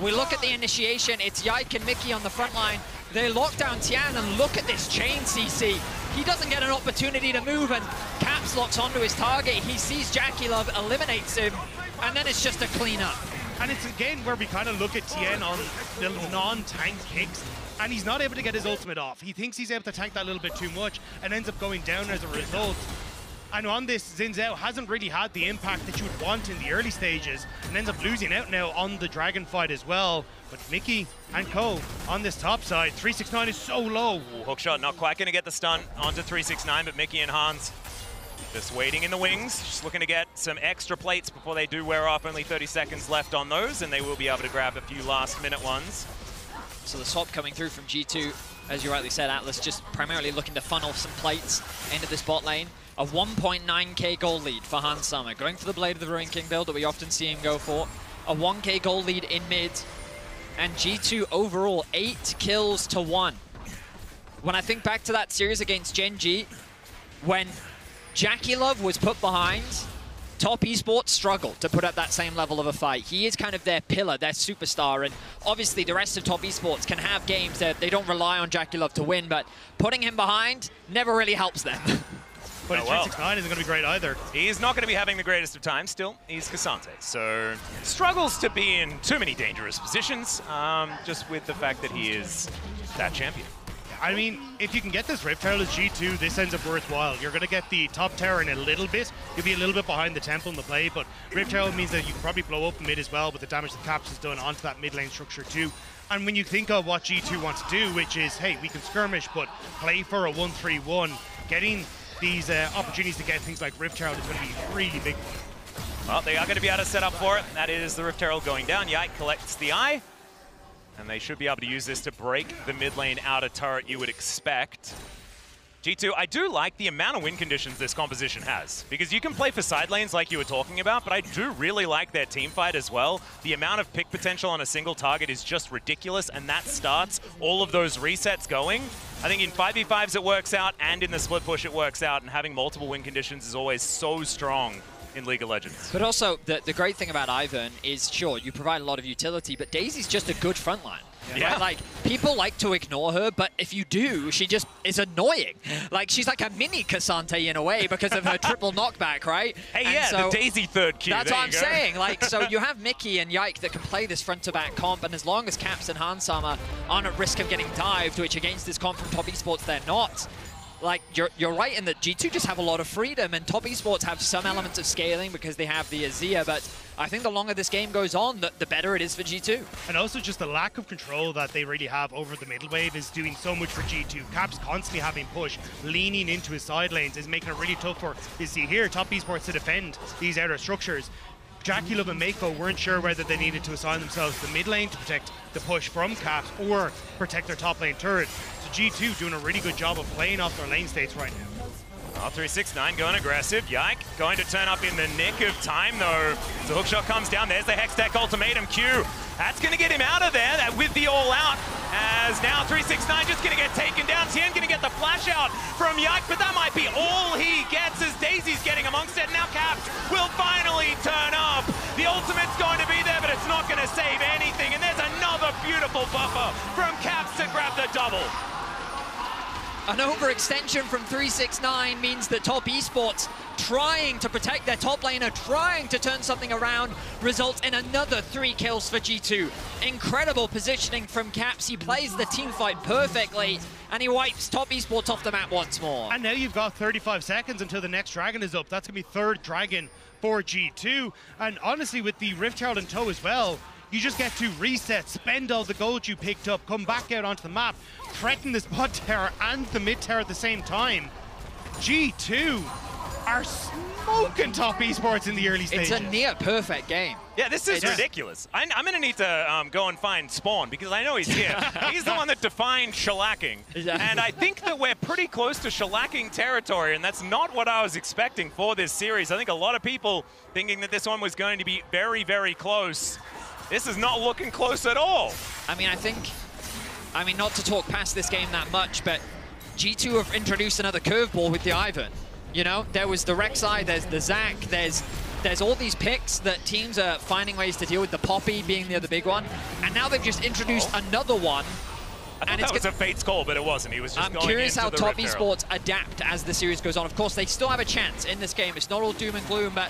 We look at the initiation, it's Yike and Mickey on the front line. They lock down Tian, and look at this chain CC. He doesn't get an opportunity to move, and Caps locks onto his target. He sees Jackie Love, eliminates him, and then it's just a cleanup. And it's again where we kind of look at Tien on the non-tank picks, and he's not able to get his ultimate off. He thinks he's able to tank that a little bit too much, and ends up going down as a result. And on this, Xin Zhao hasn't really had the impact that you would want in the early stages, and ends up losing out now on the Dragon fight as well. But Mickey and Co on this top side, 369 is so low. Ooh, hookshot not quite going to get the stun onto 369, but Mickey and Hans just waiting in the wings, just looking to get some extra plates before they do wear off. Only 30 seconds left on those, and they will be able to grab a few last-minute ones. So the swap coming through from G2, as you rightly said, Atlas, just primarily looking to funnel some plates into this bot lane. A 1.9k gold lead for Hansama, going for the Blade of the Ruin King build that we often see him go for. A 1k gold lead in mid, and G2 overall 8 kills to 1. When I think back to that series against Gen G, when Jackie Love was put behind, Top Esports struggled to put up that same level of a fight. He is kind of their pillar, their superstar, and obviously the rest of Top Esports can have games that they don't rely on Jackie Love to win, but putting him behind never really helps them. But 369 isn't going to be great either. He's not going to be having the greatest of times. Still, he's Cassante, so struggles to be in too many dangerous positions, just with the fact that he is that champion. I mean, if you can get this Rift Herald as G2, this ends up worthwhile. You're going to get the top tower in a little bit. You'll be a little bit behind the temple in the play, but Rift Herald means that you can probably blow up mid as well with the damage that Caps has done onto that mid lane structure too. And when you think of what G2 wants to do, which is, hey, we can skirmish, but play for a 1-3-1, getting these opportunities to get things like Rift Herald is going to be really big. Well, they are going to be able to set up for it. That is the Rift Herald going down. Yike collects the eye. And they should be able to use this to break the mid lane outer turret you would expect. G2, I do like the amount of win conditions this composition has, because you can play for side lanes like you were talking about, but I do really like their team fight as well. The amount of pick potential on a single target is just ridiculous, and that starts all of those resets going. I think in 5v5s it works out, and in the split push it works out, and having multiple win conditions is always so strong in League of Legends. But also, the great thing about Ivern is, sure, you provide a lot of utility, but Daisy's just a good frontline. Yeah. Right? Like, people like to ignore her, but if you do, she just is annoying. Like, she's like a mini Cassante in a way because of her triple knockback, right? Hey, and yeah, so, the Daisy third Q. That's what I'm saying. Like, so you have Mickey and Yike that can play this front-to-back comp, and as long as Caps and Hansama aren't at risk of getting dived, which against this comp from Top Esports they're not, like, you're right in that G2 just have a lot of freedom, and Top Esports have some elements of scaling because they have the Azir, but I think the longer this game goes on, the better it is for G2. And also just the lack of control that they really have over the middle wave is doing so much for G2. Caps constantly having push, leaning into his side lanes is making it really tough for, you see here, Top Esports to defend these outer structures. Jackie Love and Mako weren't sure whether they needed to assign themselves the mid lane to protect the push from Caps or protect their top lane turret. So G2 doing a really good job of playing off their lane states right now. 369 going aggressive. Yike going to turn up in the nick of time though. The hookshot comes down. There's the Hextech ultimatum Q. That's going to get him out of there with the all out. As now 369 just going to get taken down. Tien going to get the flash out from Yike, but that might be all he gets as Daisy's getting amongst it. Now Caps will finally turn up. The ultimate's going to be there, but it's not going to save anything. And there's another beautiful buffer from Caps to grab the double. An overextension from 369 means that Top Esports trying to protect their top laner, trying to turn something around, results in another 3 kills for G2. Incredible positioning from Caps. He plays the team fight perfectly, and he wipes Top Esports off the map once more. And now you've got 35 seconds until the next dragon is up. That's going to be third dragon for G2. And honestly, with the Rift Herald in tow as well, you just get to reset, spend all the gold you picked up, come back out onto the map, threaten this bot tower and the mid tower at the same time. G2 are smoking Top Esports in the early stages. It's a near perfect game. Yeah, this is ridiculous. I'm going to need to go and find Spawn because I know he's here. He's the one that defined shellacking. And I think that we're pretty close to shellacking territory, and that's not what I was expecting for this series. I think a lot of people thinking that this one was going to be very, very close. This is not looking close at all. I mean, not to talk past this game that much, but G2 have introduced another curveball with the Ivan. You know, there was the Rek'Sai, there's the Zac, there's all these picks that teams are finding ways to deal with, the Poppy being the other big one. And now they've just introduced another one. I thought that was a Fate's call, but it wasn't. He was just going into the Rift Herald. I'm curious how Top Esports adapt as the series goes on. Of course, they still have a chance in this game. It's not all doom and gloom, but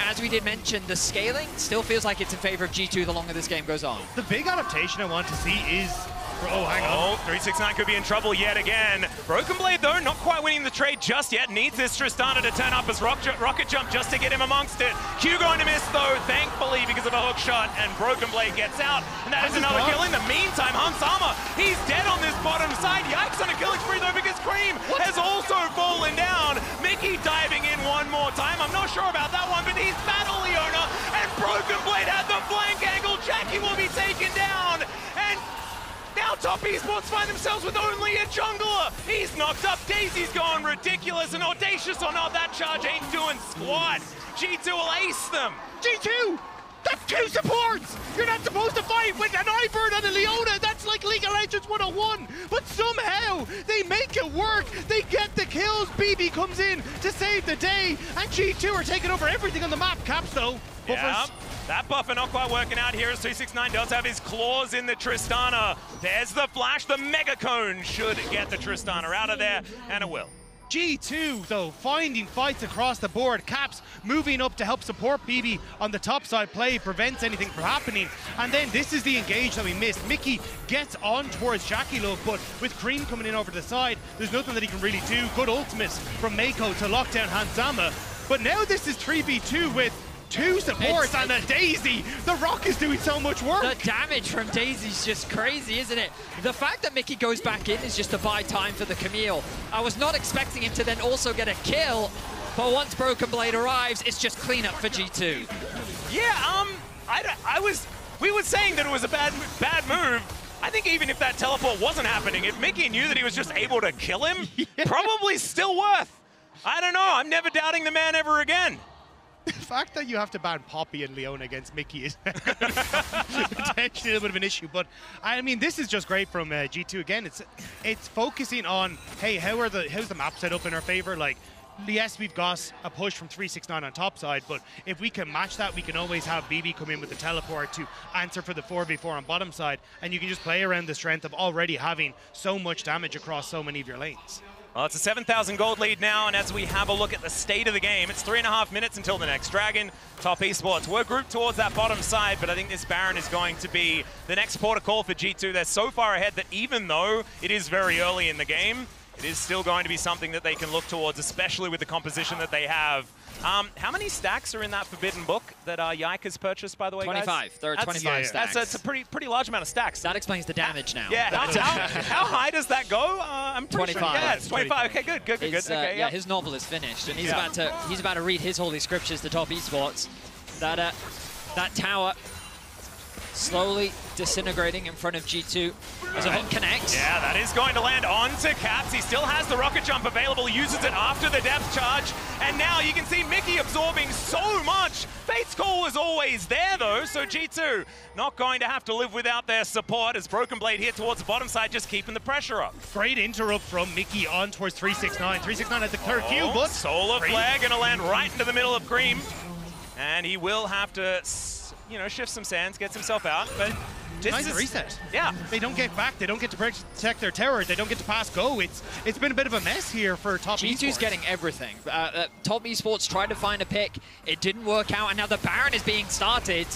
as we did mention, the scaling still feels like it's in favor of G2 the longer this game goes on. The big adaptation I want to see is... Oh, hang on. 369 could be in trouble yet again. Broken Blade, though, not quite winning the trade just yet. Needs this Tristana to turn up as Rocket Jump just to get him amongst it. Q going to miss, though, thankfully, because of a hook shot, and Broken Blade gets out. And that is another kill. In the meantime, Hansama, he's dead on this bottom side. Yikes on a killing spree, though, because Cream has also fallen down. Mickey diving in one more time. I'm not sure about that one, but he's battle Leona, and Broken Blade at the flank angle. Jackie will be taken down, and now Top Esports find themselves with only a jungler. He's knocked up. Daisy's gone ridiculous, and audacious or not, that charge ain't doing squat. G2 will ace them. G2! That's 2 supports! You're not supposed to fight with an Ivern and a Leona! That's like League of Legends 101! But somehow, they make it work! They get the kills! BB comes in to save the day! And G2 are taking over everything on the map. Caps, though. Yeah, that buffer not quite working out here as 269 does have his claws in the Tristana. There's the flash. The Mega Cone should get the Tristana out of there, and it will. G2, though, finding fights across the board. Caps moving up to help support BB on the top side play, prevents anything from happening. And then this is the engage that we missed. Mickey gets on towards Jackie Love, but with Cream coming in over the side, there's nothing that he can really do. Good ultimates from Mako to lock down Hansama. But now this is 3v2 with 2 supports and a Daisy. The Rock is doing so much work. The damage from Daisy's just crazy, isn't it? The fact that Mickey goes back in is just to buy time for the Camille. I was not expecting him to then also get a kill, but once Broken Blade arrives, it's just cleanup for G2. Yeah, we were saying that it was a bad move. I think even if that teleport wasn't happening, if Mickey knew that he was just able to kill him, probably still worth. I don't know. I'm never doubting the man ever again. The fact that you have to ban Poppy and Leona against Mickey is potentially a little bit of an issue, but I mean, this is just great from G2 again. It's focusing on, hey, how's the map set up in our favor? Like, yes, we've got a push from 369 on top side, but if we can match that, we can always have BB come in with the teleport to answer for the 4v4 on bottom side, and you can just play around the strength of already having so much damage across so many of your lanes. Well, it's a 7,000 gold lead now, and as we have a look at the state of the game, it's 3.5 minutes until the next Dragon. Top Esports, we're grouped towards that bottom side, but I think this Baron is going to be the next port of call for G2. They're so far ahead that even though it is very early in the game, it is still going to be something that they can look towards, especially with the composition that they have. How many stacks are in that Forbidden Book that Yike has purchased, by the way, 25. guys? There are 25 stacks. That's a pretty large amount of stacks. That explains the damage now. Yeah, how high does that go? I'm pretty 25. sure. Yeah, it's 25. Okay, good. Okay, yeah, his novel is finished, and he's about to read his holy scriptures to Top Esports. That tower slowly disintegrating in front of G2 as a hook connects. Yeah, that is going to land onto Caps. He still has the rocket jump available, uses it after the depth charge, and now you can see Mickey absorbing so much. Fate's Call was always there though, so G2 not going to have to live without their support as Broken Blade here towards the bottom side, just keeping the pressure up. Great interrupt from Mickey on towards 369. 369 has the clear queue, but Solar Flare gonna land right into the middle of Cream, and he will have to, you know, shift some sands, gets himself out, but nice reset. Yeah. They don't get back. They don't get to protect their tower. They don't get to pass go. It's been a bit of a mess here for Top Esports. G2's getting everything. Top Esports tried to find a pick. It didn't work out, and now the Baron is being started.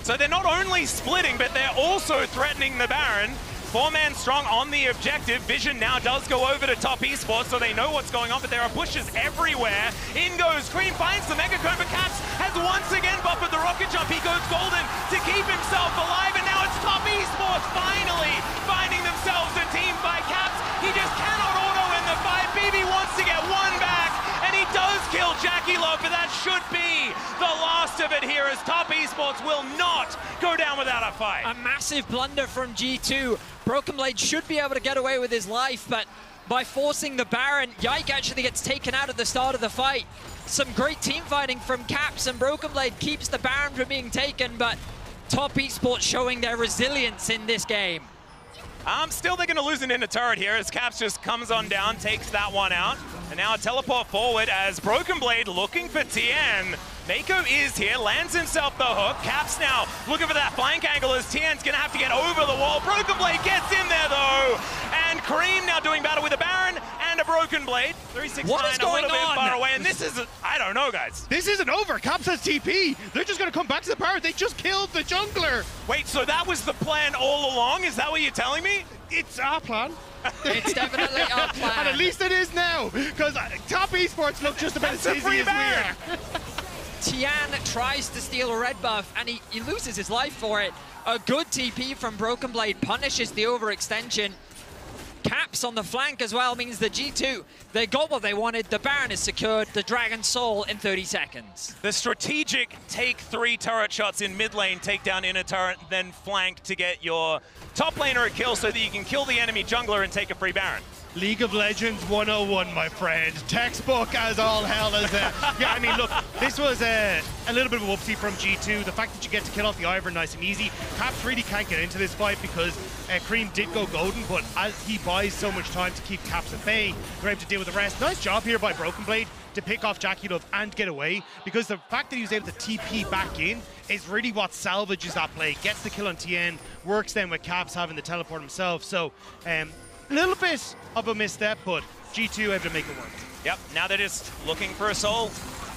So they're not only splitting, but they're also threatening the Baron. 4-man strong on the objective. Vision now does go over to Top Esports, so they know what's going on, but there are pushes everywhere. In goes Cream, finds the Mega Cone, but Caps has once again buffered the rocket jump. He goes golden to keep himself alive, and now it's Top Esports finally finding themselves a team by Caps. He just cannot auto in the fight. BB wants to get one back, and he does kill Jackie Love, but that should be the last of it here, as Top Esports will not go down without a fight. A massive blunder from G2. Broken Blade should be able to get away with his life, but by forcing the Baron, Yike actually gets taken out at the start of the fight. Some great team fighting from Caps, and Broken Blade keeps the Baron from being taken, but Top Esports showing their resilience in this game. Still they're going to lose an inner turret here as Caps just comes on down, takes that one out. And now a teleport forward as Broken Blade looking for TN. Mako is here, lands himself the hook. Caps now looking for that flank angle as TN's going to have to get over the wall. Broken Blade gets in there though. And Cream now doing battle with a Baron and a Broken Blade. 369 what is going a little bit on? far away. And this is, I don't know, guys. This isn't over. Caps has TP. They're just going to come back to the Baron. They just killed the jungler. Wait, so that was the plan all along? Is that what you're telling me? It's our plan. It's definitely our plan. And at least it is now, because Top Esports look just about as dizzy as we are. Tian tries to steal a red buff, and he loses his life for it. A good TP from Broken Blade punishes the overextension. Caps on the flank as well means the G2, they got what they wanted. The Baron is secured, the Dragon Soul in 30 seconds. The strategic take 3 turret shots in mid lane, take down inner turret, then flank to get your top laner a kill so that you can kill the enemy jungler and take a free Baron. League of Legends 101, my friend. Textbook as all hell is yeah, I mean, look, this was a little bit of a whoopsie from G2. The fact that you get to kill off the Ivern nice and easy. Caps really can't get into this fight because Cream did go golden, but as he buys so much time to keep Caps at bay, they're able to deal with the rest. Nice job here by Broken Blade to pick off Jackie Love and get away, because the fact that he was able to TP back in is really what salvages that play. Gets the kill on TN, works then with Caps having the teleport himself. So, a little bit of a misstep, but G2 able to make it work. Yep, now they're just looking for a soul.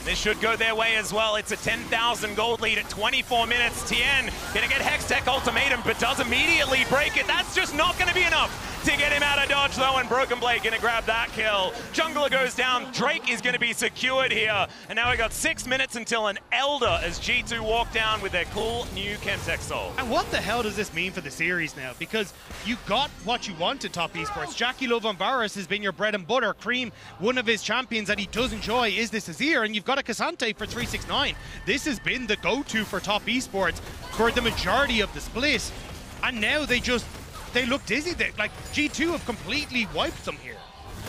This should go their way as well. It's a 10,000 gold lead at 24 minutes. Tien gonna get Hextech ultimatum, but does immediately break it. That's just not gonna be enough to get him out of dodge though, and Broken Blade gonna grab that kill. Jungler goes down, Drake is gonna be secured here. And now we got 6 minutes until an Elder as G2 walk down with their cool new Chemtech Soul. And what the hell does this mean for the series now? Because you got what you want in Top Esports. Jackie Love on Varus has been your bread and butter. Cream, one of his champions that he does enjoy is this Azir, and you've got a Cassante for 369. This has been the go-to for Top Esports for the majority of the split. And now they look dizzy. Like, G2 have completely wiped them here.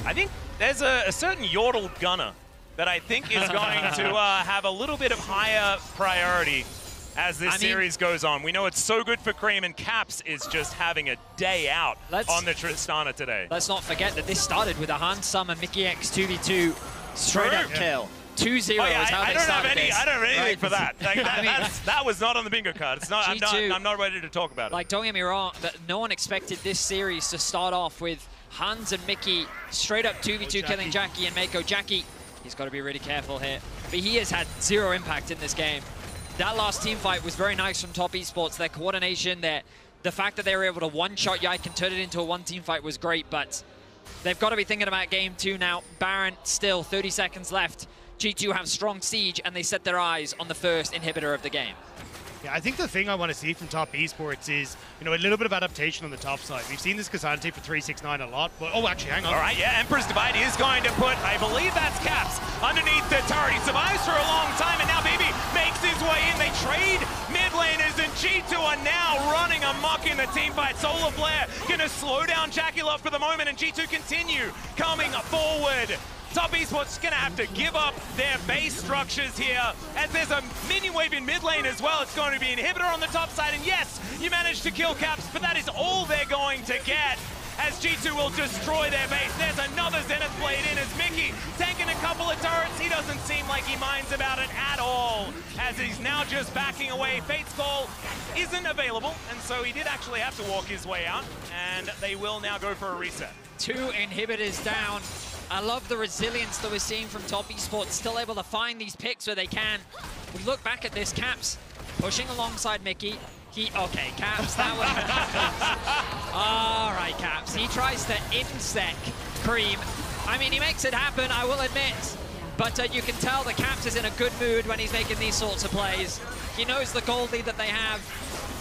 I think there's a certain Yordle gunner that I think is going to have a little bit of higher priority as this series goes on. We know it's so good for Cream, and Caps is just having a day out on the Tristana today. Let's not forget that this started with a Hans Summer Mickey X 2v2 straight up kill. 2-0 oh, yeah, is how they started this. I don't have anything for that. Like, that was not on the bingo card. It's not. I'm not ready to talk about it. Like, don't get me wrong, that no one expected this series to start off with Hans and Mickey straight up 2v2 killing Jackie and Mako. Jackie, he's got to be really careful here, but he has had zero impact in this game. That last team fight was very nice from Top Esports. Their coordination, the fact that they were able to one-shot Yike and turn it into a one-team fight was great, but They've got to be thinking about game 2 now. Baron still 30 seconds left. G2 have strong siege, and they set their eyes on the first inhibitor of the game. Yeah, I think the thing I want to see from top esports is, you know, a little bit of adaptation on the top side. We've seen this Kazante for 369 a lot, but oh, actually, hang on. All right, yeah, Emperor's Divide is going to put, I believe that's Caps, underneath the turret. He survives for a long time, and now Baby makes his way in. They trade mid laners, and G2 are now running amok in the team fight. Solar Flare gonna slow down Jackie Love for the moment, and G2 continue coming forward. Top Esports gonna have to give up their base structures here, as there's a minion wave in mid lane as well. It's going to be inhibitor on the top side, and yes, you managed to kill Caps, but that is all they're going to get, as G2 will destroy their base. There's another Zenith Blade in, as Mickey tanking a couple of turrets. He doesn't seem like he minds about it at all, as he's now just backing away. Fate's Call isn't available, and so he did actually have to walk his way out, and they will now go for a reset. 2 inhibitors down. I love the resilience that we're seeing from Top Esports, still able to find these picks where they can. We look back at this, Caps pushing alongside Mickey. Okay, Caps, that was... All right, Caps. He tries to insec Cream. I mean, he makes it happen, I will admit. But you can tell that Caps is in a good mood when he's making these sorts of plays. He knows the goal lead that they have,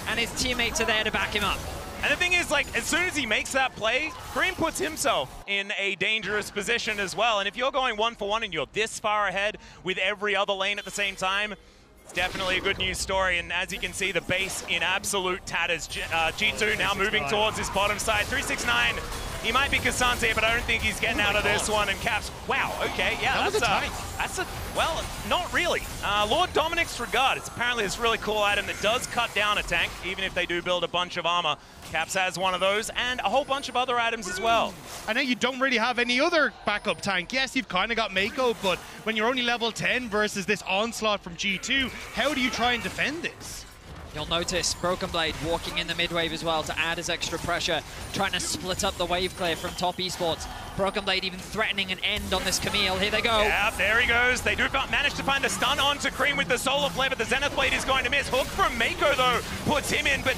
and his teammates are there to back him up. And the thing is, like, as soon as he makes that play, Cream puts himself in a dangerous position as well. And if you're going 1-for-1 and you're this far ahead with every other lane at the same time, it's definitely a good news story. And as you can see, the base in absolute tatters. G2 now moving towards his bottom side. 369. He might be Kazante, but I don't think he's getting out of this one. And Caps, wow, okay, yeah, that's a, well, not really. Lord Dominic's Regard, it's apparently this really cool item that does cut down a tank, even if they do build a bunch of armor. Caps has one of those, and a whole bunch of other items as well. I know you don't really have any other backup tank. Yes, you've kind of got Mako, but when you're only level 10 versus this onslaught from G2, how do you try and defend this? You'll notice Broken Blade walking in the mid wave as well to add his extra pressure, trying to split up the wave clear from Top Esports. Broken Blade even threatening an end on this Camille. Here they go. Yeah, there he goes. They do manage to find the stun onto Cream with the Solar Flare, but the Zenith Blade is going to miss. Hook from Mako, though, puts him in, but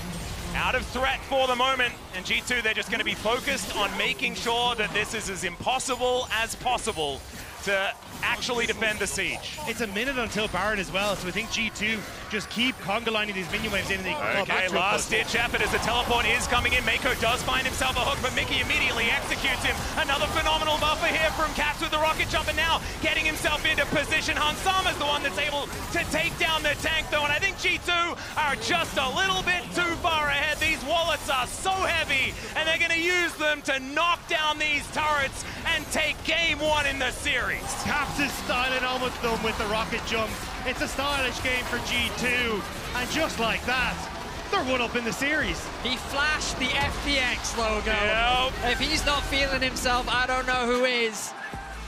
out of threat for the moment. And G2, they're just going to be focused on making sure that this is as impossible as possible to actually defend the siege. It's a minute until Baron as well, so I think G2 just keep conga lining these minion waves in. And they can okay, last-ditch effort as the teleport is coming in. Mako does find himself a hook, but Mickey immediately executes him. Another phenomenal buffer here from Caps with the rocket jump, and now getting himself into position. Hansama's the one that's able to take down the tank, though, and I think G2 are just a little bit too far ahead. These wallets are so heavy, and they're going to use them to knock down these turrets and take game 1 in the series. Caps is styling almost done with the rocket jump. It's a stylish game for G2, and just like that, they're one up in the series. He flashed the FPX logo. Yep. If he's not feeling himself, I don't know who is.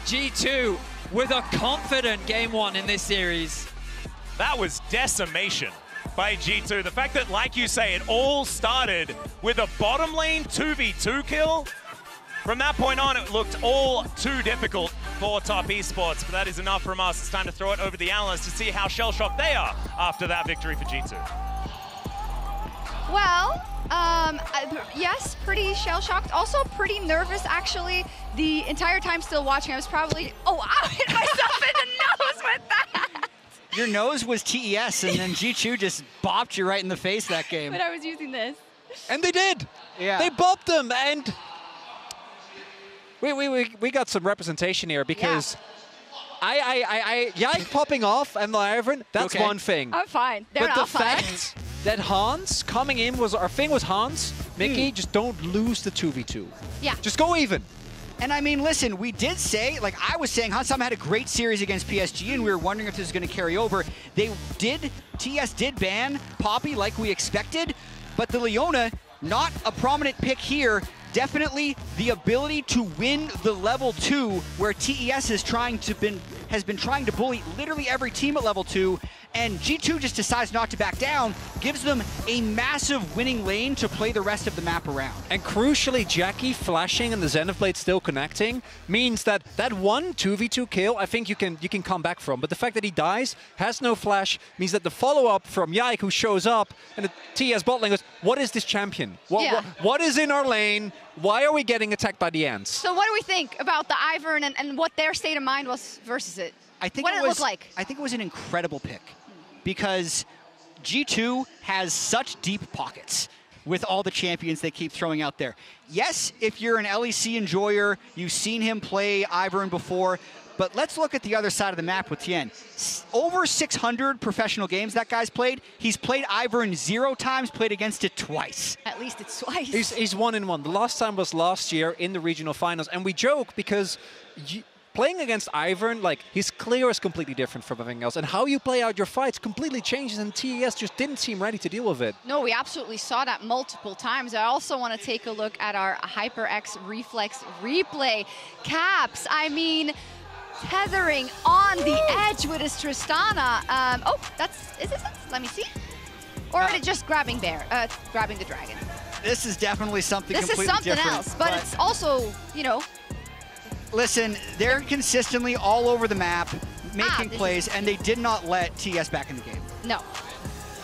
G2 with a confident game 1 in this series. That was decimation by G2. The fact that, like you say, it all started with a bottom lane 2v2 kill. From that point on, it looked all too difficult for Top Esports, but that is enough from us. It's time to throw it over to the analysts to see how shell-shocked they are after that victory for G2. Well, yes, pretty shell-shocked. Also pretty nervous, actually. The entire time still watching, I was probably, I hit myself in the nose with that. Your nose was TES, and then G2 just bopped you right in the face that game. But I was using this. And they did. Yeah. They bopped them, and we got some representation here, because Yike popping off and Lyvern, that's one thing. I'm fine. They're but not the fine. fact that Hans coming in was, our thing was Hans, Mickey, just don't lose the 2v2. Yeah. Just go even. And I mean, listen, we did say, like I was saying, Hansama had a great series against PSG, and we were wondering if this was going to carry over. TS did ban Poppy like we expected, but the Leona, not a prominent pick here. Definitely the ability to win the level 2, where TES has been trying to bully literally every team at level 2, And G2 just decides not to back down, gives them a massive winning lane to play the rest of the map around. And crucially, Jackie flashing and the Zenith Blade still connecting means that that one 2v2 kill, I think you can come back from. But the fact that he dies, has no flash, means that the follow-up from Yike, who shows up, and the TES bot lane goes, what is this champion? What is in our lane? Why are we getting attacked by the ants? So what do we think about the Ivern and what their state of mind was versus it? I think what did it look like? I think it was an incredible pick because G2 has such deep pockets with all the champions they keep throwing out there. Yes, if you're an LEC enjoyer, you've seen him play Ivern before, but let's look at the other side of the map with Tien. Over 600 professional games that guy's played. He's played Ivern 0 times, played against it twice. At least it's twice. He's 1-1. The last time was last year in the regional finals, and we joke because playing against Ivern, like, his clear is completely different from everything else. And how you play out your fights completely changes, and TES just didn't seem ready to deal with it. No, we absolutely saw that multiple times. I also want to take a look at our HyperX Reflex replay. Caps, I mean, tethering on the edge with his Tristana. Oh, is this it? Let me see. Or is it just grabbing grabbing the dragon? This is definitely something completely different. This is something else, but it's also, you know. Listen, they're consistently all over the map making plays, and they did not let TES back in the game. No.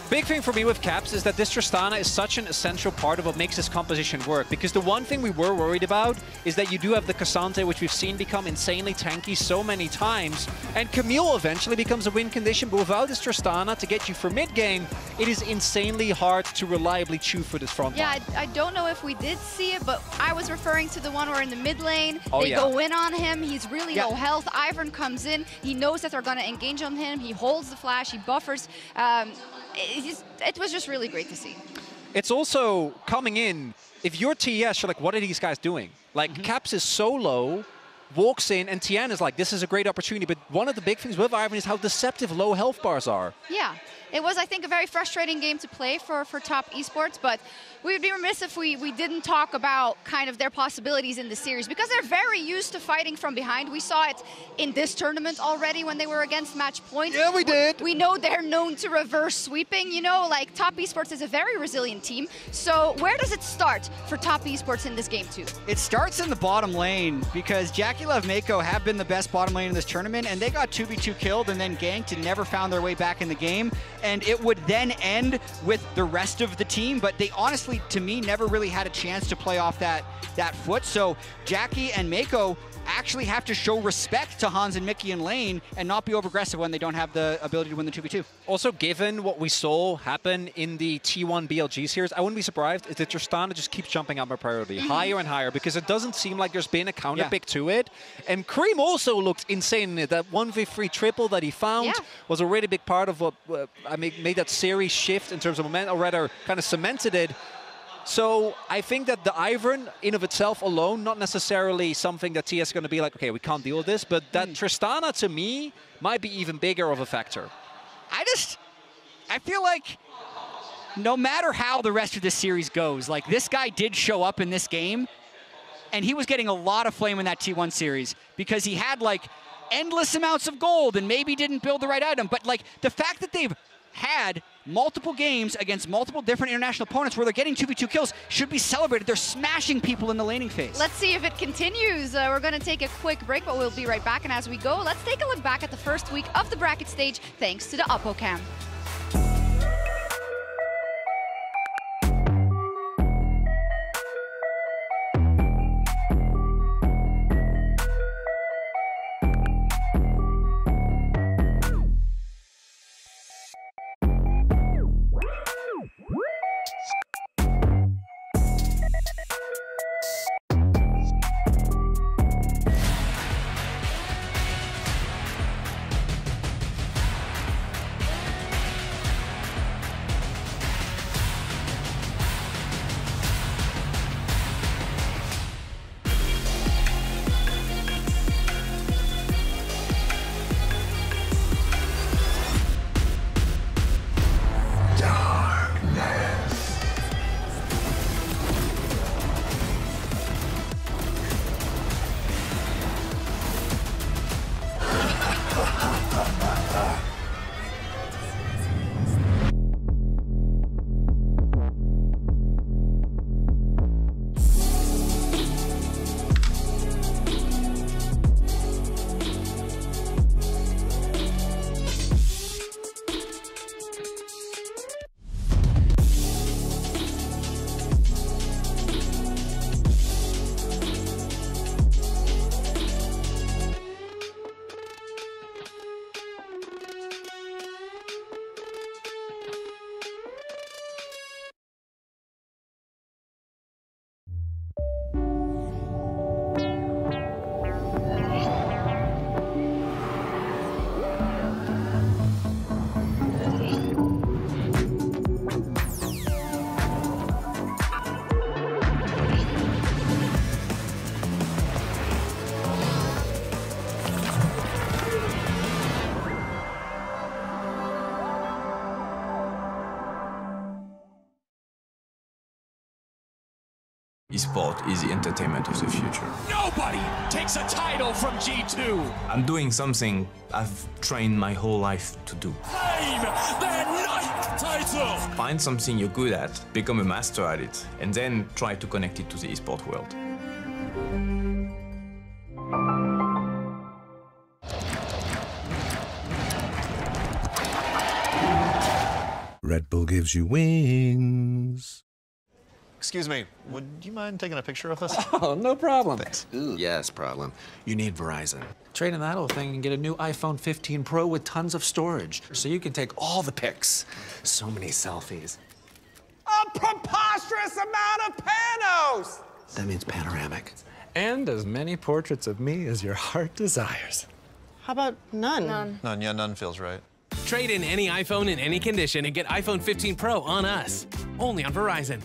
Big thing for me with Caps is that this Tristana is such an essential part of what makes this composition work, because the one thing we were worried about is that you do have the Cassante, which we've seen become insanely tanky so many times, and Camille eventually becomes a win condition, but without this Tristana to get you for mid-game, it is insanely hard to reliably chew for this front line. Yeah, I don't know if we did see it, but I was referring to the one where in the mid lane, they yeah. go in on him, he's really low health, Ivern comes in, he knows that they're going to engage on him, he holds the flash, he buffers. It was just really great to see. It's also coming in, if you're TES, you're like, what are these guys doing? Like, Caps is so low, walks in, and Tien is like, this is a great opportunity. But one of the big things with Ivern is how deceptive low health bars are. Yeah, it was, I think, a very frustrating game to play for top esports, but we would be remiss if we didn't talk about kind of their possibilities in the series, because they're very used to fighting from behind. We saw it in this tournament already when they were against Match Point. Yeah, we did. We know they're known to reverse sweeping, you know, like top esports is a very resilient team. So where does it start for top esports in this game too? It starts in the bottom lane, because Jackie Love Mako have been the best bottom lane in this tournament, and they got 2v2 killed and then ganked and never found their way back in the game. And it would then end with the rest of the team, but they honestly, to me, never really had a chance to play off that foot. So Jackie and Mako actually have to show respect to Hans and Mickey in lane and not be over-aggressive when they don't have the ability to win the 2v2. Also, given what we saw happen in the T1 BLG series, I wouldn't be surprised if the Tristana just keeps jumping up my priority higher and higher, because it doesn't seem like there's been a counter pick to it. And Cream also looked insane in it. That 1v3 triple that he found was a really big part of what made that series shift in terms of momentum, or rather kind of cemented it. So I think that the Ivern in of itself alone, not necessarily something that TES is going to be like, okay, we can't deal with this, but that Tristana to me might be even bigger of a factor. I feel like no matter how the rest of this series goes, like, this guy did show up in this game, and he was getting a lot of flame in that T1 series because he had like endless amounts of gold and maybe didn't build the right item. But like, the fact that they've had multiple games against multiple different international opponents where they're getting 2v2 kills should be celebrated. They're smashing people in the laning phase. Let's see if it continues. We're going to take a quick break, but we'll be right back. And as we go, let's take a look back at the first week of the bracket stage, thanks to the OppoCam. Esport is the entertainment of the future. Nobody takes a title from G2. I'm doing something I've trained my whole life to do. Claim their 9th title. Find something you're good at, become a master at it, and then try to connect it to the esport world. Red Bull gives you wings. Excuse me, would you mind taking a picture of us? Oh, no problem. Thanks. Ooh, yes, problem. You need Verizon. Trade in that old thing and get a new iPhone 15 Pro with tons of storage, so you can take all the pics. So many selfies. A preposterous amount of panos! That means panoramic. And as many portraits of me as your heart desires. How about none? None, yeah, none feels right. Trade in any iPhone in any condition and get iPhone 15 Pro on us. Only on Verizon.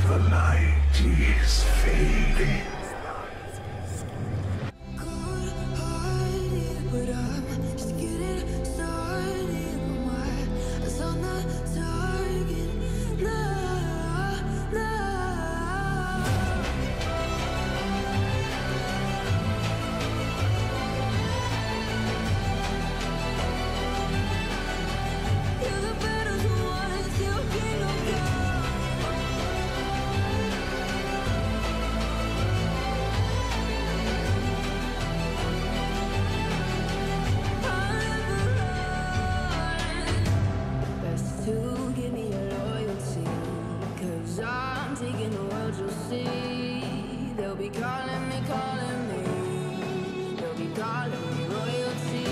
The night is fading. But I'm just getting started. My eyes on the target. Nah, nah. You're the battle's won, still king of God. Best to give me your loyalty, 'cause I'm taking the world, you'll see. They'll be calling me. They'll be calling me royalty.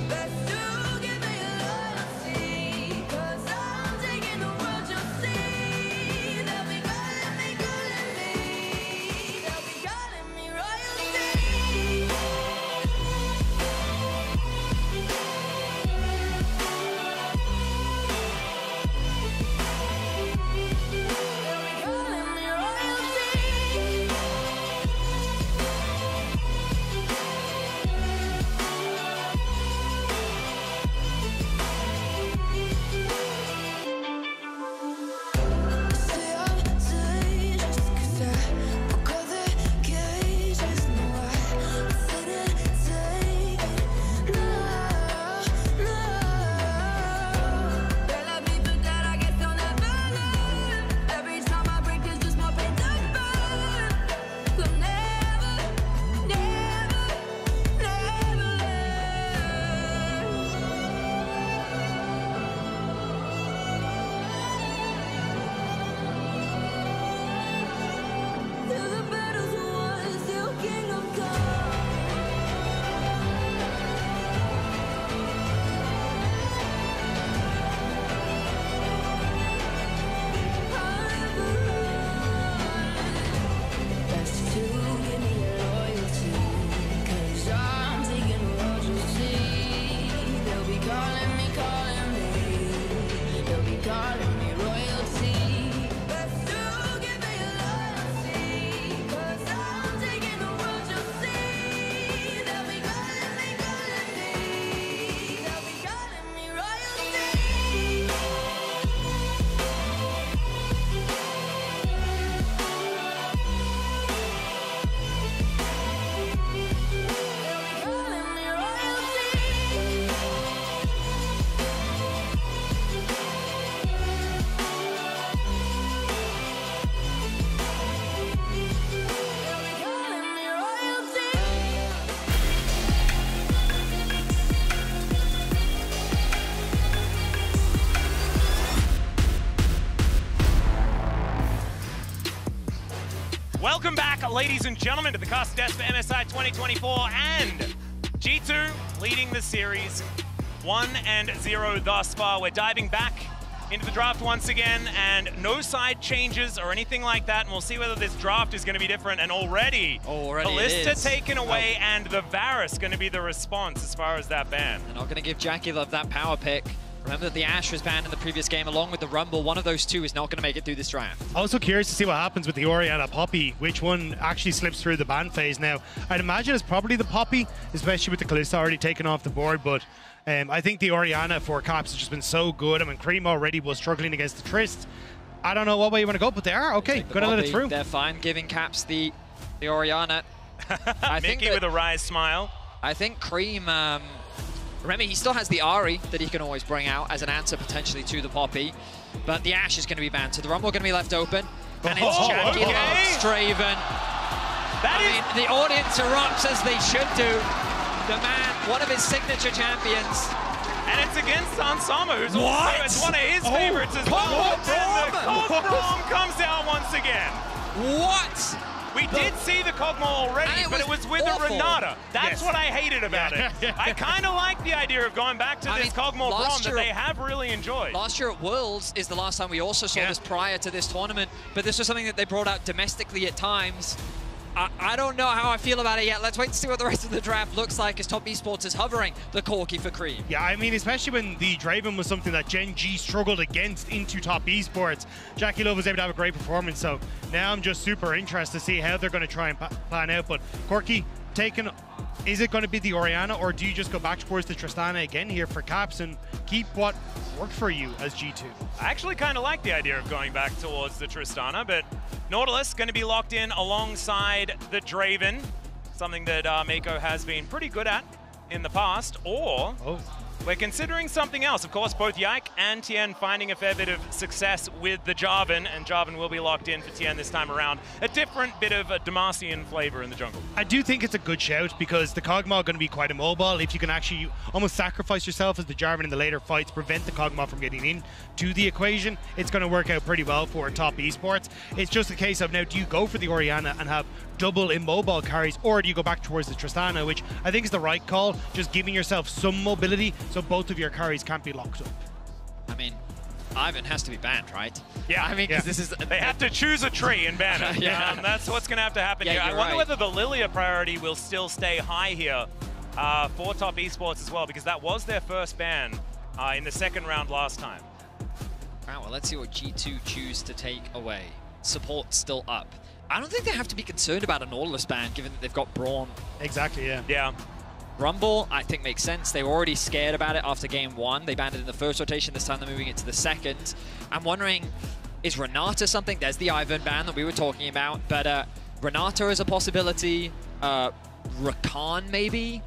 Best to give me your loyalty, 'cause I'm taking the world, you'll see. They'll be calling me. They'll be calling me royalty. Welcome back, ladies and gentlemen, to the cost desk for MSI 2024, and G2 leading the series 1-0 thus far. We're diving back into the draft once again, and no side changes or anything like that, and we'll see whether this draft is going to be different. And already Ballista taken away, and the Varus going to be the response as far as that ban. They're not going to give Jackie Love that power pick. Remember that the Ashe was banned in the previous game along with the Rumble. One of those two is not going to make it through this draft. Also curious to see what happens with the Orianna Poppy, which one actually slips through the ban phase now. I'd imagine it's probably the Poppy, especially with the Kalista already taken off the board, but I think the Orianna for Caps has just been so good. I mean, Cream already was struggling against the Trist. I don't know what way you want to go, but they are. Okay, gonna let it through. They're fine giving Caps the Orianna. I think Mickey with a wry smile. I think Cream... remember, he still has the Ahri that he can always bring out as an answer potentially to the Poppy. But the Ashe is going to be banned, so the Rumble going to be left open. And it's Jackie against Draven. I mean, the audience erupts as they should do. The man, one of his signature champions. And it's against Sansama, who's also it's one of his favorites as well. And the Cogmore comes out once again. What? We did see the Cogmore already, but it was with a Renata. That's what I hated about it. I kind of like the idea of going back to this Cogmore Braum that they have really enjoyed. Last year at Worlds is the last time we also saw this prior to this tournament, but this was something that they brought out domestically at times. I don't know how I feel about it yet. Let's wait to see what the rest of the draft looks like as Top Esports is hovering the Corki for Cream. Yeah, I mean, especially when the Draven was something that Gen G struggled against into Top Esports. Jackie Love was able to have a great performance, so now I'm just super interested to see how they're going to try and plan out. But Corki, is it going to be the Orianna, or do you just go back towards the Tristana again here for Caps and keep what worked for you as G2? I actually kind of like the idea of going back towards the Tristana, but Nautilus going to be locked in alongside the Draven, something that Mako has been pretty good at in the past, or we're considering something else. Of course, both Yike and Tien finding a fair bit of success with the Jarvan, and Jarvan will be locked in for Tien this time around. A different bit of a Demacian flavor in the jungle. I do think it's a good shout because the Kog'Maw are going to be quite immobile. If you can actually almost sacrifice yourself as the Jarvan in the later fights, prevent the Kog'Maw from getting in to the equation, it's going to work out pretty well for Top Esports. It's just a case of now, do you go for the Orianna and have double immobile carries, or do you go back towards the Tristana, which I think is the right call, just giving yourself some mobility so both of your carries can't be locked up. I mean, Ivan has to be banned, right? Yeah, I mean, because this is... They have to choose a tree and ban it. That's what's going to have to happen here. I wonder whether the Lilia priority will still stay high here for Top Esports as well, because that was their first ban in the second round last time. Wow, well, let's see what G2 choose to take away. Support still up. I don't think they have to be concerned about a Nautilus ban, given that they've got Braum. Exactly, yeah. Yeah. Rumble, I think, makes sense. They were already scared about it after game one. They banned it in the first rotation. This time they're moving it to the second. I'm wondering, is Renata something? There's the Ivan ban that we were talking about, but Renata is a possibility. Rakan, maybe?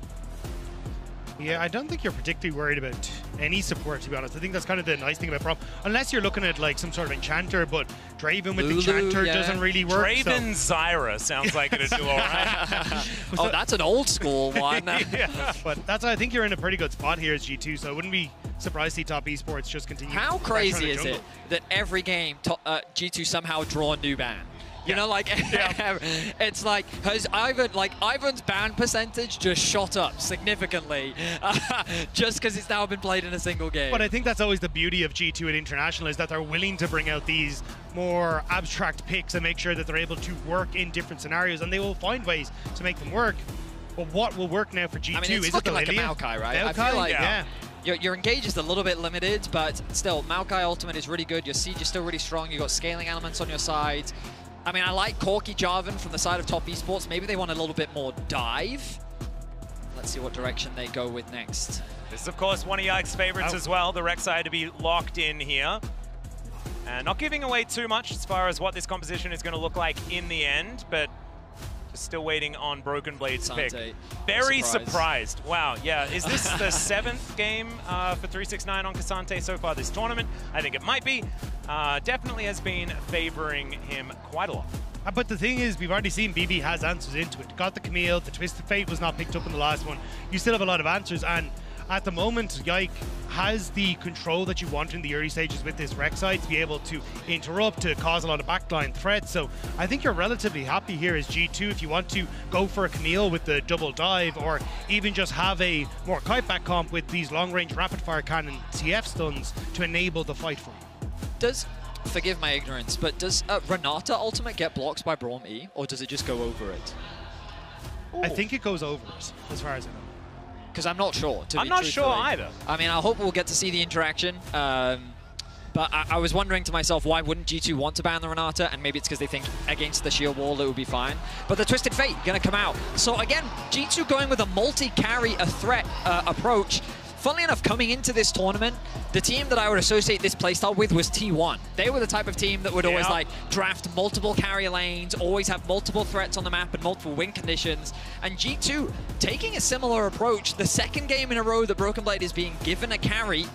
Yeah, I don't think you're particularly worried about any support, to be honest. I think that's kind of the nice thing about Braum. Unless you're looking at like some sort of Enchanter, but Draven with Enchanter doesn't really work. Draven Zyra sounds like it'd do all right. Oh, that's an old school one. But that's, I think you're in a pretty good spot here as G2, so I wouldn't be surprised to see Top Esports just continue. How crazy is it that every game G2 somehow draw a new ban? You know, like, it's like, has Ivan's ban percentage just shot up significantly just because it's now been played in a single game. But I think that's always the beauty of G2 at International, is that they're willing to bring out these more abstract picks and make sure that they're able to work in different scenarios, and they will find ways to make them work. But what will work now for G2? I mean, it's looking like a Maokai, right? Maokai? I feel like, your engage is a little bit limited, but still, Maokai ultimate is really good. Your siege is still really strong. You've got scaling elements on your side. I mean, I like Corki Jarvan from the side of Top Esports. Maybe they want a little bit more dive. Let's see what direction they go with next. This is, of course, one of Yike's favorites as well, the Rek'Sai to be locked in here. And not giving away too much as far as what this composition is going to look like in the end, but just still waiting on Broken Blade's pick. Very surprised. Wow, yeah. Is this the 7th game for 369 on K'Sante so far this tournament? I think it might be. Definitely has been favoring him quite a lot. But the thing is, we've already seen BB has answers into it. Got the Camille, the Twisted Fate was not picked up in the last one. You still have a lot of answers, and at the moment, Yike has the control that you want in the early stages with this Rek'Sai to be able to interrupt, to cause a lot of backline threats. So I think you're relatively happy here as G2 if you want to go for a Camille with the double dive, or even just have a more kiteback comp with these long-range rapid-fire cannon TF stuns to enable the fight for you. Forgive my ignorance, but does Renata ultimate get blocks by Braum E, or does it just go over it? I think it goes over it, as far as I know. Because I'm not sure, I'm not sure either. I mean, I hope we'll get to see the interaction. But I was wondering to myself, why wouldn't G2 want to ban the Renata? And maybe it's because they think against the shield wall it would be fine. But the Twisted Fate going to come out. So again, G2 going with a multi-carry, a threat approach. Funnily enough, coming into this tournament, the team that I would associate this playstyle with was T1. They were the type of team that would always like draft multiple carry lanes, always have multiple threats on the map and multiple win conditions. And G2 taking a similar approach. The second game in a row that Broken Blade is being given a carry.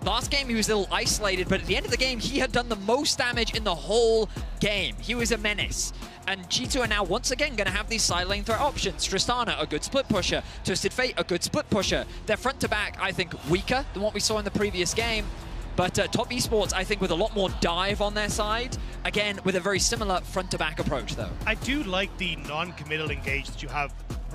Last game, he was a little isolated, but at the end of the game, he had done the most damage in the whole game. He was a menace. And G2 are now once again going to have these side lane threat options. Tristana, a good split pusher. Twisted Fate, a good split pusher. Their front to back, I think, weaker than what we saw in the previous game. But Top Esports, I think, with a lot more dive on their side. Again, with a very similar front to back approach, though. I do like the non-committal engage that you have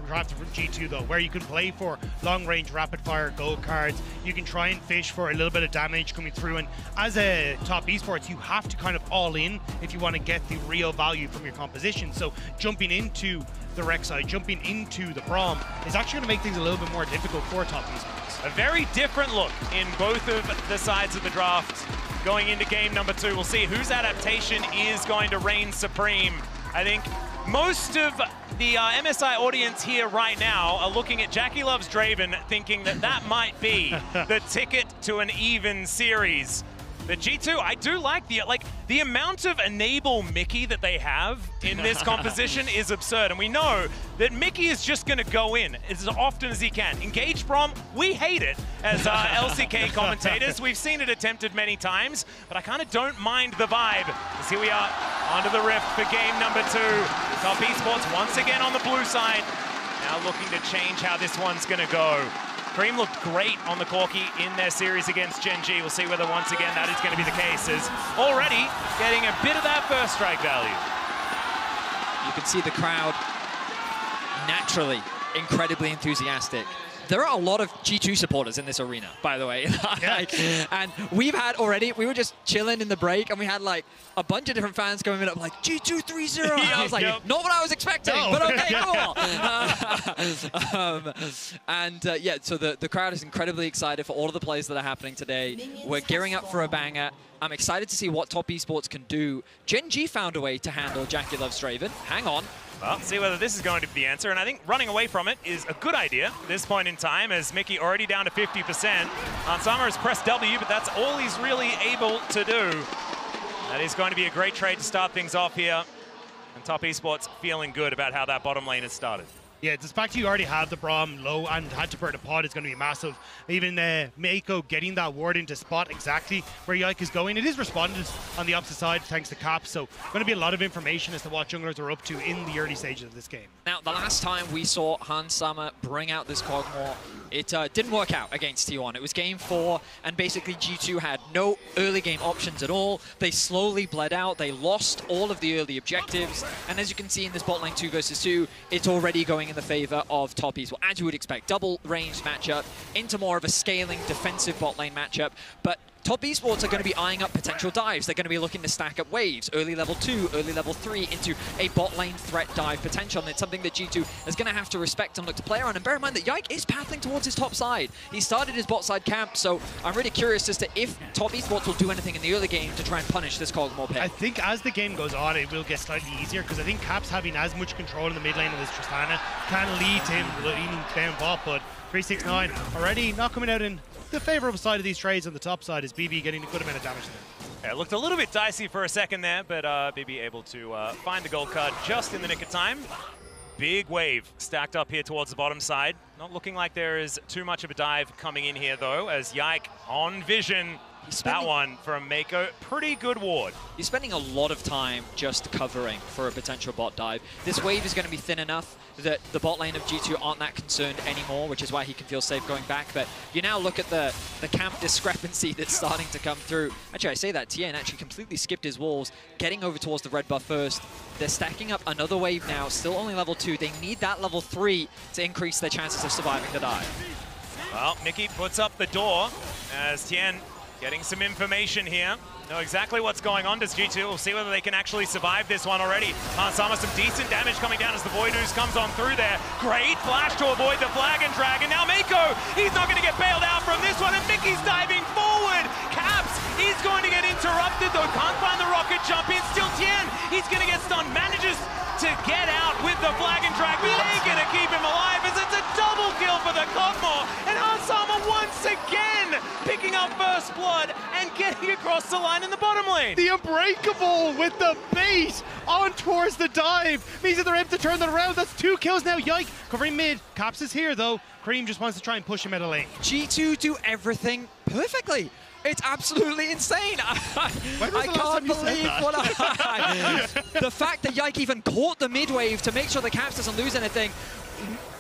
from G2 though, where you can play for long-range rapid-fire gold cards. You can try and fish for a little bit of damage coming through, and as a Top Esports, you have to kind of all in if you want to get the real value from your composition. So jumping into the Rek'Sai, jumping into the Braum is actually going to make things a little bit more difficult for Top Esports. A very different look in both of the sides of the draft going into game number 2. We'll see whose adaptation is going to reign supreme. I think most of the MSI audience here right now are looking at Jackie Loves Draven thinking that that might be the ticket to an even series. But G2, I do like the amount of enable Mickey that they have in this composition is absurd. And we know that Mickey is just going to go in as often as he can. Engage Braum, we hate it as LCK commentators. We've seen it attempted many times, but I kind of don't mind the vibe. As here we are onto the Rift for game number 2. Top Esports once again on the blue side. Now looking to change how this one's going to go. Cream looked great on the Corki in their series against Gen.G. We'll see whether once again that is going to be the case, as already getting a bit of that first strike value. You can see the crowd naturally incredibly enthusiastic. There are a lot of G2 supporters in this arena, by the way. And we've had already, we were just chilling in the break, and we had like a bunch of different fans coming in up like, G2 3-0. And I was like, not what I was expecting, but okay, cool. Yeah, so the crowd is incredibly excited for all of the plays that are happening today. We're gearing up for a banger. I'm excited to see what Top Esports can do. Gen.G found a way to handle Jackie Loves Draven. Hang on. Well, see whether this is going to be the answer, and I think running away from it is a good idea at this point in time, as Mickey already down to 50%. Hansama has pressed W, but that's all he's really able to do. That is going to be a great trade to start things off here, and Top Esports feeling good about how that bottom lane has started. Yeah, the fact you already have the Braum low and had to burn the pod is going to be massive. Even Mako getting that ward into spot exactly where Yike is going. It is responded on the opposite side thanks to Cap, so going to be a lot of information as to what junglers are up to in the early stages of this game. Now, the last time we saw Hansama bring out this Kog'Maw, it didn't work out against T1. It was game 4, and basically G2 had no early game options at all. They slowly bled out. They lost all of the early objectives, and as you can see in this bot lane 2 versus 2, it's already going in the favor of Top Esports. Well, as you would expect, double ranged matchup into more of a scaling defensive bot lane matchup, but Top Esports are going to be eyeing up potential dives. They're going to be looking to stack up waves, early level 2, early level 3, into a bot lane threat dive potential, and it's something that G2 is going to have to respect and look to play around. And bear in mind that Yike is pathing towards his top side. He started his bot side camp, so I'm really curious as to if Top Esports will do anything in the early game to try and punish this Kog'Maw pick. I think as the game goes on, it will get slightly easier, because I think Cap's having as much control in the mid lane as Tristana can lead to him leaning down bot, but 369 already not coming out in the favorable side of these trades. On the top side is BB getting a good amount of damage there. Yeah, it looked a little bit dicey for a second there, but BB able to find the gold card just in the nick of time. Big wave stacked up here towards the bottom side. Not looking like there is too much of a dive coming in here, though, as Yike on vision. That one from Mako, pretty good ward. He's spending a lot of time just covering for a potential bot dive. This wave is going to be thin enough that the bot lane of G2 aren't that concerned anymore, which is why he can feel safe going back. But you now look at the camp discrepancy that's starting to come through. Actually, I say that Tien actually completely skipped his walls, getting over towards the red buff first. They're stacking up another wave now, still only level 2. They need that level 3 to increase their chances of surviving the dive. Well, Mickey puts up the door as Tien getting some information here. Know exactly what's going on, does G2. We'll see whether they can actually survive this one already. Sama, some decent damage coming down as the Voidooz comes on through there. Great flash to avoid the flag and drag. And now Mako, he's not going to get bailed out from this one. And Mickey's diving forward. Caps, he's going to get interrupted though. Can't find the rocket jump in. Still Tien, he's going to get stunned. Manages to get out with the flag and drag, but ain't gonna keep him alive as it's a double kill for the Kog'Maw. And Sama once again picking up first blood and getting across the line in the bottom lane. The Unbreakable with the bait on towards the dive means that they're able to turn that around. That's 2 kills now. Yike covering mid. Caps is here though. Cream just wants to try and push him out of lane. G2 do everything perfectly. It's absolutely insane. I can't believe what the fact that Yike even caught the mid-wave to make sure the Caps doesn't lose anything.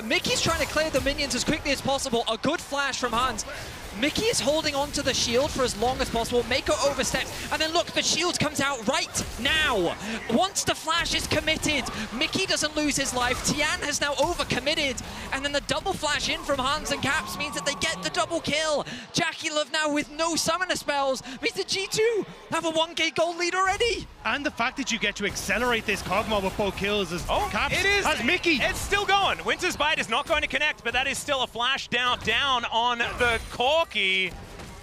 Mickey's trying to clear the minions as quickly as possible. A good flash from Hans. Mickey is holding on to the shield for as long as possible. Mako oversteps, and then look, the shield comes out right now. Once the flash is committed, Mickey doesn't lose his life. Tien has now overcommitted, and then the double flash in from Hans and Caps means that they get the double kill. JackeyLove now with no summoner spells means that G2 have a 1K gold lead already. And the fact that you get to accelerate this Kog'Maw with both kills is Caps it is. has Mickey. It's still going. Winter's Bite is not going to connect, but that is still a flash down on the Corki.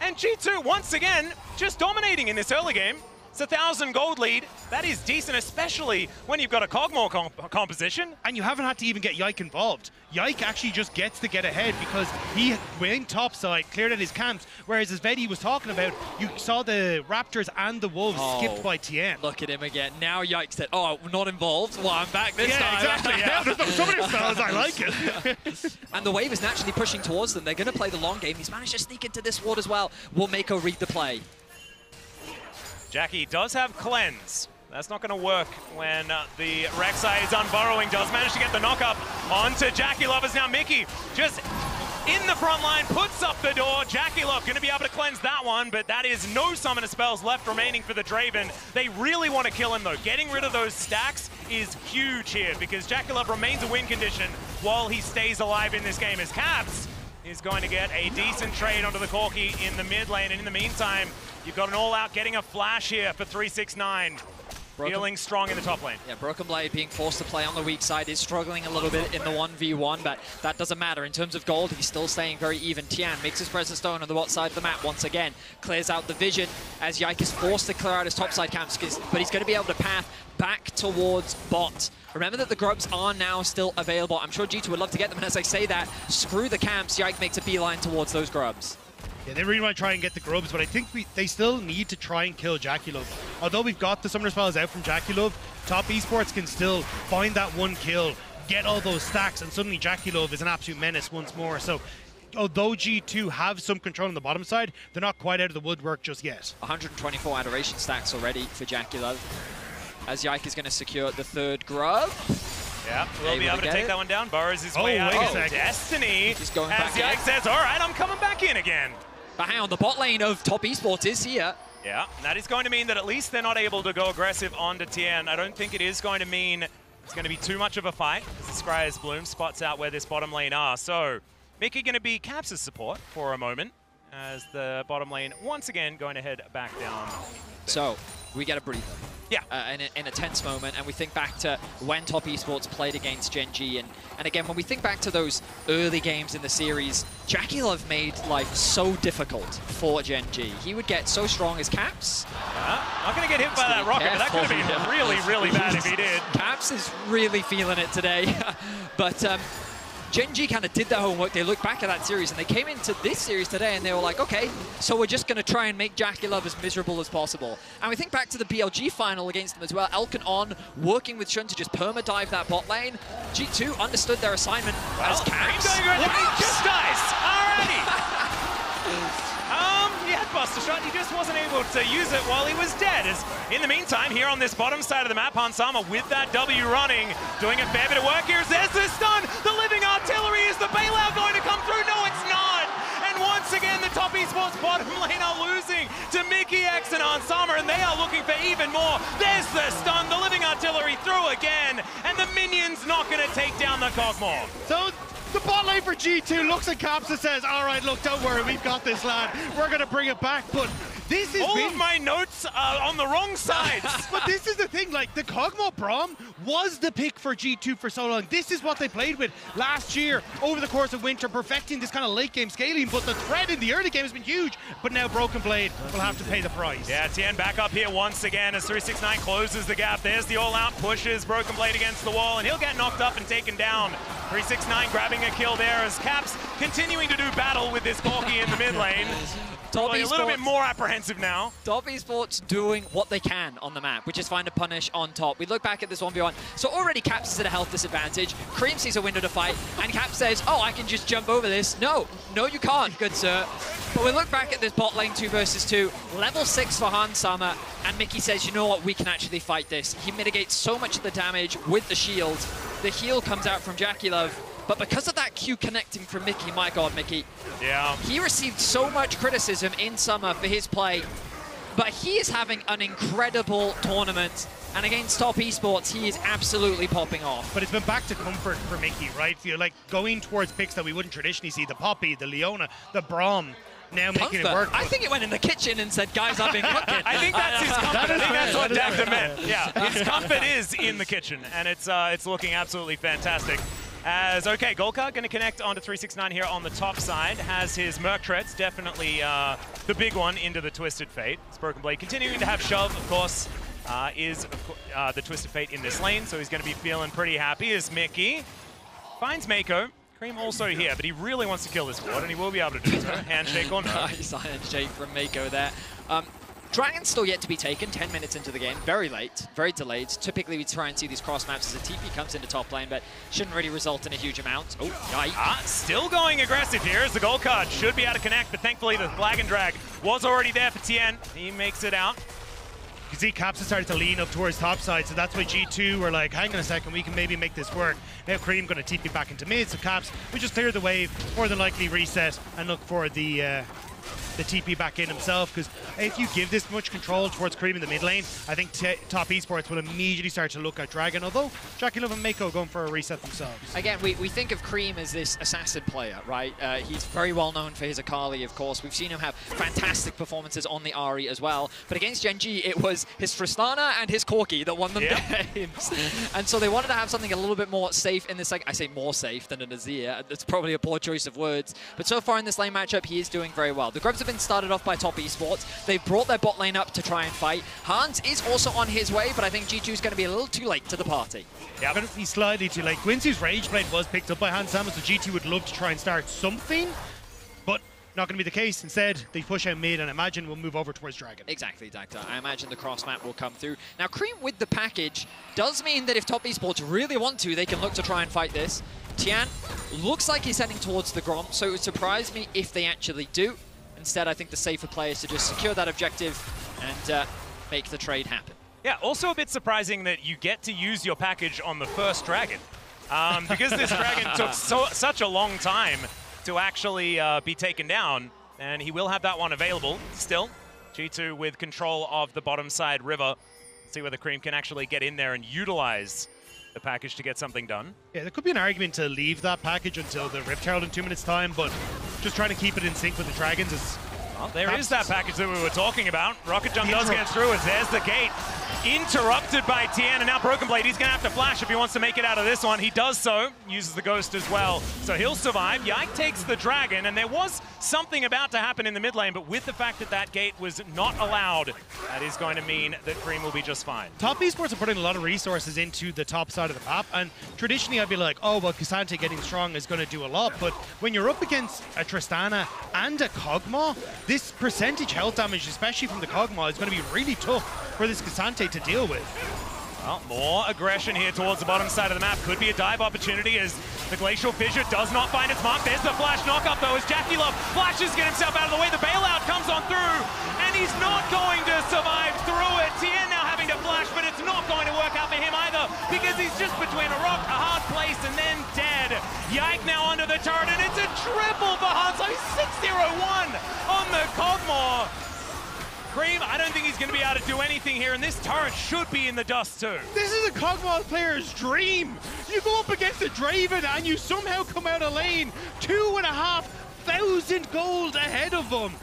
And G2, once again, just dominating in this early game. It's a 1,000 gold lead. That is decent, especially when you've got a Kog'Maw composition. And you haven't had to even get Yike involved. Yike actually just gets to get ahead because he went topside, cleared out his camps, whereas as Vedi was talking about, you saw the Raptors and the Wolves skipped by Tien. Look at him again. Now Yike said, oh, not involved. Well, I'm back this time. Exactly. Yeah, there's so many spells, I like it. And the wave is naturally pushing towards them. They're going to play the long game. He's managed to sneak into this ward as well. Will Mako read the play? Jackie does have Cleanse. That's not going to work when the Rek'Sai is unburrowing. Does manage to get the knock-up onto JackeyLove as now Mickey just in the front line, puts up the door. JackeyLove going to be able to cleanse that one, but that is no summoner spells left remaining for the Draven. They really want to kill him though. Getting rid of those stacks is huge here because JackeyLove remains a win condition while he stays alive in this game as Caps is going to get a decent trade onto the Corki in the mid lane. And in the meantime, you've got an all-out getting a flash here for 369. Feeling strong in the top lane. Yeah, Broken Blade being forced to play on the weak side is struggling a little bit in the 1v1, but that doesn't matter. In terms of gold, he's still staying very even. Tien makes his presence known on the bot side of the map once again. Clears out the vision as Yike is forced to clear out his topside camps, but he's going to be able to path back towards bot. Remember that the grubs are now still available. I'm sure G2 would love to get them, and as I say that, screw the camps, Yike makes a beeline towards those grubs. Yeah, they really want to try and get the grubs, but I think they still need to try and kill JackeyLove. Although we've got the summoner spells out from JackeyLove, top esports can still find that one kill, get all those stacks, and suddenly JackeyLove is an absolute menace once more. So although G2 have some control on the bottom side, they're not quite out of the woodwork just yet. 124 adoration stacks already for JackeyLove, as Yike is going to secure the third grub. Yeah, we'll be able to take that one down. Burrows his way out of Destiny. He's going as Yike says, all right, I'm coming back in again. But hang on, the bot lane of top esports is here. Yeah, that is going to mean that at least they're not able to go aggressive onto Tien. I don't think it is going to mean it's going to be too much of a fight, as the Scryer's Bloom spots out where this bottom lane are. So, Mickey going to be Caps' support for a moment, as the bottom lane once again going to head back down. So, we get a breather. Yeah. In a tense moment, and we think back to when Top Esports played against Gen G, and again, when we think back to those early games in the series, JackeyLove made life so difficult for Gen G. He would get so strong as Caps. Not going to get hit by that rocket, but that could have been really, really bad if he did. Caps is really feeling it today. But Gen G kind of did their homework. They looked back at that series, and they came into this series today, and they were like, okay, so we're just going to try and make JackeyLove as miserable as possible. And we think back to the BLG final against them as well. Elkin on, working with Shun to just perma-dive that bot lane. G2 understood their assignment as Caps. He just dies. Alrighty. He had Buster Shot, he just wasn't able to use it while he was dead. As in the meantime, here on this bottom side of the map, Sama with that W running, doing a fair bit of work here. There's the stun, the living artillery. Is the bailout going to come through? No, it's not. And once again, the top esports bottom lane are losing to Mickey X and Sama, and they are looking for even more. There's the stun, the living artillery through again, and the minions not going to take down the Kog'Maw. So the bot lane for G2 looks at Caps and says, all right, look, don't worry, we've got this, lad. We're going to bring it back. But This is all of my notes are on the wrong sides. But this is the thing, like, the Kog'Maw Braum was the pick for G2 for so long. This is what they played with last year over the course of winter, perfecting this kind of late game scaling, but the threat in the early game has been huge. But now Broken Blade will have to pay the price. Yeah, Tien back up here once again as 369 closes the gap. There's the all-out, pushes Broken Blade against the wall, and he'll get knocked up and taken down. 369 grabbing a kill there as Caps continuing to do battle with this Corki in the mid lane. Probably a little bit more apprehensive now. Top Esports doing what they can on the map, which is find a punish on top. We look back at this 1v1. So already Caps is at a health disadvantage. Cream sees a window to fight, and Caps says, oh, I can just jump over this. No, you can't, good sir. But we look back at this bot lane 2 versus 2. Level 6 for Han Sama, and Mickey says, you know what, we can actually fight this. He mitigates so much of the damage with the shield. The heal comes out from Jackie Love. But because of that Q connecting from Mickey, my God, Mickey. Yeah. He received so much criticism in summer for his play, but he is having an incredible tournament. And against Top Esports, he is absolutely popping off. But it's been back to comfort for Mickey, right? You're like going towards picks that we wouldn't traditionally see, the Poppy, the Leona, the Braum. Now making it work. I think it went in the kitchen and said, guys, I've been cooking. I think that's his comfort. I think that's what Dagda meant. Yeah, his comfort is in the kitchen, and it's looking absolutely fantastic. As, okay, Golkar going to connect onto 369 here on the top side. Has his Merc Treads, definitely the big one into the Twisted Fate. It's Broken Blade continuing to have Shove, of course, is the Twisted Fate in this lane, so he's going to be feeling pretty happy as Mickey finds Mako. Cream also here, but he really wants to kill this ward, and he will be able to do so. Handshake or no. Nice handshake from Mako there. Dragon's still yet to be taken, 10 minutes into the game. Very late, very delayed. Typically, we try and see these cross maps as a TP comes into top lane, but shouldn't really result in a huge amount. Oh, yikes. Still going aggressive here as the gold card should be able to connect, but thankfully the Flag and Drag was already there for Tien. He makes it out. You can see Caps has started to lean up towards top side, so that's why G2 were like, hang on a second, we can maybe make this work. Now Cream going to TP back into mid, so Caps, we just clear the wave, more than likely reset, and look for the TP back in himself, because if you give this much control towards Cream in the mid lane, I think Top Esports will immediately start to look at Dragon, although Jackie Love and Mako going for a reset themselves. Again, we think of Cream as this assassin player, right? He's very well known for his Akali, of course. We've seen him have fantastic performances on the Ahri as well, but against Gen G, it was his Tristana and his Corki that won them games. And so they wanted to have something a little bit more safe in this, like I say more safe than an Azir. It's probably a poor choice of words, but so far in this lane matchup, he is doing very well. The Grubs have been started off by Top Esports. They've brought their bot lane up to try and fight. Hans is also on his way, but I think G2 is going to be a little too late to the party. Yeah, but he's slightly too late. Quincy's Rage Blade was picked up by Hans Sama, so G2 would love to try and start something, but not going to be the case. Instead, they push out mid and imagine we'll move over towards Dragon. Exactly, Dacta. I imagine the cross map will come through. Now, Cream with the package does mean that if Top Esports really want to, they can look to try and fight this. Tian looks like he's heading towards the Grom, so it would surprise me if they actually do. Instead, I think the safer play is to just secure that objective and make the trade happen. Yeah, also a bit surprising that you get to use your package on the first Dragon. Because this Dragon took such a long time to actually be taken down, and he will have that one available still. G2 with control of the bottom side river. See whether Cream can actually get in there and utilize the package to get something done. Yeah, there could be an argument to leave that package until the Rift Herald in 2 minutes time, but just trying to keep it in sync with the Dragons is... Well, there is that package that we were talking about. Rocket Jump does get through it. There's the gate. Interrupted by Tien, and now Broken Blade. He's going to have to flash if he wants to make it out of this one. He does so, uses the Ghost as well. So he'll survive. Yike takes the Dragon, and there was something about to happen in the mid lane, but with the fact that that gate was not allowed, that is going to mean that Cream will be just fine. Top Esports are putting a lot of resources into the top side of the map, and traditionally I'd be like, oh, well, K'Sante getting strong is going to do a lot, but when you're up against a Tristana and a Kog'Maw, this percentage health damage, especially from the Kog'Maw, is going to be really tough for this K'Sante to deal with. Well, more aggression here towards the bottom side of the map. Could be a dive opportunity as the Glacial Fissure does not find its mark. There's the flash knock-up, though, as Jackie Love flashes, get himself out of the way. The bailout comes on through, and he's not going to survive through it. Tien now having to flash, but it's not going to work out for him either, because he's just between a rock, a hard place, and then dead. Yike now under the turret, and it's a triple for Hanzo. 6-0-1 on the Kog'Maw. Cream, I don't think he's going to be able to do anything here, and this turret should be in the dust too. This is a Kog'Maw player's dream. You go up against a Draven and you somehow come out of lane 2,500 gold ahead of him.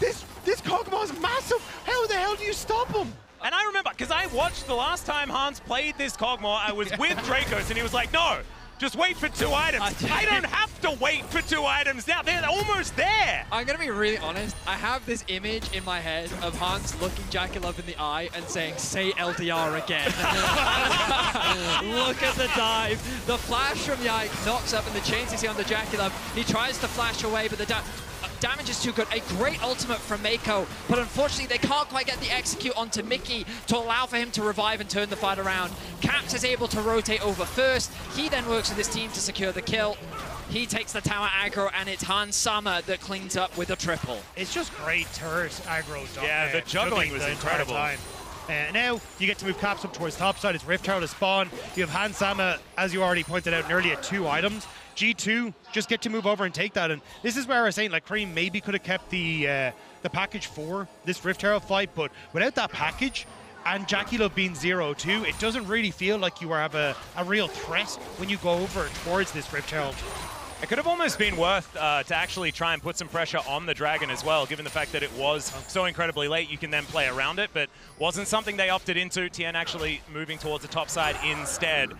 This This Kog'Maw's massive. How the hell do you stop him? And I remember, because I watched the last time Hans played this Kog'Maw, I was with Dracos, and he was like, no, just wait for 2 items. I don't have to wait for 2 items now. They're almost there. I'm going to be really honest. I have this image in my head of Hans looking Jackie Love in the eye and saying, say LDR again. Look at the dive. The flash from Yike knocks up, and the chains you see on the Jackie Love. He tries to flash away, but the damage is too good. A great ultimate from Mako, but unfortunately they can't quite get the execute onto Mickey to allow for him to revive and turn the fight around. Caps is able to rotate over first. He then works with his team to secure the kill. He takes the tower aggro, and it's Hans Sama that cleans up with a triple. It's just great turret aggro. Yeah, the juggling was incredible. Now you get to move Caps up towards top side. It's Rift Tower to spawn. You have Hans Sama, as you already pointed out earlier, 2 items. G2 just get to move over and take that, and this is where I was saying, like, Cream maybe could have kept the package for this Rift Herald fight, but without that package and Jackie Love being 0-2, it doesn't really feel like you have a real threat when you go over towards this Rift Herald. It could have almost been worth to actually try and put some pressure on the Dragon as well, given the fact that it was so incredibly late. You can then play around it, but wasn't something they opted into. Tien actually moving towards the top side instead.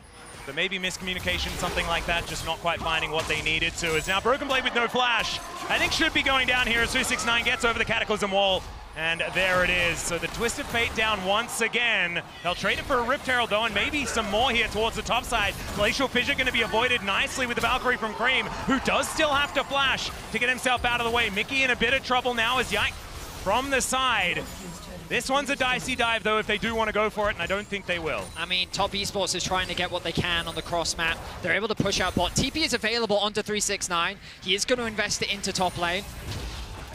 But maybe miscommunication, something like that, just not quite finding what they needed to. Is now Broken Blade with no flash. I think should be going down here as 369 gets over the Cataclysm wall. And there it is. So the Twisted Fate down once again. They'll trade it for a Rift Herald though, and maybe some more here towards the top side. Glacial Fissure going to be avoided nicely with the Valkyrie from Cream, who does still have to flash to get himself out of the way. Mickey in a bit of trouble now as Yike from the side. This one's a dicey dive, though, if they do want to go for it, and I don't think they will. I mean, Top Esports is trying to get what they can on the cross map. They're able to push out bot. TP is available onto 369. He is going to invest it into top lane.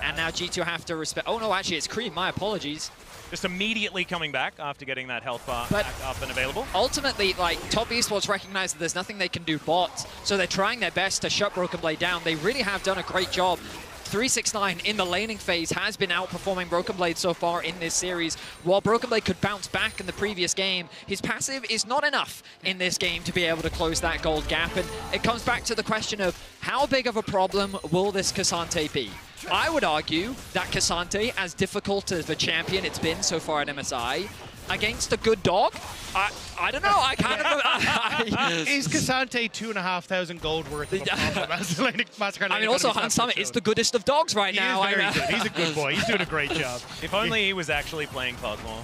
And now G2 have to respect... Oh, no, actually, it's Cream. My apologies. Just immediately coming back after getting that health bar back up and available. Ultimately, like, Top Esports recognize that there's nothing they can do bot, so they're trying their best to shut Broken Blade down. They really have done a great job. 369 in the laning phase has been outperforming Broken Blade so far in this series. While Broken Blade could bounce back in the previous game, his passive is not enough in this game to be able to close that gold gap. And it comes back to the question of how big of a problem will this Cassante be? I would argue that Cassante, as difficult as the champion it's been so far at MSI, against a good dog, I don't know. I kind of... Is Cassante 2,500 gold worth of a problem? I mean, also, Hans Sama is the goodest of dogs right now. He is very good. He's a good boy. He's doing a great job. If only he was actually playing Kog'Maw.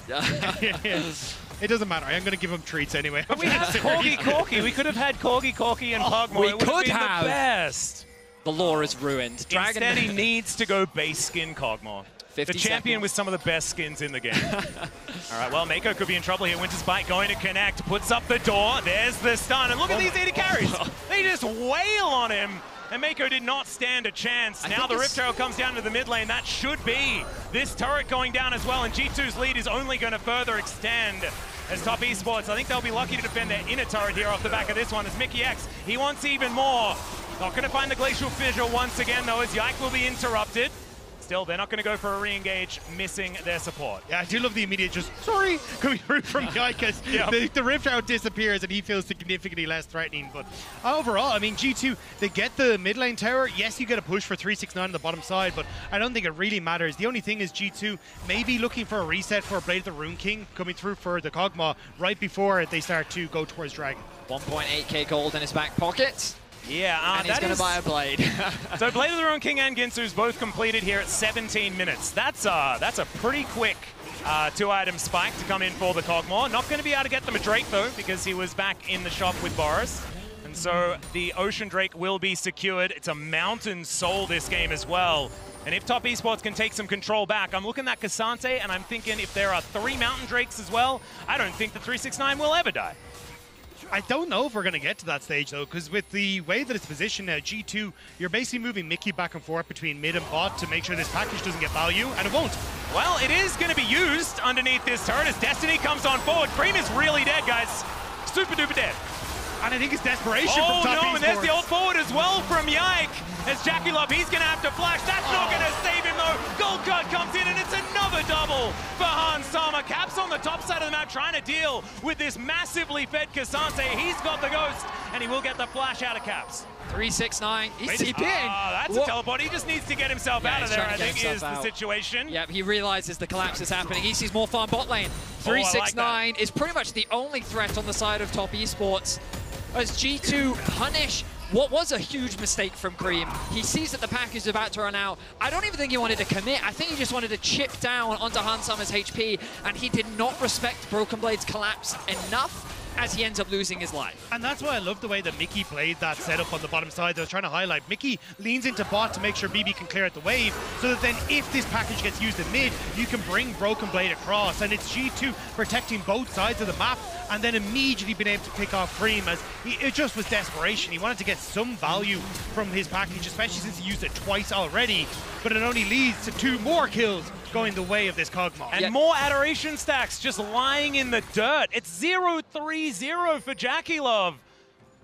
It doesn't matter. I'm going to give him treats anyway. But we have Corgi. We could have had Corgi and Kog'Maw. We it would could have been have. the best. The lore is ruined. Dragon Instead, he needs to go base skin Kog'Maw. The champion with some of the best skins in the game. All right, well, Mako could be in trouble here. Winter's Bite going to connect, puts up the door. There's the stun, and look at these AD carries. They just wail on him, and Mako did not stand a chance. Now the Rift Herald comes down to the mid lane. That should be this turret going down as well, and G2's lead is only going to further extend. As Top Esports, I think they'll be lucky to defend their inner turret here off the back of this one. As Mickey X, he wants even more. Not going to find the Glacial Fissure once again, though, as Yike will be interrupted. Still, they're not going to go for a re-engage, missing their support. Yeah, I do love the immediate just, sorry, coming through from Yike as the Rift Out disappears and he feels significantly less threatening. But overall, I mean, G2, they get the mid lane tower. Yes, you get a push for 369 on the bottom side, but I don't think it really matters. The only thing is G2 maybe looking for a reset for Blade of the Rune King coming through for the Kog'Maw right before they start to go towards Dragon. 1.8k gold in his back pocket. Yeah, and he's going to buy a blade. So Blade of the Rune King and Ginsu's both completed here at 17 minutes. That's a pretty quick 2-item spike to come in for the Kog'Maw. Not going to be able to get them a Drake, though, because he was back in the shop with Boris. And so the Ocean Drake will be secured. It's a Mountain Soul this game as well. And if Top Esports can take some control back, I'm looking at Cassante, and I'm thinking if there are 3 Mountain Drakes as well, I don't think the 369 will ever die. I don't know if we're going to get to that stage, though, because with the way that it's positioned now, G2, you're basically moving Mickey back and forth between mid and bot to make sure this package doesn't get value, and it won't. Well, it is going to be used underneath this turret as Destiny comes on forward. Cream is really dead, guys. Super duper dead. And I think it's desperation from Top Esports. And there's the ult forward as well from Yike. As Jackie Love, he's going to have to flash. That's not going to save him, though. Gold Card comes in, and it's another double for Hans Sama. Caps on the top side of the map trying to deal with this massively fed Kasante. He's got the ghost, and he will get the flash out of Caps. 369. He's TPing. That's a teleport. He just needs to get himself out of there, I think, is the situation. Yep, he realizes the collapse is happening. He sees more farm bot lane. 369 is pretty much the only threat on the side of top esports as G2 punish what was a huge mistake from Cream. He sees that the pack is about to run out. I don't even think he wanted to commit. I think he just wanted to chip down onto Hans Sama's HP, and he did not respect Broken Blade's collapse enough as he ends up losing his life. And that's why I love the way that Mickey played that setup on the bottom side that I was trying to highlight. Mickey leans into bot to make sure BB can clear out the wave, so that then if this package gets used in mid, you can bring Broken Blade across. And it's G2 protecting both sides of the map, and then immediately being able to pick off Cream, as it just was desperation. He wanted to get some value from his package, especially since he used it twice already, but it only leads to 2 more kills going the way of this Kog'Maw. And more adoration stacks just lying in the dirt. It's 0-3-0 for Jackie Love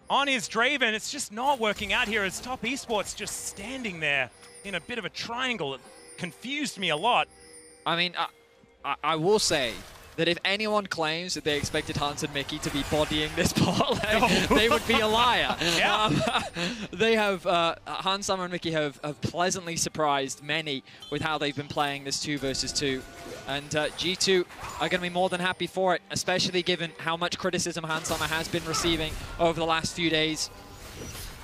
on his Draven. It's just not working out here as top esports just standing there in a bit of a triangle. It confused me a lot. I mean, I will say that if anyone claims that they expected Hans and Mickey to be bodying this bot lane, they would be a liar. They have, Hans, Summer and Mickey have pleasantly surprised many with how they've been playing this 2 versus 2. And G2 are going to be more than happy for it, especially given how much criticism Hans Summer has been receiving over the last few days.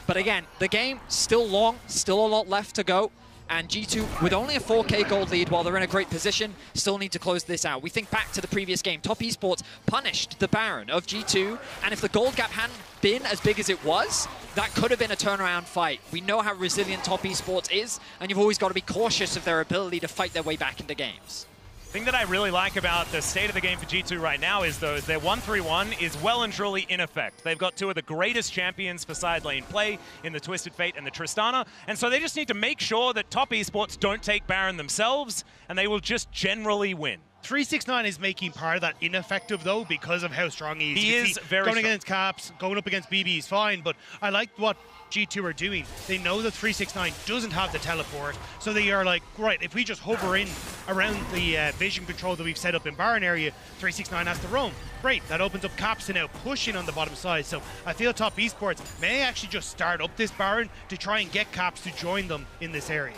But again, the game still long, still a lot left to go. And G2, with only a 4K gold lead while they're in a great position, still need to close this out. We think back to the previous game. Top Esports punished the Baron of G2, and if the gold gap hadn't been as big as it was, that could have been a turnaround fight. We know how resilient Top Esports is, and you've always got to be cautious of their ability to fight their way back into games. The thing that I really like about the state of the game for G2 right now is, though, their 1-3-1 is well and truly in effect. They've got 2 of the greatest champions for side lane play in the Twisted Fate and the Tristana, and so they just need to make sure that top esports don't take Baron themselves, and they will just generally win. 369 is making part of that ineffective, though, because of how strong he is. He is very strong. Going against Caps, going up against BB is fine, but I like what G2 are doing. They know that 369 doesn't have the teleport, so they are like, right, if we just hover in around the vision control that we've set up in Baron area, 369 has to roam. Great, that opens up Caps to now pushing on the bottom side, so I feel top esports may actually just start up this Baron to try and get Caps to join them in this area.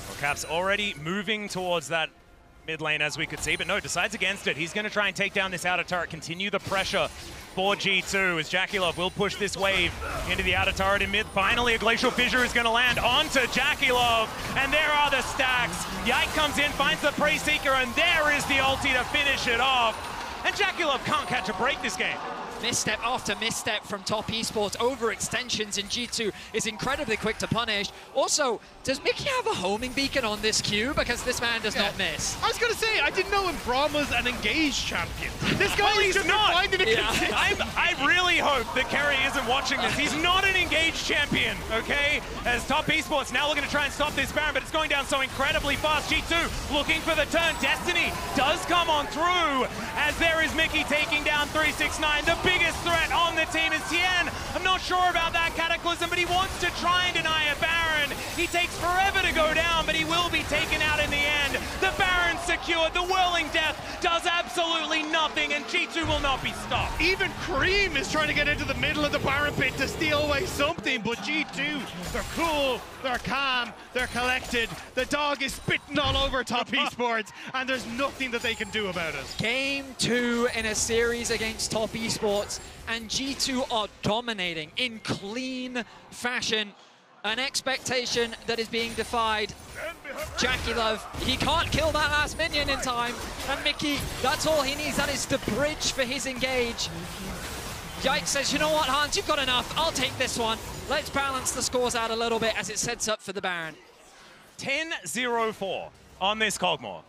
Well, Caps already moving towards that mid lane, as we could see, but no, decides against it. He's going to try and take down this outer turret, continue the pressure for G2 as Jackie Love will push this wave into the outer turret in mid. Finally, a Glacial Fissure is going to land onto Jackie Love, and there are the stacks. Yike comes in, finds the Prey Seeker, and there is the ulti to finish it off. And Jackie Love can't catch a break this game. Misstep after misstep from top esports. Overextensions in G2 is incredibly quick to punish. Also, does Mickey have a homing beacon on this queue? Because this man does not miss. I was going to say, I didn't know if Braum was an engaged champion. This guy is just not. finding it. I really hope that Kerry isn't watching this. He's not an engaged champion, okay? As top esports now looking to try and stop this Baron, but it's going down so incredibly fast. G2 looking for the turn. Destiny does come on through as there is Mickey taking down 369. The biggest threat on the team is Tien. I'm not sure about that Cataclysm, but he wants to try and deny a Baron. He takes forever to go down, but he will be taken out in the end. The Baron's secured. The Whirling Death does absolutely nothing, and G2 will not be stopped. Even Cream is trying to get into the middle of the Baron pit to steal away something, but G2, they're cool, they're calm, they're collected. The dog is spitting all over top esports, and there's nothing that they can do about it. Game 2 in a series against top esports, and G2 are dominating in clean fashion. An expectation that is being defied. Jackie Love, he can't kill that last minion in time. And Mickey, that's all he needs. That is the bridge for his engage. Yike says, you know what, Hans, you've got enough. I'll take this one. Let's balance the scores out a little bit as it sets up for the Baron. 10-0-4 on this Kog'Maw.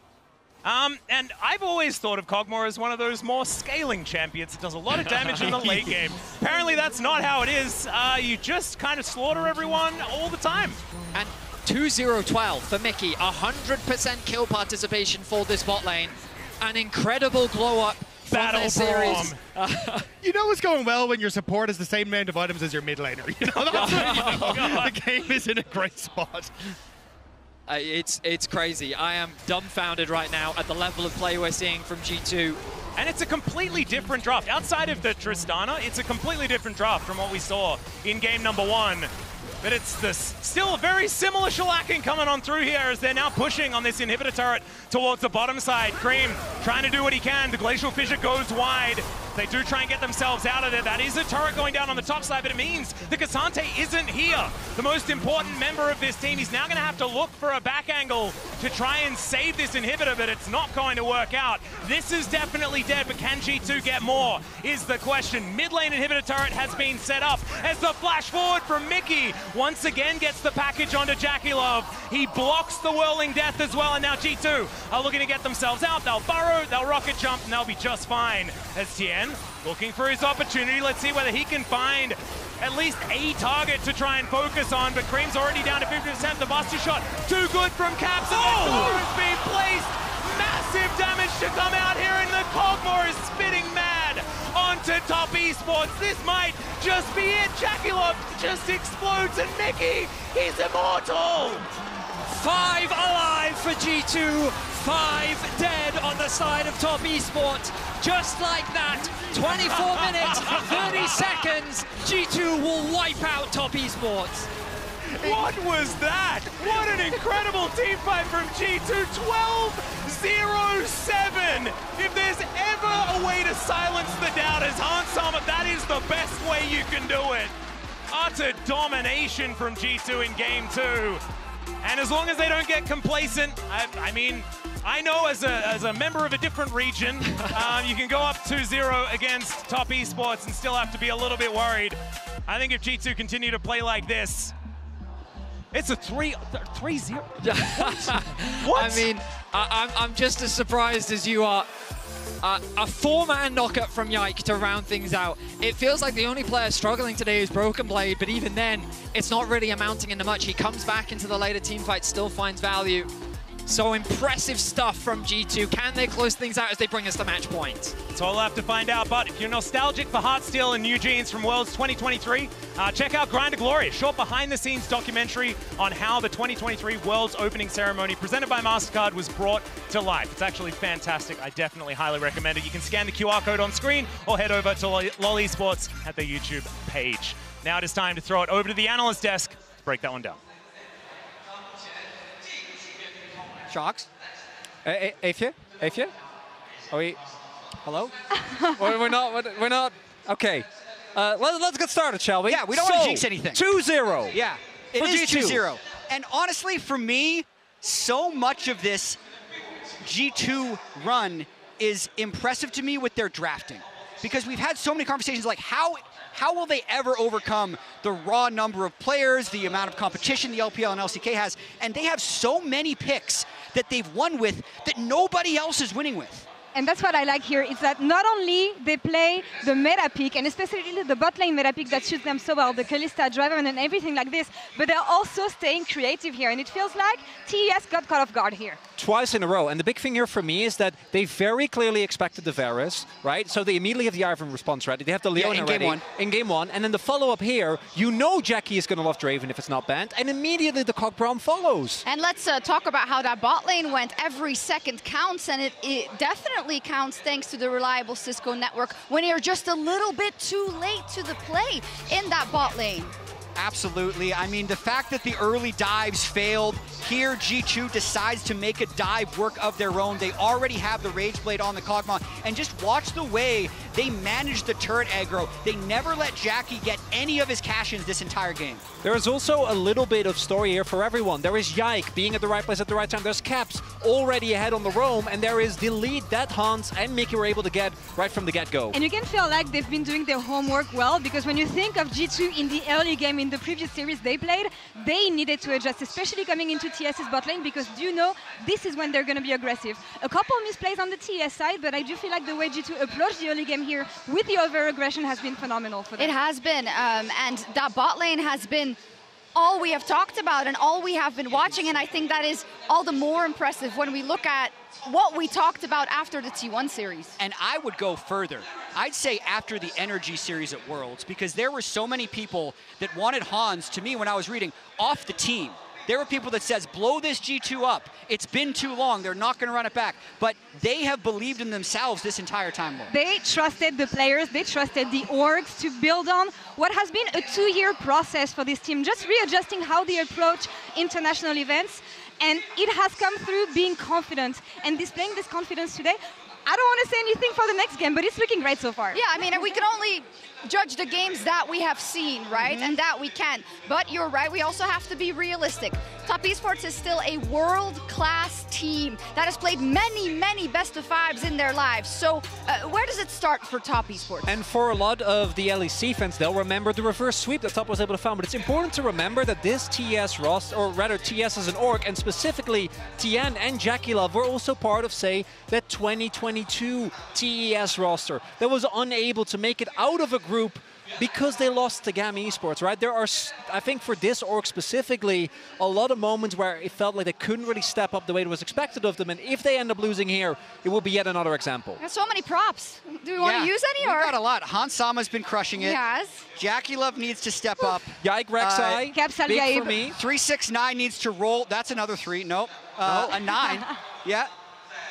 And I've always thought of Kog'Maw as one of those more scaling champions that does a lot of damage in the late game. Apparently that's not how it is. You just kind of slaughter everyone all the time. And 2-0-12 for Mickey, 100% kill participation for this bot lane. An incredible glow up from this series. You know what's going well when your support has the same amount of items as your mid laner. You know, that's when you know the game is in a great spot. It's crazy. I am dumbfounded right now at the level of play we're seeing from G2. And it's a completely different draft. Outside of the Tristana, it's a completely different draft from what we saw in game number 1. But it's still very similar shellacking coming on through here as they're now pushing on this inhibitor turret towards the bottom side. Cream trying to do what he can. The Glacial Fissure goes wide. They do try and get themselves out of there. That is a turret going down on the top side, but it means the Cassante isn't here. The most important member of this team. He's now going to have to look for a back angle to try and save this inhibitor, but it's not going to work out. This is definitely dead, but can G2 get more is the question. Mid lane inhibitor turret has been set up as the flash forward from Mickey once again gets the package onto Jackie Love. He blocks the Whirling Death as well, and now G2 are looking to get themselves out. They'll burrow, they'll rocket jump, and they'll be just fine. As Tien looking for his opportunity. Let's see whether he can find at least a target to try and focus on, but Cream's already down to 50%. The Buster shot, too good from Caps, and the door is being placed. Massive damage to come out here, and the Cogmore is spitting mad onto Top Esports. This might just be it. Jackie Love just explodes, and Mickey, he's immortal. 5 alive for G2, 5 dead on the side of Top Esports. Just like that, 24 minutes, 30 seconds, G2 will wipe out Top Esports. What was that? What an incredible team fight from G2. 12-0-7. If there's ever a way to silence the doubters, Hans Sommer, that is the best way you can do it. Utter domination from G2 in game 2. And as long as they don't get complacent, I mean, I know as a member of a different region, you can go up 2-0 against Top Esports and still have to be a little bit worried. I think if G2 continue to play like this, it's a 3-0. What? I mean, I'm just as surprised as you are. A 4-man knockup from Yike to round things out. It feels like the only player struggling today is Broken Blade, but even then, it's not really amounting into much. He comes back into the later team fight, still finds value. So impressive stuff from G2. Can they close things out as they bring us to match point? It's all we'll have to find out, but if you're nostalgic for Heartsteel and New Jeans from Worlds 2023, check out Grind to Glory, a short behind-the-scenes documentary on how the 2023 Worlds opening ceremony presented by MasterCard was brought to life. It's actually fantastic. I definitely highly recommend it. You can scan the QR code on screen or head over to LOL Esports at their YouTube page. Now it is time to throw it over to the analyst desk. Let's break that one down. Shocks? Afia? Are we? Hello? we're not. Okay. Let's get started, shall we? Yeah, we don't want to jinx anything. 2-0. Yeah, it is 2-0. And honestly, for me, so much of this G2 run is impressive to me with their drafting. Because we've had so many conversations like how will they ever overcome the raw number of players, the amount of competition the LPL and LCK has, and they have so many picks that they've won with that nobody else is winning with. And that's what I like here, is that not only they play the meta pick, and especially the bot lane meta pick that suits them so well, the Kalista driver and everything like this, but they're also staying creative here, and it feels like TES got caught off guard here. Twice in a row, and the big thing here for me is that they very clearly expected the Varus, right? So they immediately have the Ivan response ready, they have the Leona ready in game one, and then the follow-up here, you know Jackie is going to love Draven if it's not banned, and immediately the Cog Brown follows. And let's talk about how that bot lane went. Every second counts, and it definitely counts thanks to the reliable Cisco network when you're just a little bit too late to the play in that bot lane. Absolutely. I mean, the fact that the early dives failed, here G2 decides to make a dive work of their own. They already have the Rage Blade on the Kog'Maw, and just watch the way they manage the turret aggro. They never let Jackie get any of his cash-ins this entire game. There is also a little bit of story here for everyone. There is Yike being at the right place at the right time. There's Caps already ahead on the roam, and there is the lead that Hans and Mickey were able to get right from the get-go. And you can feel like they've been doing their homework well, because when you think of G2 in the early game, in the previous series they played, they needed to adjust, especially coming into TS's bot lane, because you know this is when they're going to be aggressive. A couple misplays on the TS side, but I do feel like the way G2 approached the early game here with the over-aggression has been phenomenal for them. It has been, and that bot lane has been all we have talked about and all we have been watching, and I think that is all the more impressive when we look at what we talked about after the T1 series. And I would go further. I'd say after the Energy series at Worlds, because there were so many people that wanted Hans, to me when I was reading, off the team. There were people that says, blow this G2 up. It's been too long. They're not going to run it back. But they have believed in themselves this entire time. They trusted the players. They trusted the orgs to build on what has been a 2-year process for this team, just readjusting how they approach international events. And it has come through being confident and displaying this confidence today. I don't want to say anything for the next game, but it's looking great so far. Yeah, I mean, we can only judge the games that we have seen, right? And that we can. But you're right, we also have to be realistic. Top Esports is still a world-class team that has played many, many best-of-5s in their lives. So where does it start for Top Esports? And for a lot of the LEC fans, they'll remember the reverse sweep that Top was able to find. But it's important to remember that this TES roster, or rather TES as an org, and specifically Tian and Jackie Love were also part of, say, that 2022 TES roster that was unable to make it out of a group because they lost to GAM Esports, right? There are, I think for this org specifically, a lot of moments where it felt like they couldn't really step up the way it was expected of them, and if they end up losing here, it will be yet another example. There's so many props. Do we want to use any? We've got a lot. Hans Sama's been crushing it. Yes. Jackie Love needs to step up. Yike Rek'Sai, big for me. 369 needs to roll. That's another 3. Nope. A 9. Yeah.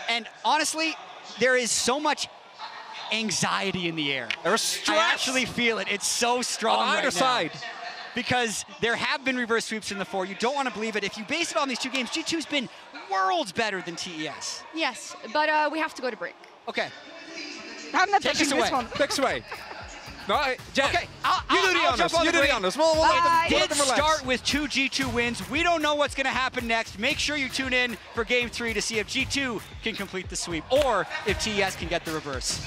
And honestly, there is so much anxiety in the air. There's stress. I actually feel it. It's so strong on either right side. now. Because there have been reverse sweeps in the 4. You don't want to believe it. If you base it on these 2 games, G2's been worlds better than TES. Yes, but we have to go to break. Okay. I'm not Take touching us this away. one. Take us away. No, Jen, okay, you do the honors. You do the honors. We'll let them did start with 2 G2 wins. We don't know what's going to happen next. Make sure you tune in for Game 3 to see if G2 can complete the sweep or if TES can get the reverse.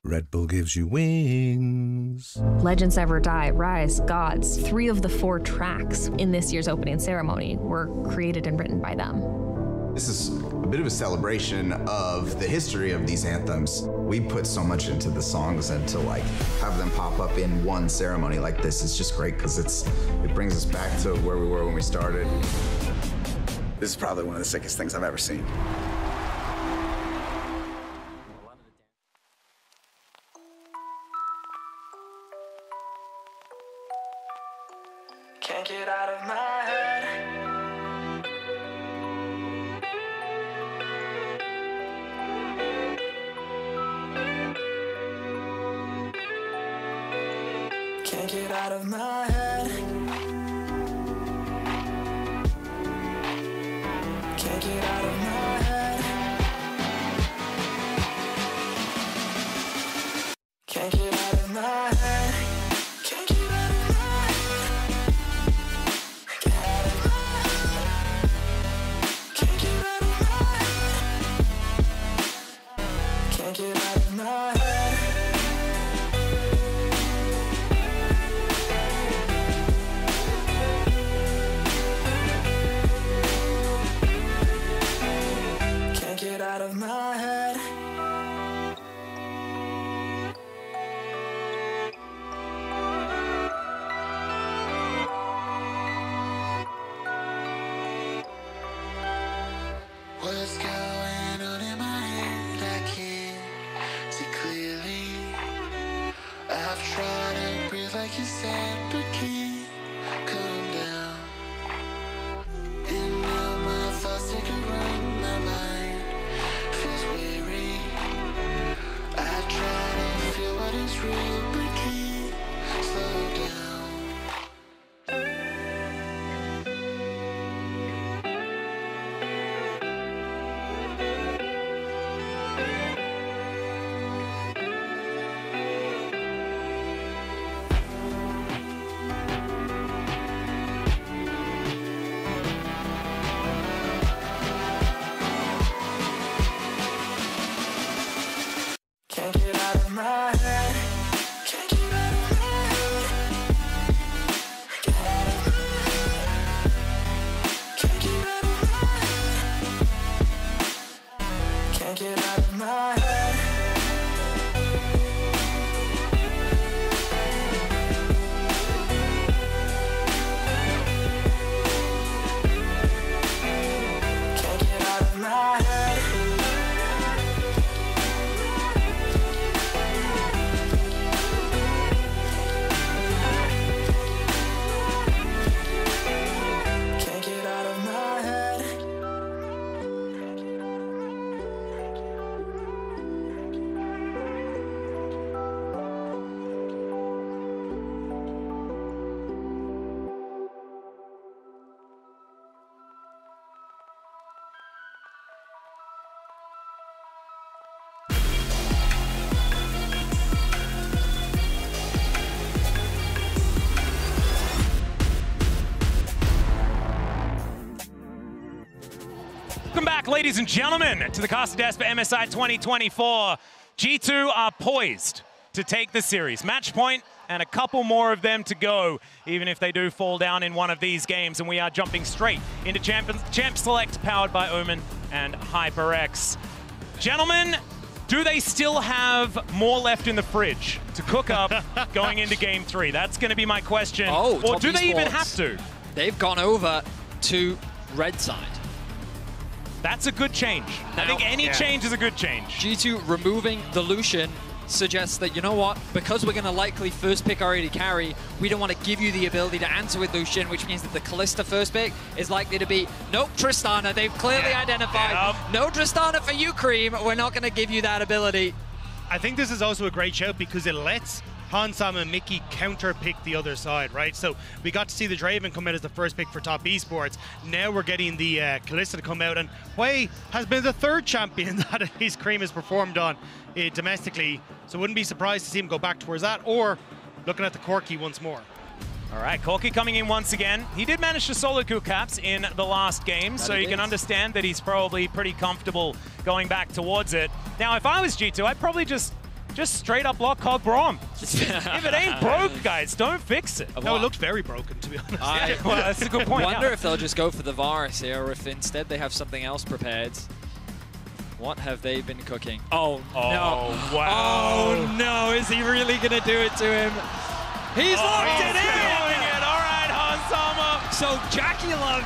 Red Bull gives you wings. Legends Never Die, Rise, Gods, 3 of the 4 tracks in this year's opening ceremony were created and written by them. This is a bit of a celebration of the history of these anthems. We put so much into the songs, and to like have them pop up in one ceremony like this is just great because it brings us back to where we were when we started. This is probably one of the sickest things I've ever seen. get out of my head. Can't get out of my head. Can't get out of my head. Can't get out of my head. Get out of my head. Can't get out of my head. Can't get out of my head. Get out of my head. What's going on in my head? I can't see clearly. I've tried to breathe like you said, but can't calm down. And now my thoughts take a run, my mind feels weary. I try to feel what is real, but can't slow down. Can't get out of my head. Can't get out of my head. Get out of my head. Can't get out of my head. Can't get out of my head. Can't get out of my head. Can't get out of my head. Welcome back, ladies and gentlemen, to the Casa Des for MSI 2024. G2 are poised to take the series. Match point and a couple more of them to go, even if they do fall down in one of these games. And we are jumping straight into Champ Select, powered by Omen and HyperX. Gentlemen, do they still have more left in the fridge to cook up going into Game 3? That's going to be my question. Oh, or do they even have to? They've gone over to red side. That's a good change. I think any change is a good change. G2 removing the Lucian suggests that, you know what, because we're going to likely first pick already carry, we don't want to give you the ability to answer with Lucian, which means that the Kalista first pick is likely to be, nope, Tristana. They've clearly identified, no Tristana for you, Cream. We're not going to give you that ability. I think this is also a great shout because it lets Hansam and Mickey counter-pick the other side, right? So we got to see the Draven come out as the first pick for top esports. Now we're getting the Kalista to come out, and Hwei has been the third champion that his Cream has performed on domestically, so wouldn't be surprised to see him go back towards that, or looking at the Corki once more. All right, Corki coming in once again. He did manage to solo kill Caps in the last game, so you can understand that he's probably pretty comfortable going back towards it. Now, if I was G2, I'd probably just straight up lock Cog Brom. If it ain't broke, guys, don't fix it. No, it looked very broken, to be honest. Well, that's a good point. I wonder if they'll just go for the Varus here, or if instead they have something else prepared. What have they been cooking? Oh, no. Wow. Oh, no. Is he really going to do it to him? He's locked it in. All right, Hansama. So Jackie Love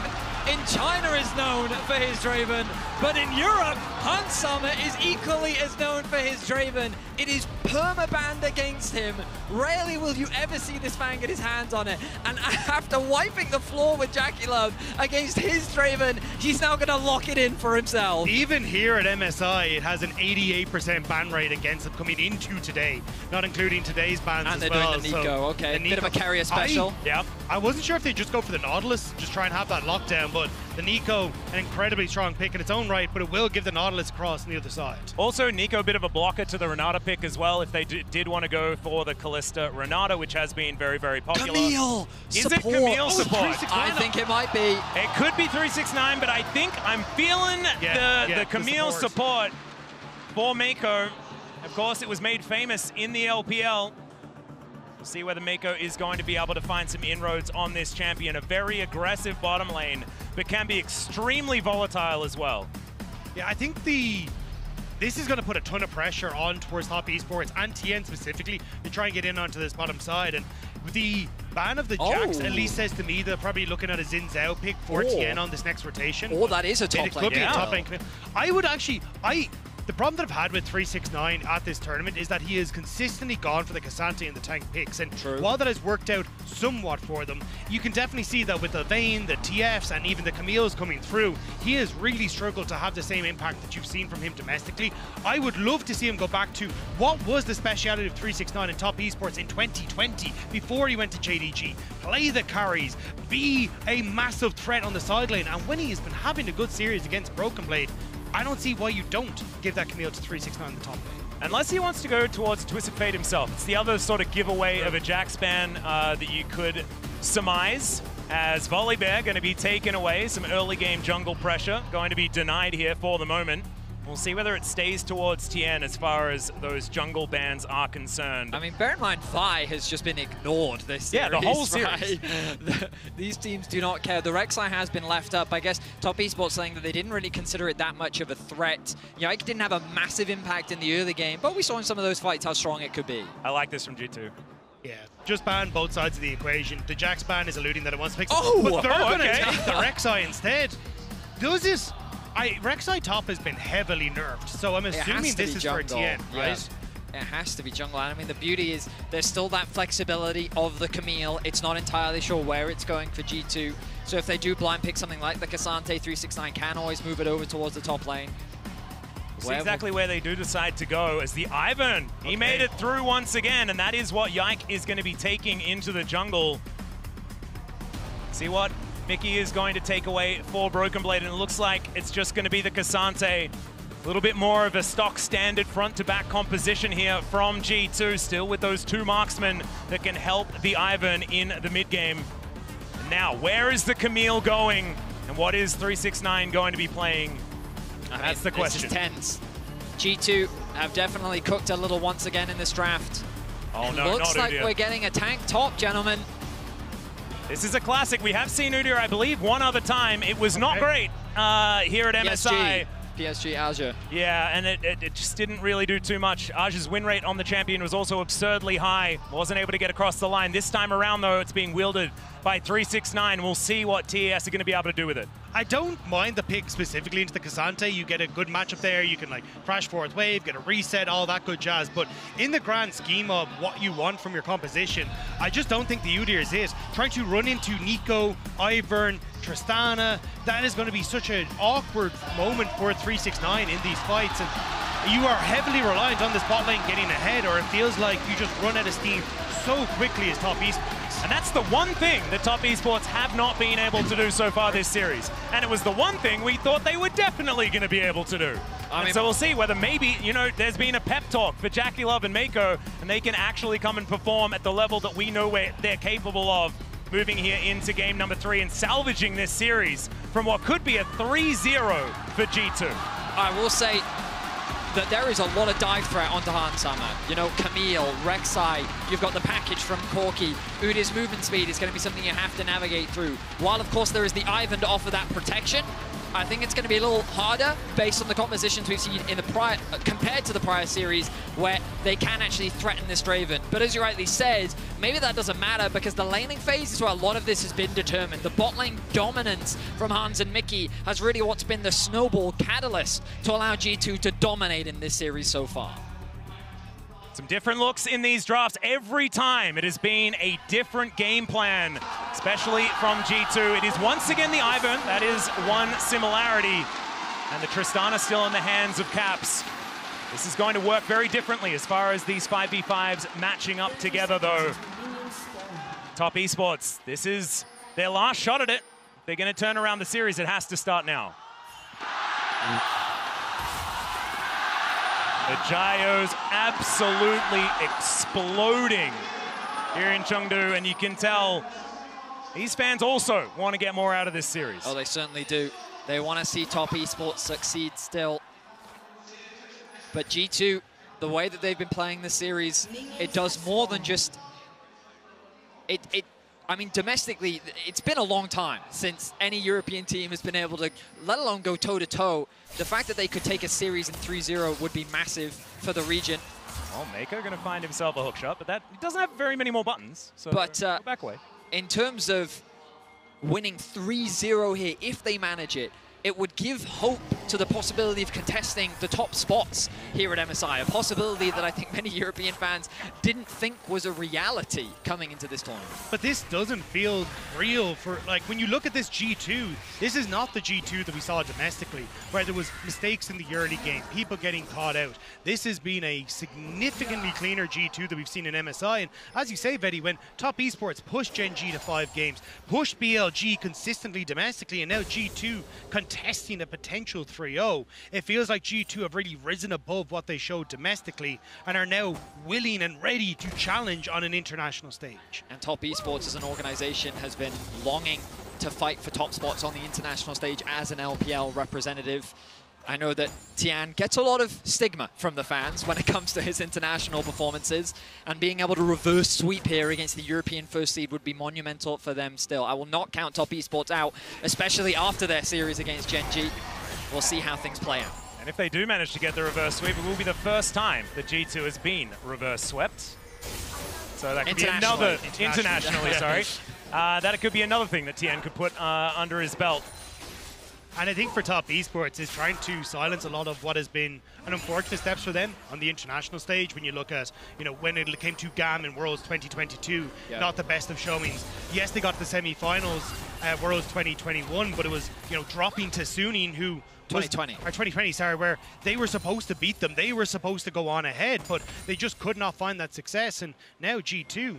in China is known for his Draven, but in Europe, Hans Sommer is equally as known for his Draven. It is permabanned against him. Rarely will you ever see this man get his hands on it. And after wiping the floor with Jackie Love against his Draven, he's now going to lock it in for himself. Even here at MSI, it has an 88% ban rate against him coming into today, not including today's bans and as they're well. doing the Nico, so okay. Bit of a carrier special. I wasn't sure if they just go for the Nautilus, just try and have that lockdown, but the Nico, an incredibly strong pick in its own right, but it will give the Nautilus cross on the other side. Also, Nico, a bit of a blocker to the Renata pick as well, if they did want to go for the Callista Renata, which has been very, very popular. Camille Is support. it Camille support? I think it might be. It could be 369, but I think I'm feeling the Camille support for Mako. Of course, it was made famous in the LPL. We'll see whether Mako is going to be able to find some inroads on this champion. A very aggressive bottom lane, but can be extremely volatile as well. Yeah, I think this is going to put a ton of pressure on towards Top Esports and TN specifically to try and get in onto this bottom side. And the ban of the Jax at least says to me they're probably looking at a Xin Zhao pick for TN on this next rotation. Oh, that is a top lane. It could be a top lane. I would actually, the problem that I've had with 369 at this tournament is that he has consistently gone for the Cassante and the tank picks. And while that has worked out somewhat for them, you can definitely see that with the Vayne, the TFs, and even the Camille's coming through, he has really struggled to have the same impact that you've seen from him domestically. I would love to see him go back to what was the speciality of 369 in Top Esports in 2020 before he went to JDG. Play the carries, be a massive threat on the side lane, and when he has been having a good series against Broken Blade, I don't see why you don't give that Camille to 369 in the top lane. Unless he wants to go towards Twisted Fate himself. It's the other sort of giveaway of a Jax ban that you could surmise, as Volibear going to be taken away. Some early game jungle pressure going to be denied here for the moment. We'll see whether it stays towards TN as far as those jungle bans are concerned. I mean, bear in mind, Vi has just been ignored this series. Yeah, the whole series. Right? These teams do not care. The Rek'Sai has been left up. I guess Top Esports saying that they didn't really consider it that much of a threat. Yike didn't have a massive impact in the early game, but we saw in some of those fights how strong it could be. I like this from G2. Yeah, just ban both sides of the equation. The Jax ban is alluding that it wants to pick, but they're going to take the Rek'Sai instead. Does this? Rek'Sai top has been heavily nerfed, so I'm assuming this is for TN, right? It has to be jungle. And I mean, the beauty is there's still that flexibility of the Camille. It's not entirely sure where it's going for G2. So if they do blind pick something like the Cassante, 369 can always move it over towards the top lane. We'll see exactly where they do decide to go as the Ivern, he made it through once again, and that is what Yike is going to be taking into the jungle. See what Mickey is going to take away for Broken Blade, and it looks like it's just going to be the Cassante. A little bit more of a stock standard front-to-back composition here from G2, still with those two marksmen that can help the Ivern in the mid-game. And now, where is the Camille going, and what is 369 going to be playing? That's the question. This is tense. G2 have definitely cooked a little once again in this draft. Oh no, looks like we're getting a tank top, gentlemen. This is a classic. We have seen Udyr, I believe, one other time. It was not great here at MSI. PSG Azure. Yeah, and it just didn't really do too much. Azure's win rate on the champion was also absurdly high. Wasn't able to get across the line. This time around, though, it's being wielded by 369. We'll see what TES are going to be able to do with it. I don't mind the pick specifically into the Cassante. You get a good matchup there. You can like crash fourth wave, get a reset, all that good jazz. But in the grand scheme of what you want from your composition, I just don't think the Udyr is it. Trying to run into Nico, Ivern, Tristana, that is going to be such an awkward moment for 369 in these fights. And you are heavily reliant on this bot lane getting ahead, or it feels like you just run out of steam so quickly as Top Esports. And that's the one thing that Top Esports have not been able to do so far this series. And it was the one thing we thought they were definitely going to be able to do. So we'll see whether maybe, you know, there's been a pep talk for Jackie Love and Mako, and they can actually come and perform at the level that we know they're capable of, moving here into game number 3 and salvaging this series from what could be a 3-0 for G2. I will say that there is a lot of dive threat onto Hans Sommer. You know, Camille, Rek'Sai, you've got the package from Corki. Udyr's movement speed is going to be something you have to navigate through. While, of course, there is the Ivern to offer that protection, I think it's going to be a little harder based on the compositions we've seen in the prior, compared to the prior series, where they can actually threaten this Draven. But as you rightly said, maybe that doesn't matter because the laning phase is where a lot of this has been determined. The bot lane dominance from Hans and Mickey has really what's been the snowball catalyst to allow G2 to dominate in this series so far. Some different looks in these drafts. Every time it has been a different game plan, especially from G2. It is once again the Ivern. That is one similarity. And the Tristana still in the hands of Caps. This is going to work very differently as far as these 5v5s matching up together, though. Top Esports, this is their last shot at it. If they're going to turn around the series, it has to start now. The Gyos absolutely exploding here in CHENGDU, and you can tell these fans also want to get more out of this series. Oh, they certainly do. They want to see Top Esports succeed still. But G2, the way that they've been playing this series, it does more than just... I mean, domestically, it's been a long time since any European team has been able to, let alone go toe-to-toe. The fact that they could take a series in 3-0 would be massive for the region. Well, Mako going to find himself a hook shot, but that he doesn't have very many more buttons, so but, back away. In terms of winning 3-0 here, if they manage it, it would give hope to the possibility of contesting the top spots here at MSI, a possibility that I think many European fans didn't think was a reality coming into this tournament. But this doesn't feel real for, like, when you look at this G2, this is not the G2 that we saw domestically, where there was mistakes in the early game, people getting caught out. This has been a significantly cleaner G2 that we've seen in MSI, and as you say, Betty, when Top Esports pushed Gen G to 5 games, pushed BLG consistently domestically, and now G2 contesting a potential 3-0, it feels like G2 have really risen above what they showed domestically and are now willing and ready to challenge on an international stage. And Top Esports as an organization has been longing to fight for top spots on the international stage as an LPL representative. I know that Tian gets a lot of stigma from the fans when it comes to his international performances, and being able to reverse sweep here against the European first seed would be monumental for them still. I will not count Top Esports out, especially after their series against Gen G. We'll see how things play out. And if they do manage to get the reverse sweep, it will be the first time that G2 has been reverse swept. So that could be another, internationally, sorry. That could be another thing that Tian could put under his belt. And I think for Top Esports is trying to silence a lot of what has been an unfortunate steps for them on the international stage. When you look at, you know, when it came to GAM in Worlds 2022, not the best of showings. Yes, they got to the semi-finals at Worlds 2021, but it was, you know, dropping to Suning, who 2020, sorry, where they were supposed to beat them. They were supposed to go on ahead, but they just could not find that success. And now G2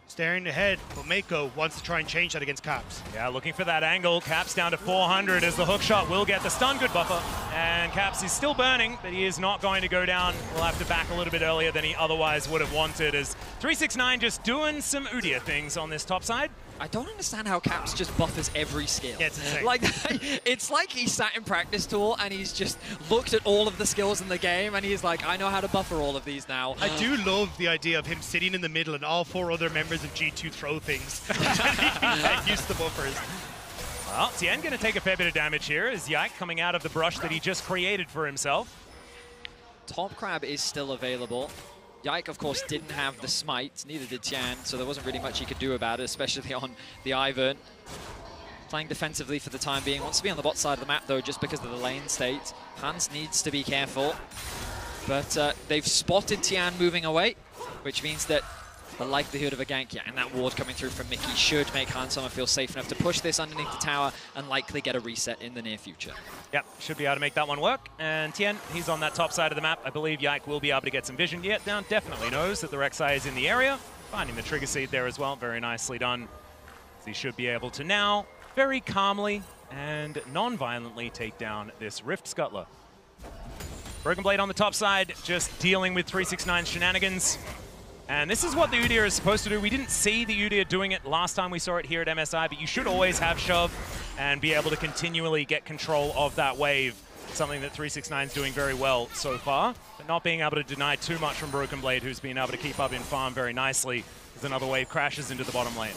staring ahead, but Mako wants to try and change that against Caps. Yeah, looking for that angle. Caps down to 400 as the hook shot will get the stun. Good buffer. And Caps is still burning, but he is not going to go down. We'll have to back a little bit earlier than he otherwise would have wanted, as 369 just doing some Udyr things on this top side. I don't understand how Caps just buffers every skill. Yeah, it's insane. Like, it's like he sat in practice tool and he's just looked at all of the skills in the game and he's like, I know how to buffer all of these now. I do love the idea of him sitting in the middle and all 4 other members of G2 throw things. Get used to buffers. Well, Tian going to take a fair bit of damage here as Yike coming out of the brush that he just created for himself. Top Crab is still available. Yike, of course, didn't have the smite, neither did Tian, so there wasn't really much he could do about it, especially on the Ivern. Playing defensively for the time being. Wants to be on the bot side of the map, though, just because of the lane state. Hans needs to be careful. But they've spotted Tian moving away, which means that the likelihood of a gank, and that ward coming through from Mickey should make Hans Sommer feel safe enough to push this underneath the tower and likely get a reset in the near future. Yep, should be able to make that one work. And Tian, he's on that top side of the map. I believe Yike will be able to get some vision. Yet down definitely knows that the Rek'Sai is in the area. Finding the trigger seed there as well. Very nicely done. So he should be able to now very calmly and non-violently take down this Rift Scuttler. Broken Blade on the top side, just dealing with 369's shenanigans. And this is what the Udyr is supposed to do. We didn't see the Udyr doing it last time we saw it here at MSI, but you should always have shove and be able to continually get control of that wave. Something that 369 is doing very well so far, but not being able to deny too much from Broken Blade, who's been able to keep up in farm very nicely as another wave crashes into the bottom lane.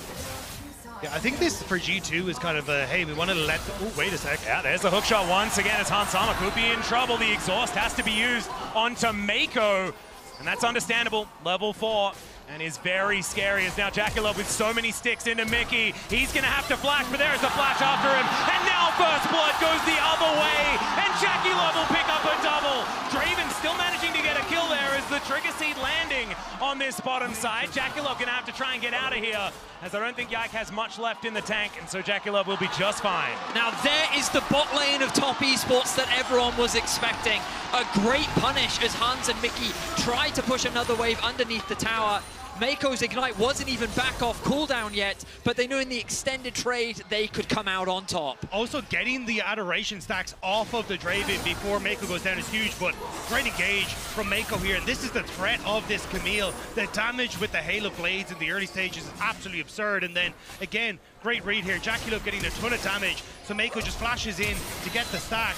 Yeah, I think this for G2 is kind of a, hey, we want to let, oh, wait a sec. Yeah, there's the hook shot once again as Hansama could be in trouble. The exhaust has to be used onto Mako, and that's understandable. Level 4. And is very scary as now Jackalove with so many sticks into Mickey. He's gonna have to flash, but there's the flash after him. And now First Blood goes the other way. And Jackalove will pick up a double. Draven still managing to get a kill there as the Trigger Seed landing on this bottom side. Jackalove gonna have to try and get out of here, as I don't think Yike has much left in the tank, and so Jackalove will be just fine. Now there is the bot lane of top esports that everyone was expecting. A great punish as Hans and Mickey tried to push another wave underneath the tower. Mako's Ignite wasn't even back off cooldown yet, but they knew in the extended trade they could come out on top. Also, getting the Adoration stacks off of the Draven before Mako goes down is huge, but great engage from Mako here. And this is the threat of this Camille. The damage with the Halo Blades in the early stages is absolutely absurd. And then, again, great read here. Jackalove getting a ton of damage, so Mako just flashes in to get the stack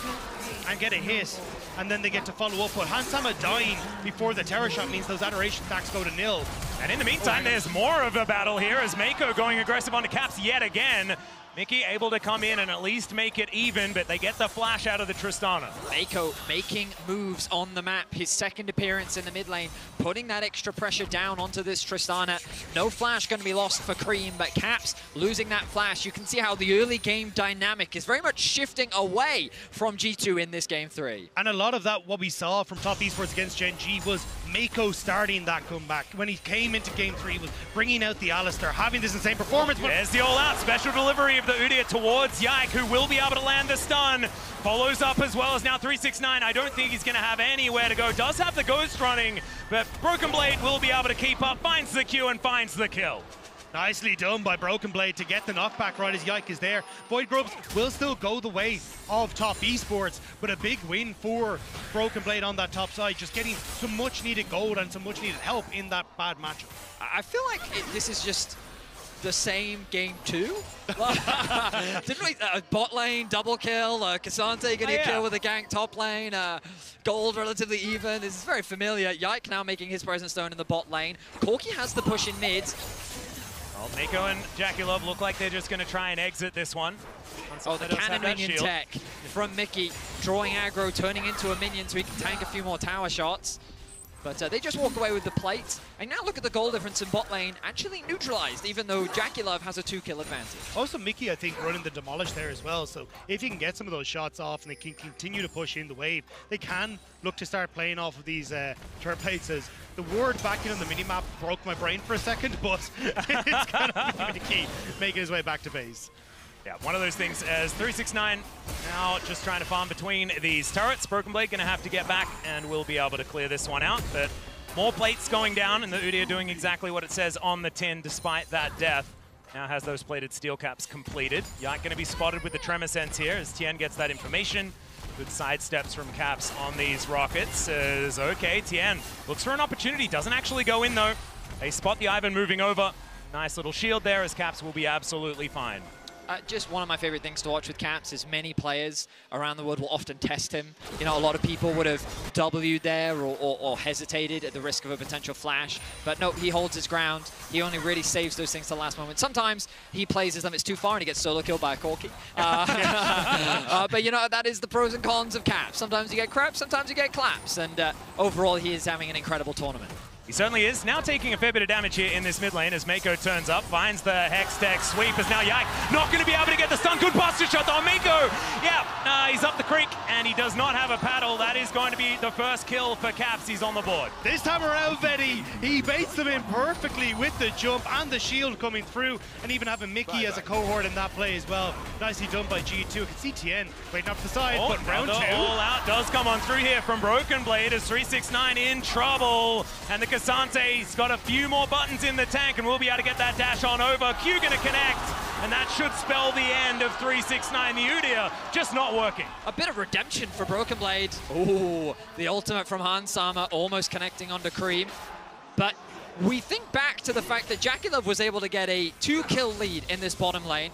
and get a hit. And then they get to follow up, but Hansama dying before the terror shot means those Adoration stacks go to nil. And in the meantime, there's more of a battle here as Mako going aggressive onto Caps yet again. Mickey able to come in and at least make it even, but they get the flash out of the Tristana. Mako making moves on the map. His second appearance in the mid lane, putting that extra pressure down onto this Tristana. No flash going to be lost for Cream, but Caps losing that flash. You can see how the early game dynamic is very much shifting away from G2 in this game 3. And a lot of that, what we saw from top esports against Gen G, was Mako starting that comeback. When he came into game 3, was bringing out the Alistair, having this insane performance. There's the all-out special delivery of the Udyr towards Yike, who will be able to land the stun. Follows up as well as now 369. I don't think he's going to have anywhere to go. Does have the Ghost running, but Broken Blade will be able to keep up, finds the Q and finds the kill. Nicely done by Broken Blade to get the knockback right as Yike is there. Void Grubs will still go the way of top esports, but a big win for Broken Blade on that top side, just getting some much needed gold and some much needed help in that bad matchup. I feel like this is just the same game 2. Didn't we? Bot lane, double kill, Cassante getting a kill with a gank top lane, gold relatively even. This is very familiar. Yike now making his presence known in the bot lane. Corki has the push in mid. Well, Mako and Jackalove look like they're just going to try and exit this one. Oh, the cannon minion tech from Mickey, drawing aggro, turning into a minion so he can tank a few more tower shots. But they just walk away with the plate. And now look at the goal difference in bot lane, actually neutralized, even though Jackalove has a 2-kill advantage. Also, Mickey, I think, running the Demolish there as well. So if you can get some of those shots off and they can continue to push in the wave, they can look to start playing off of these turret plates. As the word back in on the minimap broke my brain for a second, but it's going to be Mickey making his way back to base. Yeah, one of those things as 369 now just trying to farm between these turrets. Broken Blade going to have to get back and will be able to clear this one out. But more plates going down and the Udyr doing exactly what it says on the tin despite that death. Now has those plated steel caps completed. Yike going to be spotted with the Tremor Sense here as Tien gets that information. Good sidesteps from Caps on these rockets. Says, okay, Tien looks for an opportunity. Doesn't actually go in though. They spot the Ivan moving over. Nice little shield there as Caps will be absolutely fine. Just one of my favorite things to watch with Caps is many players around the world will often test him. You know, a lot of people would have W'd there or hesitated at the risk of a potential flash. But no, he holds his ground. He only really saves those things to the last moment. Sometimes he plays his limits too far and he gets solo killed by a Corki. But, you know, that is the pros and cons of Caps. Sometimes you get creps, sometimes you get claps. And overall, he is having an incredible tournament. He certainly is. Now taking a fair bit of damage here in this mid lane as Mako turns up, finds the Hex Tech sweep as now Yike not going to be able to get the stun. Good buster shot on Mako. Yeah, he's up the creek and he does not have a paddle. That is going to be the first kill for Caps. He's on the board. This time around, Vetty, he baits them in perfectly with the jump and the shield coming through, and even having Mickey as a cohort in that play as well. Nicely done by G2. You can see Tien waiting up the side, but round 2. All out does come on through here from Broken Blade as 369 in trouble. And the Cassante's got a few more buttons in the tank and we'll be able to get that dash on over. Q gonna connect, and that should spell the end of 369. The Udyr just not working. A bit of redemption for Broken Blade. Ooh, the ultimate from Hansama almost connecting onto Cream. But we think back to the fact that Jackalove was able to get a 2-kill lead in this bottom lane.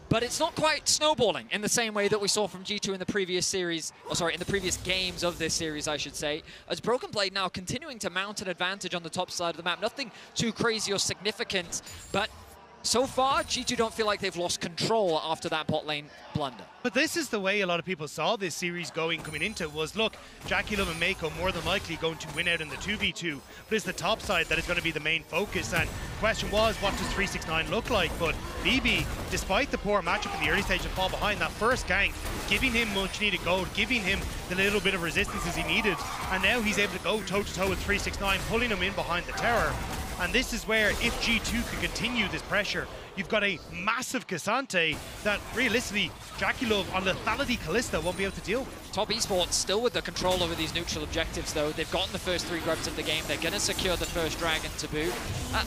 But it's not quite snowballing in the same way that we saw from G2 in the previous series, or sorry, in the previous games of this series, I should say. As Broken Blade now continuing to mount an advantage on the top side of the map. Nothing too crazy or significant, but so far, G2 don't feel like they've lost control after that bot lane blunder. But this is the way a lot of people saw this series going coming into it was, look, Jackie Love and Mako more than likely going to win out in the 2v2, but it's the top side that is going to be the main focus. And the question was, what does 369 look like? But BB, despite the poor matchup in the early stage and fall behind, that first gank, giving him much needed gold, giving him the little bit of resistance as he needed, and now he's able to go toe-to-toe with 369, pulling him in behind the tower. And this is where, if G2 can continue this pressure, you've got a massive Cassante that, realistically, Jackie Love on lethality Kalista won't be able to deal with. Top Esports still with the control over these neutral objectives, though. They've gotten the first 3 grubs of the game. They're going to secure the first dragon to boot.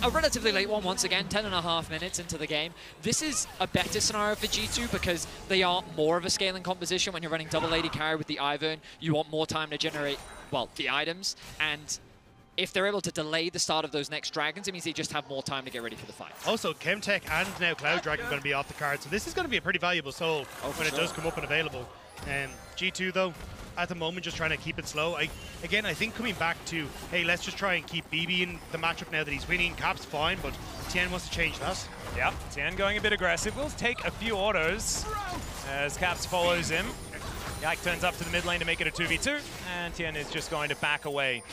A relatively late one, once again, 10.5 minutes into the game. This is a better scenario for G2 because they are more of a scaling composition. When you're running double AD carry with the Ivern, you want more time to generate, well, the items. And if they're able to delay the start of those next dragons, it means they just have more time to get ready for the fight. Also, Chemtech and now Cloud Dragon going to be off the card, so this is going to be a pretty valuable soul when it does come up and available. G2, though, at the moment, just trying to keep it slow. Again, I think coming back to, hey, let's just try and keep BB in the matchup now that he's winning. Cap's fine, but Tien wants to change that. Yep, Tien going a bit aggressive. Will take a few autos as Caps follows him. Yike turns up to the mid lane to make it a 2v2, and Tien is just going to back away.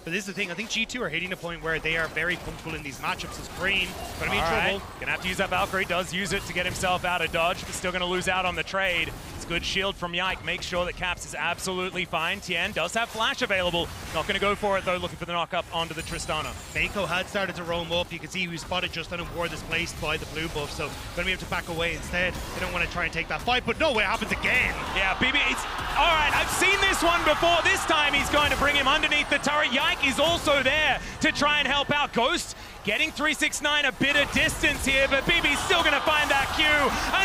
But this is the thing, I think G2 are hitting a point where they are very comfortable in these matchups. As Cream going to be in trouble. Gonna have to use that Valkyrie, does use it to get himself out of dodge, but still gonna lose out on the trade. It's good shield from Yike, makes sure that Caps is absolutely fine. Tien does have flash available, not gonna go for it though, looking for the knock up onto the Tristana. Mako had started to roam up, you can see he was spotted just on a ward displaced by the blue buff, so gonna be able to back away instead. They don't want to try and take that fight, but no, it happens again. Yeah, BB, all right, I've seen this one before. This time he's going to bring him underneath the turret. Yike is also there to try and help out. Ghost getting 369 a bit of distance here, but BB's still going to find that Q.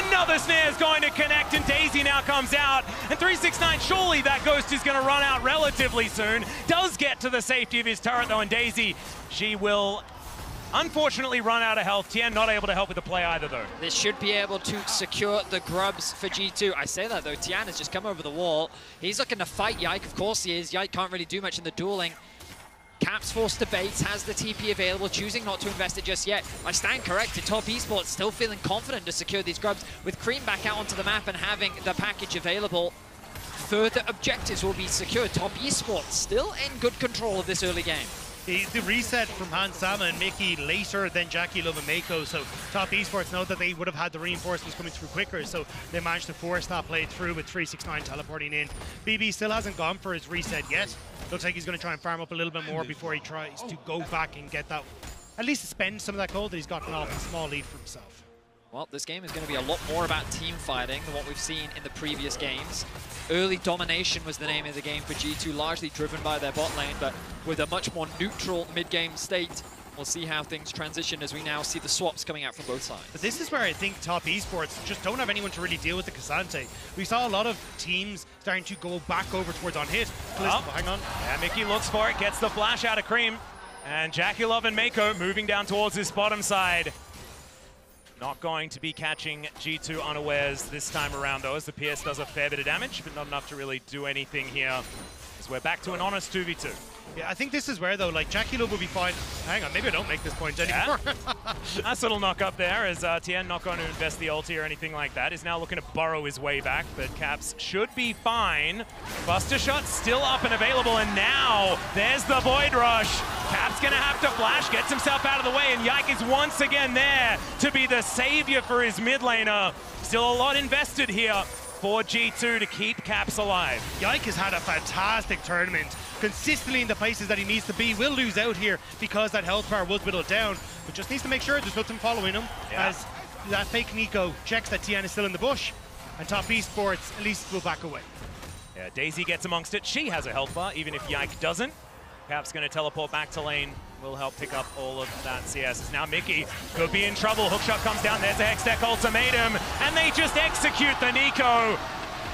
Another snare is going to connect, and Daisy now comes out. And 369, surely that Ghost is going to run out relatively soon. Does get to the safety of his turret, though, and Daisy, she will unfortunately run out of health. Tien not able to help with the play either, though. This should be able to secure the grubs for G2. I say that, though. Tien has just come over the wall. He's looking to fight Yike. Of course he is. Yike can't really do much in the dueling. Caps forced to bait, has the TP available, choosing not to invest it just yet. I stand corrected, Top Esports still feeling confident to secure these grubs. With Cream back out onto the map and having the package available, further objectives will be secured. Top Esports still in good control of this early game. The reset from Hans Sama and Mickey later than Jackie Love and Mako, so Top Esports know that they would have had the reinforcements coming through quicker, so they managed to force that play through with 369 teleporting in. BB still hasn't gone for his reset yet. Looks like he's going to try and farm up a little bit more before he tries to go back and get that, at least spend some of that gold that he's gotten off a small lead for himself. Well, this game is going to be a lot more about team fighting than what we've seen in the previous games. Early domination was the name of the game for G2, largely driven by their bot lane, but with a much more neutral mid-game state. We'll see how things transition as we now see the swaps coming out from both sides. But this is where I think Top Esports just don't have anyone to really deal with the Cassante. We saw a lot of teams starting to go back over towards on hit. Oh, hang on. Yeah, Mickey looks for it, gets the flash out of Cream. And Jackie Love and Mako moving down towards his bottom side. Not going to be catching G2 unawares this time around, though, as the PS does a fair bit of damage, but not enough to really do anything here. As we're back to an honest 2v2. Yeah, I think this is where, though, like, Jackie Love will be fine. Hang on, maybe I don't make this point anymore. Yeah. Nice little knock up there, as Tien not going to invest the ulti or anything like that. Is now looking to burrow his way back, but Caps should be fine. Buster shot still up and available, and now there's the Void Rush. Cap's gonna have to flash, gets himself out of the way, and Yike is once again there to be the savior for his mid laner. Still a lot invested here for G2 to keep Caps alive. Yike has had a fantastic tournament, consistently in the places that he needs to be. Will lose out here because that health bar was whittled down, but just needs to make sure there's nothing following him, as that fake Nico checks that Tien is still in the bush, and Top Esports at least will back away. Yeah, Daisy gets amongst it. She has a health bar, even if Yike doesn't. Caps going to teleport back to lane. Will help pick up all of that CS. Now Mickey could be in trouble. Hookshot comes down. There's a Hextech ultimatum. And they just execute the Nico.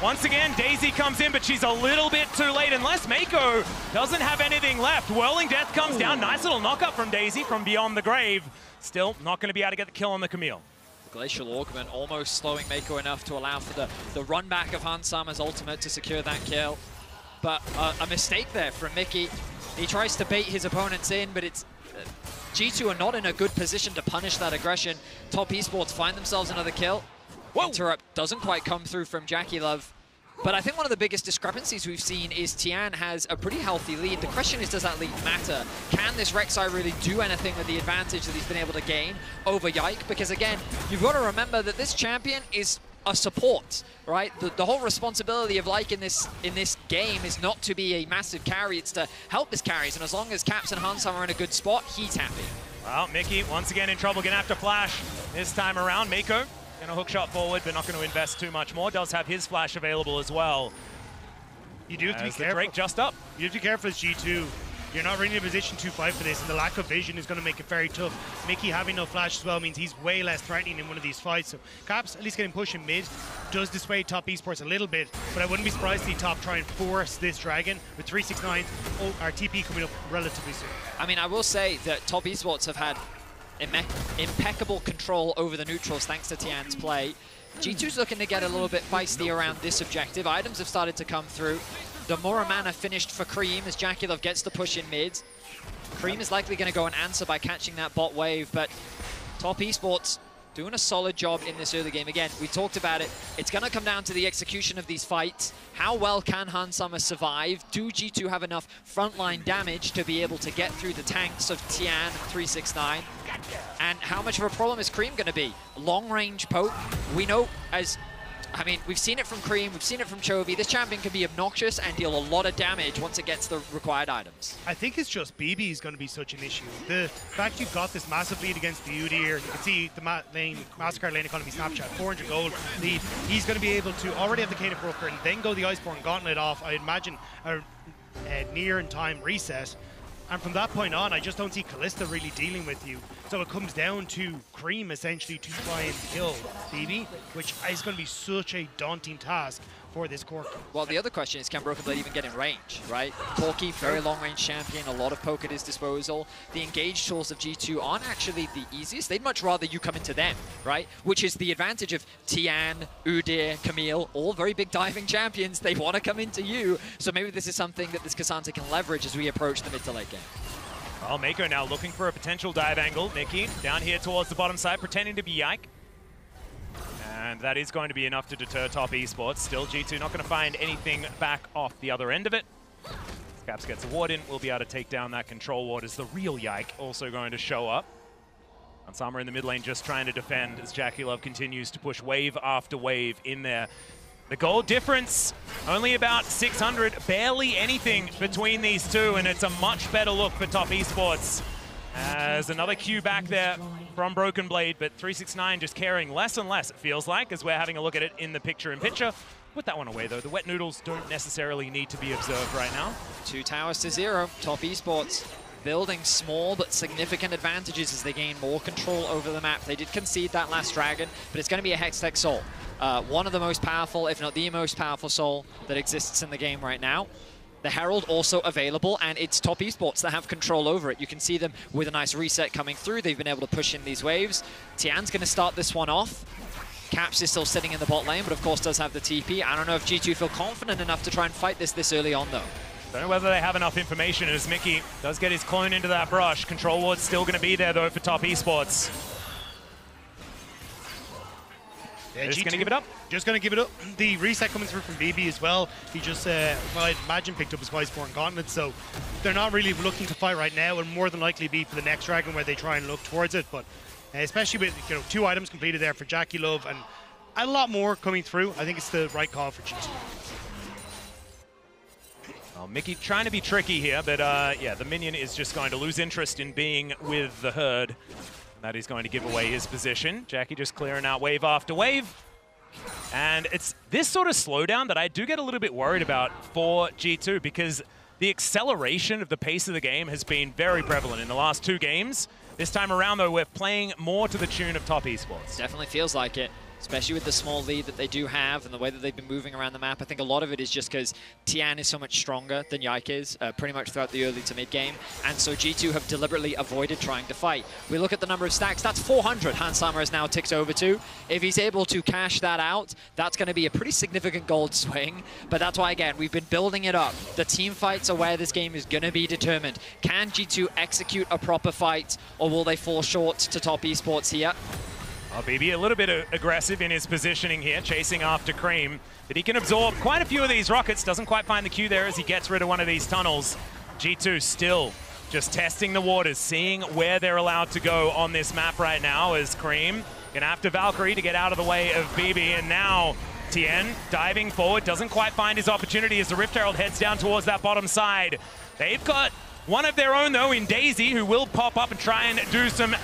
Once again, Daisy comes in, but she's a little bit too late. Unless Mako doesn't have anything left. Whirling Death comes down. Nice little knock-up from Daisy from beyond the grave. Still not going to be able to get the kill on the Camille. Glacial Augment almost slowing Mako enough to allow for the run back of Hans Sama's ultimate to secure that kill. But a mistake there from Mickey. He tries to bait his opponents in, but it's G2 are not in a good position to punish that aggression. Top Esports find themselves another kill. Interrupt doesn't quite come through from Jackie Love. But I think one of the biggest discrepancies we've seen is Tian has a pretty healthy lead. The question is, does that lead matter? Can this Rek'Sai really do anything with the advantage that he's been able to gain over Yike? Because again, you've got to remember that this champion is a support, right? The whole responsibility of Like in this game is not to be a massive carry, it's to help his carries. And as long as Caps and Hansam are in a good spot, he's happy. Well, Mickey once again in trouble, gonna have to flash this time around. Mako gonna hook shot forward, but not gonna invest too much more. Does have his flash available as well. You do have to be careful. Drake just up. You have to be careful as G2. You're not really in a position to fight for this, and the lack of vision is going to make it very tough. Mickey having no flash as well means he's way less threatening in one of these fights. So Caps, at least getting push in mid, does dissuade Top Esports a little bit, but I wouldn't be surprised to see Top try and force this Dragon with 369 our TP coming up relatively soon. I mean, I will say that Top Esports have had impeccable control over the neutrals thanks to Tian's play. G2's looking to get a little bit feisty around this objective. Items have started to come through. The Muramana finished for Cream as Jackie Love gets the push in mid. Cream is likely going to go and answer by catching that bot wave, but Top Esports doing a solid job in this early game. Again, we talked about it. It's going to come down to the execution of these fights. How well can Hansama survive? Do G2 have enough frontline damage to be able to get through the tanks of Tian and 369? And how much of a problem is Cream going to be? Long-range poke. We know I mean, we've seen it from Cream, we've seen it from Chovy. This champion can be obnoxious and deal a lot of damage once it gets the required items. I think it's just BB is going to be such an issue. The fact you've got this massive lead against the Udyr, you can see the Mastercard lane economy Snapchat, 400 gold lead. He's going to be able to already have the Caden Brooker and then go the Iceborne Gauntlet off, I imagine, a near in time reset. And from that point on, I just don't see Kalista really dealing with you. So it comes down to Cream, essentially, to try and kill BB, which is going to be such a daunting task for this core. Well, the other question is, can Broken Blade even get in range, right? Corki, very long-range champion, a lot of poke at his disposal. The engage tools of G2 aren't actually the easiest. They'd much rather you come into them, right? Which is the advantage of Tian, Udyr, Camille, all very big diving champions. They want to come into you. So maybe this is something that this Cassandra can leverage as we approach the mid to late game. Well, Mako now looking for a potential dive angle. Mickey down here towards the bottom side, pretending to be Yike. And that is going to be enough to deter Top Esports. Still, G2 not going to find anything back off the other end of it. Caps gets a ward in, we'll be able to take down that control ward as the real Yike also going to show up. Hansama in the mid lane just trying to defend as Jackie Love continues to push wave after wave in there. The gold difference, only about 600, barely anything between these two, and it's a much better look for Top Esports. As another Q back there from Broken Blade, but 369 just carrying less and less, it feels like, as we're having a look at it in the picture-in-picture. Put that one away, though. The wet noodles don't necessarily need to be observed right now. 2 towers to 0. Top Esports building small but significant advantages as they gain more control over the map. They did concede that last dragon, but it's going to be a Hextech Soul. One of the most powerful, if not the most powerful soul that exists in the game right now. The Herald also available, and it's Top Esports that have control over it. You can see them with a nice reset coming through. They've been able to push in these waves. Tian's going to start this one off. Caps is still sitting in the bot lane, but of course does have the TP. I don't know if G2 feel confident enough to try and fight this early on, though. Don't know whether they have enough information as Mickey does get his clone into that brush. Control ward's still going to be there, though, for Top Esports. Yeah, just going to give it up. Just going to give it up. The reset coming through from BB as well. He just, well, I'd imagine picked up his Iceborne Gauntlet, so they're not really looking to fight right now, and more than likely be for the next Dragon where they try and look towards it. But especially with 2 items completed there for Jackie Love and a lot more coming through, I think it's the right call for G2. Well, Mickey trying to be tricky here, but yeah, the minion is just going to lose interest in being with the herd. That is going to give away his position. Jackie just clearing out wave after wave. And it's this sort of slowdown that I do get a little bit worried about for G2, because the acceleration of the pace of the game has been very prevalent in the last 2 games. This time around, though, we're playing more to the tune of Top Esports. Definitely feels like it. especially with the small lead that they do have and the way that they've been moving around the map. I think a lot of it is just because TN is so much stronger than Yike is, pretty much throughout the early to mid game, and so G2 have deliberately avoided trying to fight. We look at the number of stacks, that's 400 Hans Sama has now ticked over to. If he's able to cash that out, that's going to be a pretty significant gold swing, but that's why, again, we've been building it up. The team fights are where this game is going to be determined. Can G2 execute a proper fight, or will they fall short to top esports here? BB a little bit aggressive in his positioning here, chasing after Cream, but he can absorb quite a few of these rockets, doesn't quite find the Q there as he gets rid of one of these tunnels. G2 still just testing the waters, seeing where they're allowed to go on this map right now as Cream gonna have to Valkyrie to get out of the way of BB, and now Tien diving forward, doesn't quite find his opportunity as the Rift Herald heads down towards that bottom side. They've got one of their own though in Daisy, who will pop up and try and do some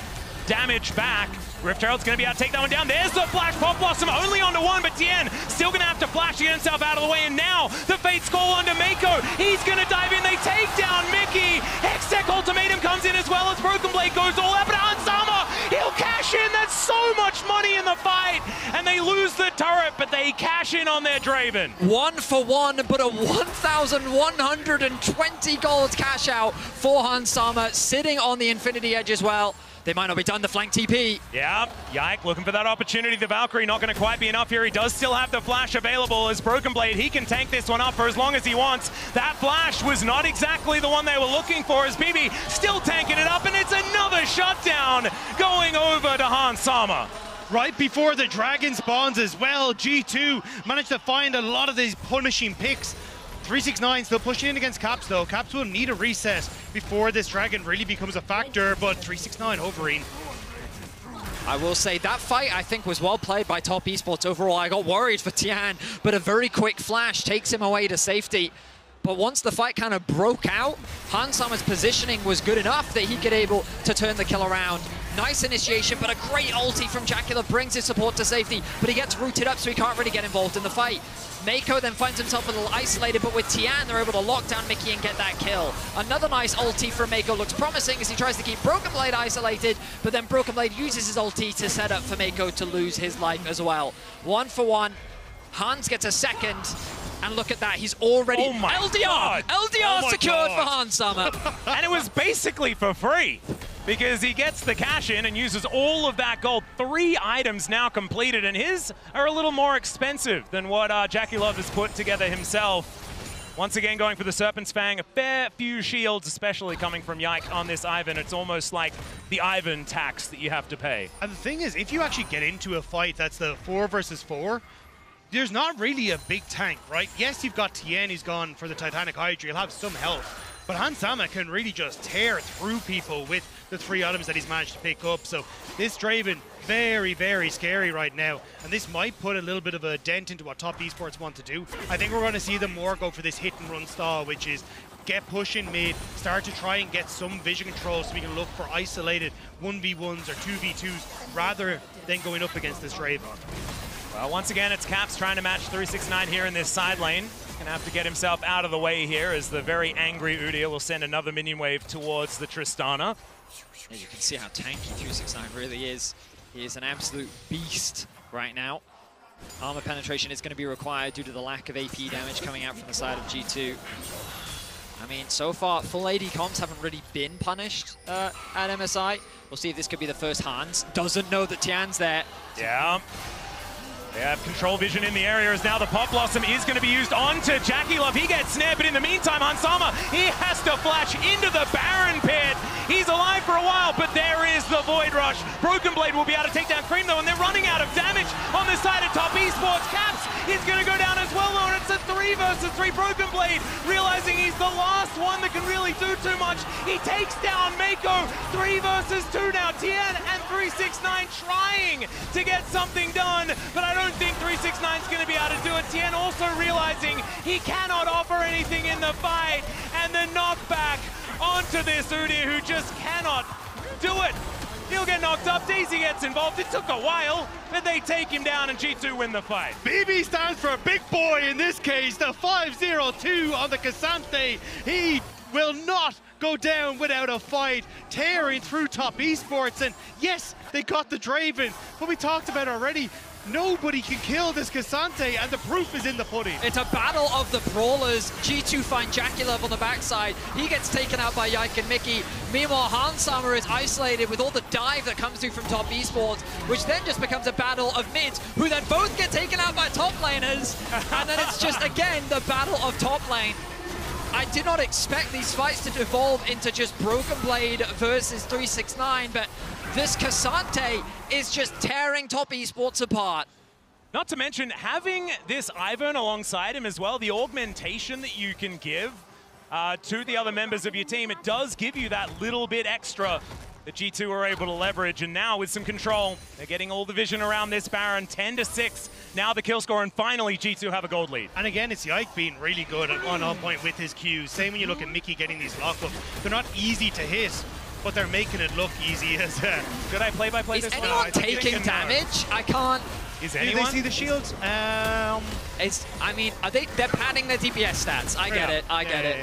damage back. Rift Herald's going to be able to take that one down. There's the flash. Pop Blossom only onto one, but Tien still going to have to flash to get himself out of the way. And now the Fate's Call onto Mako. He's going to dive in. They take down Mickey. Hextech Ultimatum comes in as well as Broken Blade goes all out. But Ansama, he'll cash in. That's so much money in the fight. And they lose the turret, but they cash in on their Draven. 1 for 1, but a 1,120 gold cash out for Hans Sama, sitting on the Infinity Edge as well. They might not be done the flank TP. Yeah, Yike looking for that opportunity. The Valkyrie not going to quite be enough here. He does still have the flash available as Broken Blade. He can tank this one up for as long as he wants. That flash was not exactly the one they were looking for as BB still tanking it up, and it's another shutdown going over to Hans Sama. Right before the dragon spawns as well, G2 managed to find a lot of these punishing picks. 369 still pushing in against Caps though. Caps will need a reset before this dragon really becomes a factor, but 369 hovering. I will say that fight, I think, was well played by top esports overall. I got worried for Tian, but a very quick flash takes him away to safety. But once the fight kind of broke out, Hans Sama's positioning was good enough that he could able to turn the kill around. Nice initiation, but a great ulti from Jacula brings his support to safety, but he gets rooted up, so he can't really get involved in the fight. Mako then finds himself a little isolated, but with Tian, they're able to lock down Mickey and get that kill. Another nice ulti from Mako looks promising as he tries to keep Broken Blade isolated, but then Broken Blade uses his ulti to set up for Mako to lose his life as well. 1 for 1. Hans gets a second, and look at that, he's already... Oh my LDR! God. LDR Oh secured my for Hans Sama. And it was basically for free, because he gets the cash in and uses all of that gold. 3 items now completed, and his are a little more expensive than what Jackie Love has put together himself. Once again, going for the Serpent's Fang, a fair few shields, especially coming from Yike on this Ivan. It's almost like the Ivan tax that you have to pay. And the thing is, if you actually get into a fight that's the 4 versus 4, there's not really a big tank, right? Yes, you've got Tien, he's gone for the Titanic Hydra, he'll have some health. But Hans Sama can really just tear through people with the 3 items that he's managed to pick up. So this Draven, very, very scary right now. And this might put a little bit of a dent into what top esports want to do. I think we're going to see them more go for this hit and run style, which is get push in mid, start to try and get some vision control so we can look for isolated 1v1s or 2v2s rather than going up against this Draven. Well, once again, it's Caps trying to match 369 here in this side lane. Gonna have to get himself out of the way here as the very angry Udyr will send another minion wave towards the Tristana. Yeah, you can see how tanky 369 really is. He is an absolute beast right now. Armor penetration is going to be required due to the lack of AP damage coming out from the side of G2. I mean, so far, full AD comps haven't really been punished at MSI. We'll see if this could be the first. Hans doesn't know that Tian's there. Yeah. They have control vision in the area as now the Pop Blossom is going to be used onto Jackie Love. He gets snared, but in the meantime, Hans Sama, he has to flash into the Baron pit. He's alive for a while, but there is the Void Rush. Broken Blade will be able to take down Cream, though, and they're running out of damage on the side of top esports. Caps is going to go down as well, though, and it's a 3 versus 3. Broken Blade, realizing he's the last one that can really do too much. He takes down Mako. 3 versus 2 now. Tien and 369 trying to get something done, but I don't think 369 is going to be able to do it. Tien also realizing he cannot offer anything in the fight, and the knockback onto this Udyr who just cannot do it. He'll get knocked up, Daisy gets involved. It took a while, but they take him down and G2 win the fight. BB stands for a big boy in this case, the 5-0-2 on the Cassante. He will not go down without a fight, tearing through top esports. And yes, they got the Draven, but we talked about already, Nobody can kill this Cassante, and the proof is in the pudding. It's a battle of the brawlers. G2 find Jackie-Love on the backside. He gets taken out by Yike and Mickey. Meanwhile, Hansammer is isolated with all the dive that comes through from top esports, which then just becomes a battle of mids, who then both get taken out by top laners. And then it's just, again, the battle of top lane. I did not expect these fights to evolve into just Broken Blade versus 369, but this Cassante is just tearing top esports apart. Not to mention having this Ivern alongside him as well, the augmentation that you can give to the other members of your team, it does give you that little bit extra that G2 are able to leverage. And now with some control, they're getting all the vision around this Baron, 10-6. Now the kill score, and finally G2 have a gold lead. And again, it's Yike being really good on point with his Qs. Same when you look at Mickey getting these lockups. They're not easy to hit, but they're making it look easy as Could I play-by-play this one? Is anyone taking damage? I can't. Is Do anyone? they see the shields? I mean, they're padding their DPS stats. I get it. I get it.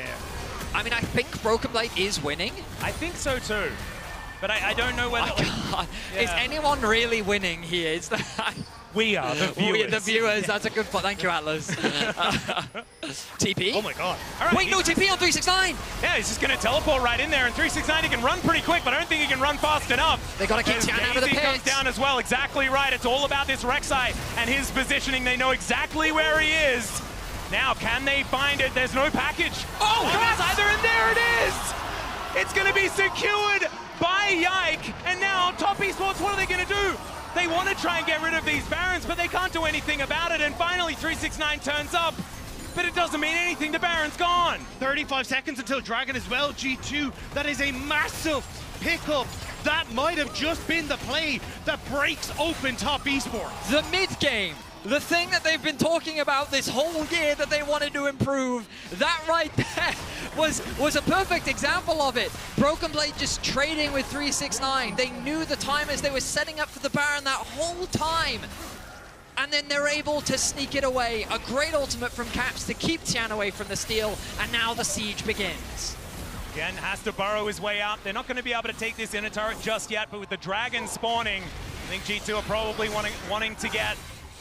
I mean, I think Broken Blade is winning. I think so too. But I don't know whether... Is anyone really winning here? Is that... We are the viewers. We are the viewers. That's a good point. Thank you, Atlas. TP? Oh my god. All right, wait, no, TP on 369. Yeah, he's just going to teleport right in there. And 369, he can run pretty quick, but I don't think he can run fast enough. They got to keep Tian out of the pit. comes down as well. Exactly right. It's all about this Rek'Sai and his positioning. They know exactly where he is. Now, can they find it? There's no package. Oh, God! Either, and there it is! It's going to be secured by Yike. And now, top esports, what are they going to do? They want to try and get rid of these Barons, but they can't do anything about it. And finally, 369 turns up. But it doesn't mean anything. The Baron's gone. 35 seconds until Dragon as well. G2, that is a massive pickup. That might have just been the play that breaks open top esports. The mid game. The thing that they've been talking about this whole year that they wanted to improve, that right there was a perfect example of it. Broken Blade just trading with 369. They knew the time as they were setting up for the Baron that whole time. And then they're able to sneak it away. A great ultimate from Caps to keep Tian away from the steal, and now the siege begins. Again, has to burrow his way out. They're not going to be able to take this inner turret just yet, but with the Dragon spawning, I think G2 are probably wanting to get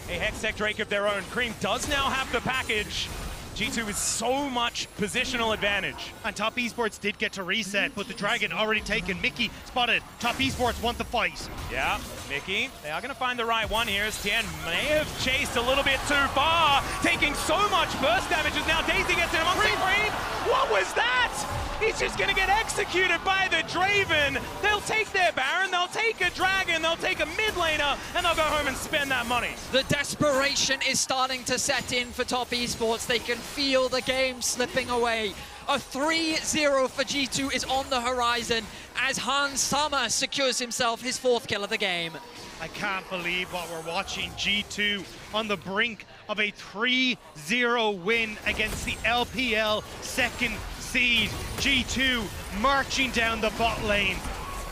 a Hextech Drake of their own. Cream does now have the package. G2 is so much positional advantage. And top esports did get to reset, but the Dragon already taken. Mickey spotted. Top esports want the fight. Yeah, Mickey, they are going to find the right one here as Tian may have chased a little bit too far, taking so much burst damage as now Daisy gets in amongst Cream. What was that? He's just going to get executed by the Draven. They'll take their Baron, they'll take a Dragon, they'll take a mid laner, and they'll go home and spend that money. The desperation is starting to set in for top esports. They can feel the game slipping away. A 3-0 for G2 is on the horizon as Hansammer secures himself his 4th kill of the game. I can't believe what we're watching. G2 on the brink of a 3-0 win against the LPL 2nd seed. G2 marching down the bot lane.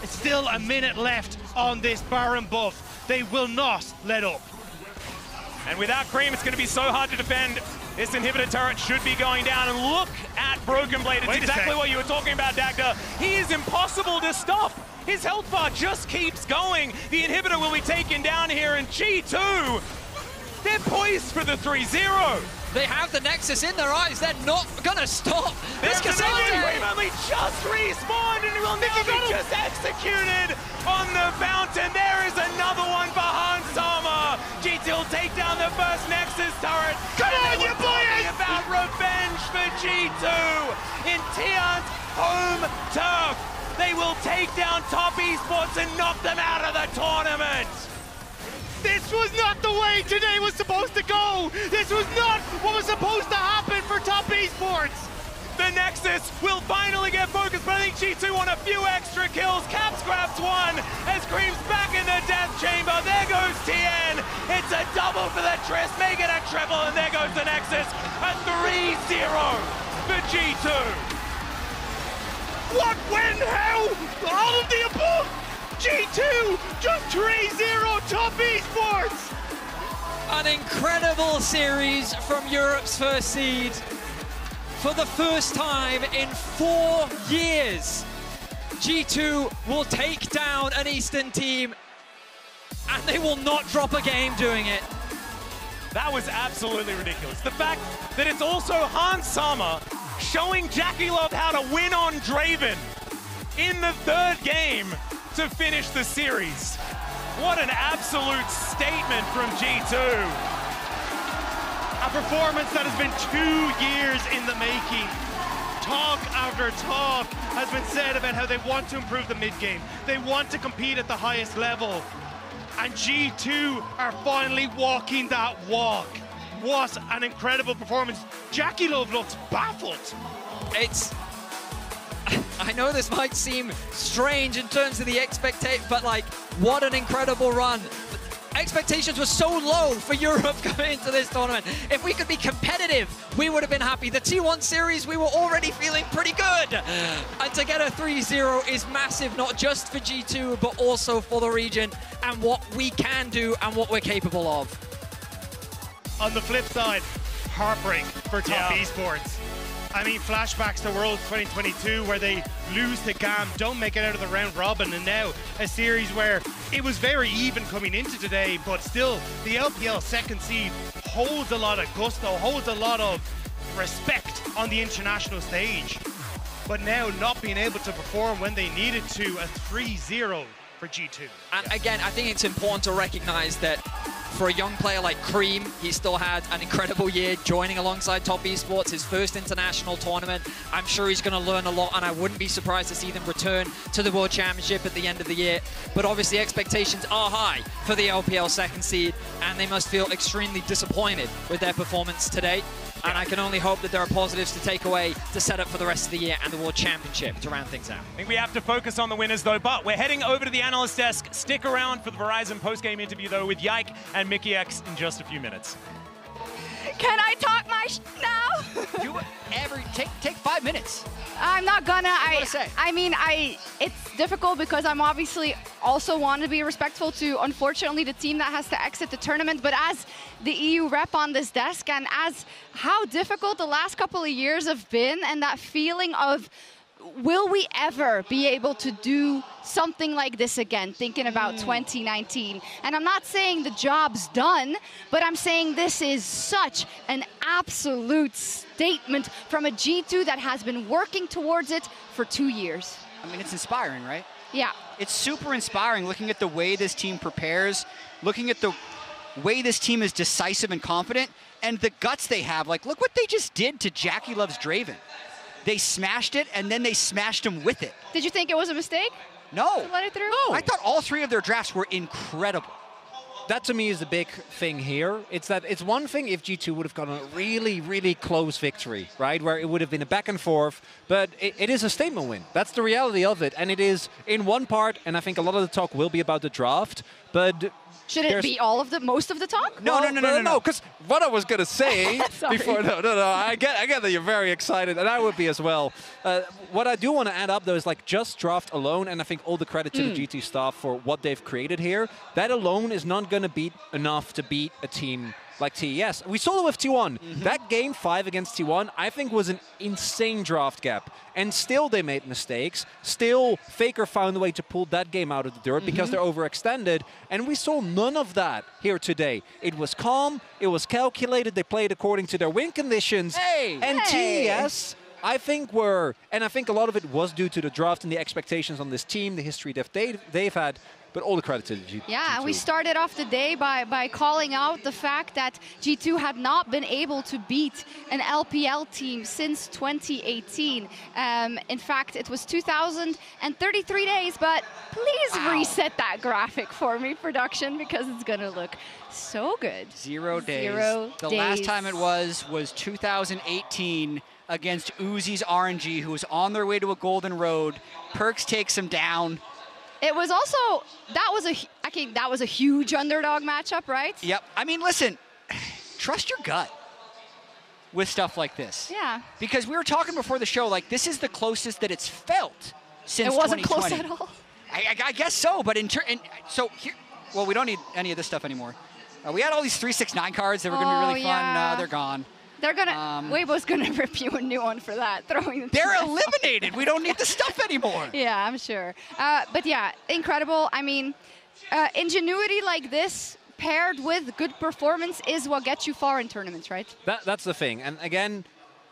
It's still a minute left on this Baron buff. They will not let up. And without Cream, it's going to be so hard to defend. This inhibitor turret should be going down, and look at Broken Blade. It's exactly what you were talking about, Dagda. He is impossible to stop. His health bar just keeps going. The inhibitor will be taken down here, and G2, they're poised for the 3-0. They have the Nexus in their eyes. They're not going to stop. This Cassandra only just respawned, and will now be just executed on the fountain. There is another one for Hansammer. G2 will take down the first Nexus turret. Come on, you boys! About revenge for G2 in Tian's home turf. They will take down top esports and knock them out of the tournament. This was not the way today was supposed to go. This was not what was supposed to happen for top esports. The Nexus will finally get focused, but I think G2 want a few extra kills. Caps grabs one as Cream's back in the death chamber. There goes Tien. It's a double for the Triss, make it a triple, and there goes the Nexus. A 3-0 for G2. What, when, how? All of the above. G2 just 3-0 top esports. An incredible series from Europe's first seed. For the first time in 4 years, G2 will take down an Eastern team and they will not drop a game doing it. That was absolutely ridiculous. The fact that it's also Hans Sama showing Jackie Love how to win on Draven in the third game to finish the series. What an absolute statement from G2. A performance that has been 2 years in the making. Talk after talk has been said about how they want to improve the mid-game. They want to compete at the highest level. And G2 are finally walking that walk. What an incredible performance. Jackie Love looks baffled. I know this might seem strange in terms of the expectation, but like, what an incredible run. Expectations were so low for Europe coming into this tournament. If we could be competitive, we would have been happy. The T1 series, we were already feeling pretty good. And to get a 3-0 is massive, not just for G2, but also for the region and what we can do and what we're capable of. On the flip side, heartbreak for Top Esports. I mean, flashbacks to Worlds 2022 where they lose to GAM, don't make it out of the round robin, and now a series where it was very even coming into today, but still the LPL second seed holds a lot of gusto, holds a lot of respect on the international stage. But now not being able to perform when they needed to, a 3-0 for G2. And again, I think it's important to recognize that for a young player like Cream, he still had an incredible year joining alongside Top Esports, his first international tournament. I'm sure he's going to learn a lot, and I wouldn't be surprised to see them return to the World Championship at the end of the year. But obviously expectations are high for the LPL second seed, and they must feel extremely disappointed with their performance today. And I can only hope that there are positives to take away to set up for the rest of the year and the World Championship to round things out. I think we have to focus on the winners, though, but we're heading over to the analyst desk. Stick around for the Verizon post-game interview, though, with Yike and Mickey X in just a few minutes. Can I talk my now? Take 5 minutes. I'm not gonna. Say? I mean, it's difficult because I'm obviously also want to be respectful to, unfortunately, the team that has to exit the tournament. But as the EU rep on this desk, and as how difficult the last couple of years have been, and that feeling of, will we ever be able to do something like this again, thinking about 2019? And I'm not saying the job's done, but I'm saying this is such an absolute statement from a G2 that has been working towards it for 2 years. I mean, it's inspiring, right? Yeah. It's super inspiring looking at the way this team prepares, looking at the way this team is decisive and confident, and the guts they have. Like, look what they just did to Jackie Love's Draven. They smashed it, and then they smashed him with it. Did you think it was a mistake? No. To let it through? No. I thought all 3 of their drafts were incredible. That to me is the big thing here. It's that it's one thing if G2 would have gotten a really, really close victory, right? Where it would have been a back and forth, but it is a statement win. That's the reality of it. And it is in one part, and I think a lot of the talk will be about the draft, but should it be most of the talk? No, because what I was going to say before, I get that you're very excited, and I would be as well. What I do want to add up, though, is like just draft alone, and I think all the credit to the GT staff for what they've created here. That alone is not going to be enough to beat a team like TES. We saw it with T1. That game 5 against T1, I think, was an insane draft gap. And still they made mistakes. Still, FLICKR found a way to pull that game out of the dirt because they're overextended. And we saw none of that here today. It was calm. It was calculated. They played according to their win conditions. And TES, I think and I think a lot of it was due to the draft and the expectations on this team, the history that they've had. But all the credit to the G2. Yeah, and we started off the day by calling out the fact that G2 had not been able to beat an LPL team since 2018. In fact, it was 2,033 days, but please reset that graphic for me, production, because it's going to look so good. 0 days. 0 the days. last time it was 2018 against Uzi's RNG, who was on their way to a golden road. Perks takes him down. It was also, that was a huge underdog matchup, right? Yep. I mean, listen, trust your gut with stuff like this. Yeah. Because we were talking before the show, like, this is the closest that it's felt since 2020. It wasn't close at all. I guess so, but so here, well, we don't need any of this stuff anymore. We had all these 369 cards that were going to be really fun. They're gone. They're gonna. Weibo's gonna rip you a new one for that. Throwing them. They're eliminated. We don't need the stuff anymore. Yeah, I'm sure. But yeah, incredible. I mean, ingenuity like this paired with good performance is what gets you far in tournaments, right? That's the thing. And again,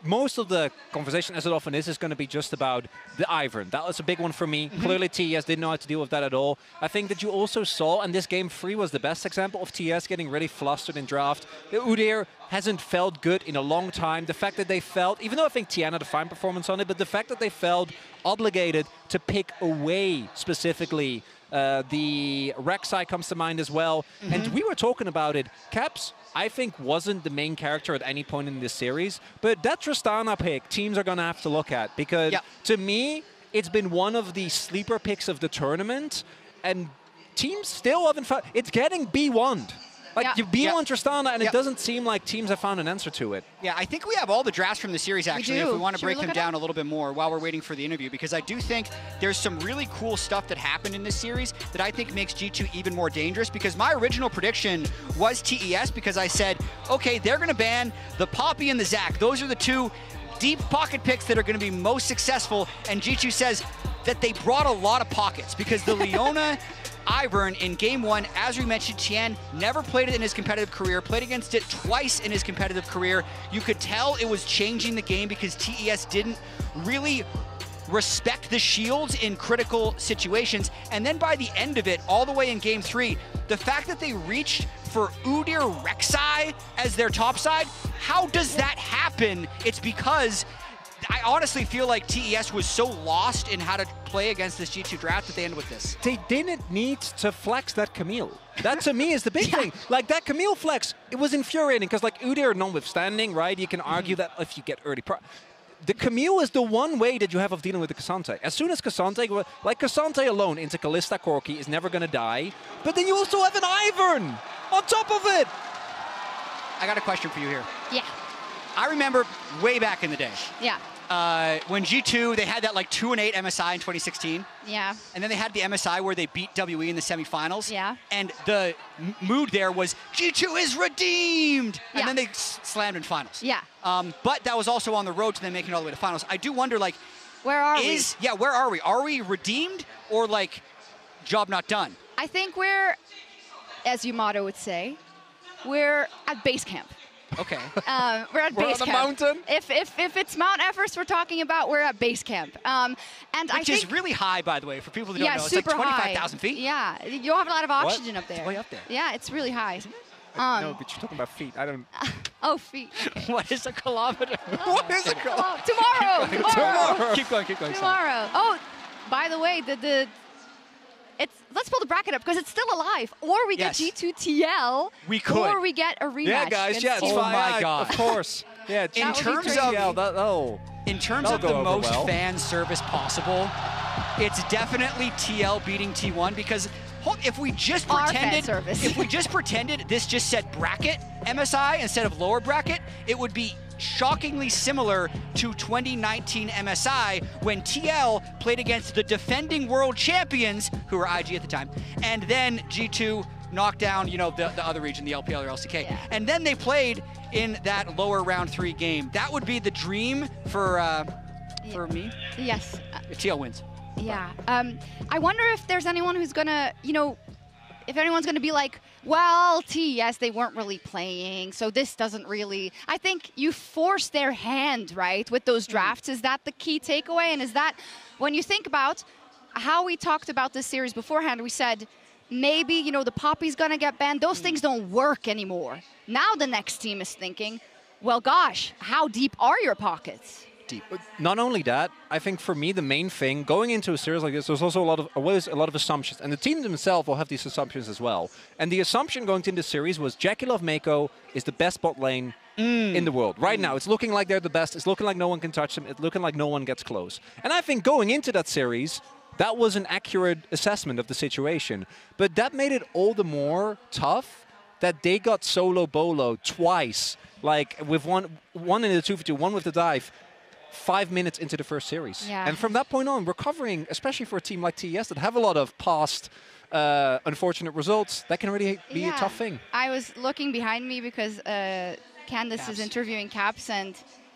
most of the conversation, as it often is going to be just about the Ivern. That was a big one for me. Clearly, TES didn't know how to deal with that at all. I think that you also saw, and this game 3 was the best example of TES getting really flustered in draft. The Udyr hasn't felt good in a long time. The fact that they felt, even though I think Tiana had a fine performance on it, but the fact that they felt obligated to pick away specifically the Rek'Sai comes to mind as well. And we were talking about it. Caps, I think, wasn't the main character at any point in this series, but that Tristana pick, teams are going to have to look at, because to me, it's been one of the sleeper picks of the tournament, and teams still haven't found... It's getting B1'd. Like, you B1 Tristana, and it doesn't seem like teams have found an answer to it. Yeah, I think we have all the drafts from the series, actually, if we want to Should we break look them at down a little bit more while we're waiting for the interview, because I do think there's some really cool stuff that happened in this series that I think makes G2 even more dangerous, because my original prediction was TES, because I said, okay, they're going to ban the Poppy and the Zac. Those are the two deep pocket picks that are going to be most successful, and G2 says that they brought a lot of pockets, because the Leona... Ivern in game 1, as we mentioned, Tien never played it in his competitive career, played against it twice in his competitive career. You could tell it was changing the game because TES didn't really respect the shields in critical situations. And then by the end of it, all the way in game 3, the fact that they reached for Udyr Rek'Sai as their top side, how does that happen? It's because I honestly feel like TES was so lost in how to play against this G2 draft that they ended with this. They didn't need to flex that Camille. That, to me, is the big thing. Like, that Camille flex, it was infuriating, because, like, Udyr notwithstanding, right, you can argue that if you get early... The Camille is the one way that you have of dealing with the Cassante. As soon as Cassante... Like, Cassante alone into Kalista Corki is never going to die, but then you also have an Ivern on top of it! I got a question for you here. Yeah. I remember way back in the day. Yeah. When G2, they had that like 2-8 MSI in 2016. Yeah. And then they had the MSI where they beat WE in the semifinals. Yeah. And the mood there was, G2 is redeemed! And then they slammed in finals. Yeah. But that was also on the road to them making it all the way to finals. I do wonder, like... Where are we? Yeah, where are we? Are we redeemed or, like, job not done? I think we're, as Yamato would say, we're at base camp. Okay. We're at base on the camp. mountain? If it's Mount Everest we're talking about, we're at base camp. And Which is really high, by the way, for people who don't know. It's like super 25,000 feet. Yeah, you don't have a lot of oxygen up there. It's way up there. Yeah, it's really high. No, but you're talking about feet. I don't... Oh, feet. Okay. What is a kilometer? What is a kilometer? Tomorrow. Keep going. Tomorrow. Oh, by the way, let's pull the bracket up because it's still alive. Or we get G2 TL. We could. Or we get a rematch. Yeah, guys. Yeah, it's Oh fine. my God. Of course. Yeah. In terms of the most fan service possible, it's definitely TL beating T1 because if we just pretended this just said bracket MSI instead of lower bracket, it would be shockingly similar to 2019 MSI when TL played against the defending world champions, who were IG at the time, and then G2 knocked down, the other region, the LPL or LCK. Yeah. And then they played in that lower round 3 game. That would be the dream for me. Yes. If TL wins. Yeah. I wonder if there's anyone who's gonna, if anyone's gonna be like, well, TES, they weren't really playing, so this doesn't really... I think you force their hand, right, with those drafts. Is that the key takeaway? And is that, when you think about how we talked about this series beforehand, we said, maybe, the Poppy's gonna get banned. Those things don't work anymore. Now the next team is thinking, well, gosh, how deep are your pockets? Deep. Not only that, I think for me the main thing going into a series like this, there's also always a lot of assumptions, and the team themselves will have these assumptions as well. And the assumption going into the series was Jackie Love Mako is the best bot lane in the world right now. It's looking like they're the best. It's looking like no one can touch them. It's looking like no one gets close. And I think going into that series, that was an accurate assessment of the situation. But that made it all the more tough that they got solo bolo twice, like with one in the 2v2, one with the dive. 5 minutes into the first series. Yeah. And from that point on, recovering, especially for a team like TES that have a lot of past unfortunate results, that can really be a tough thing. I was looking behind me because Candace is interviewing Caps, and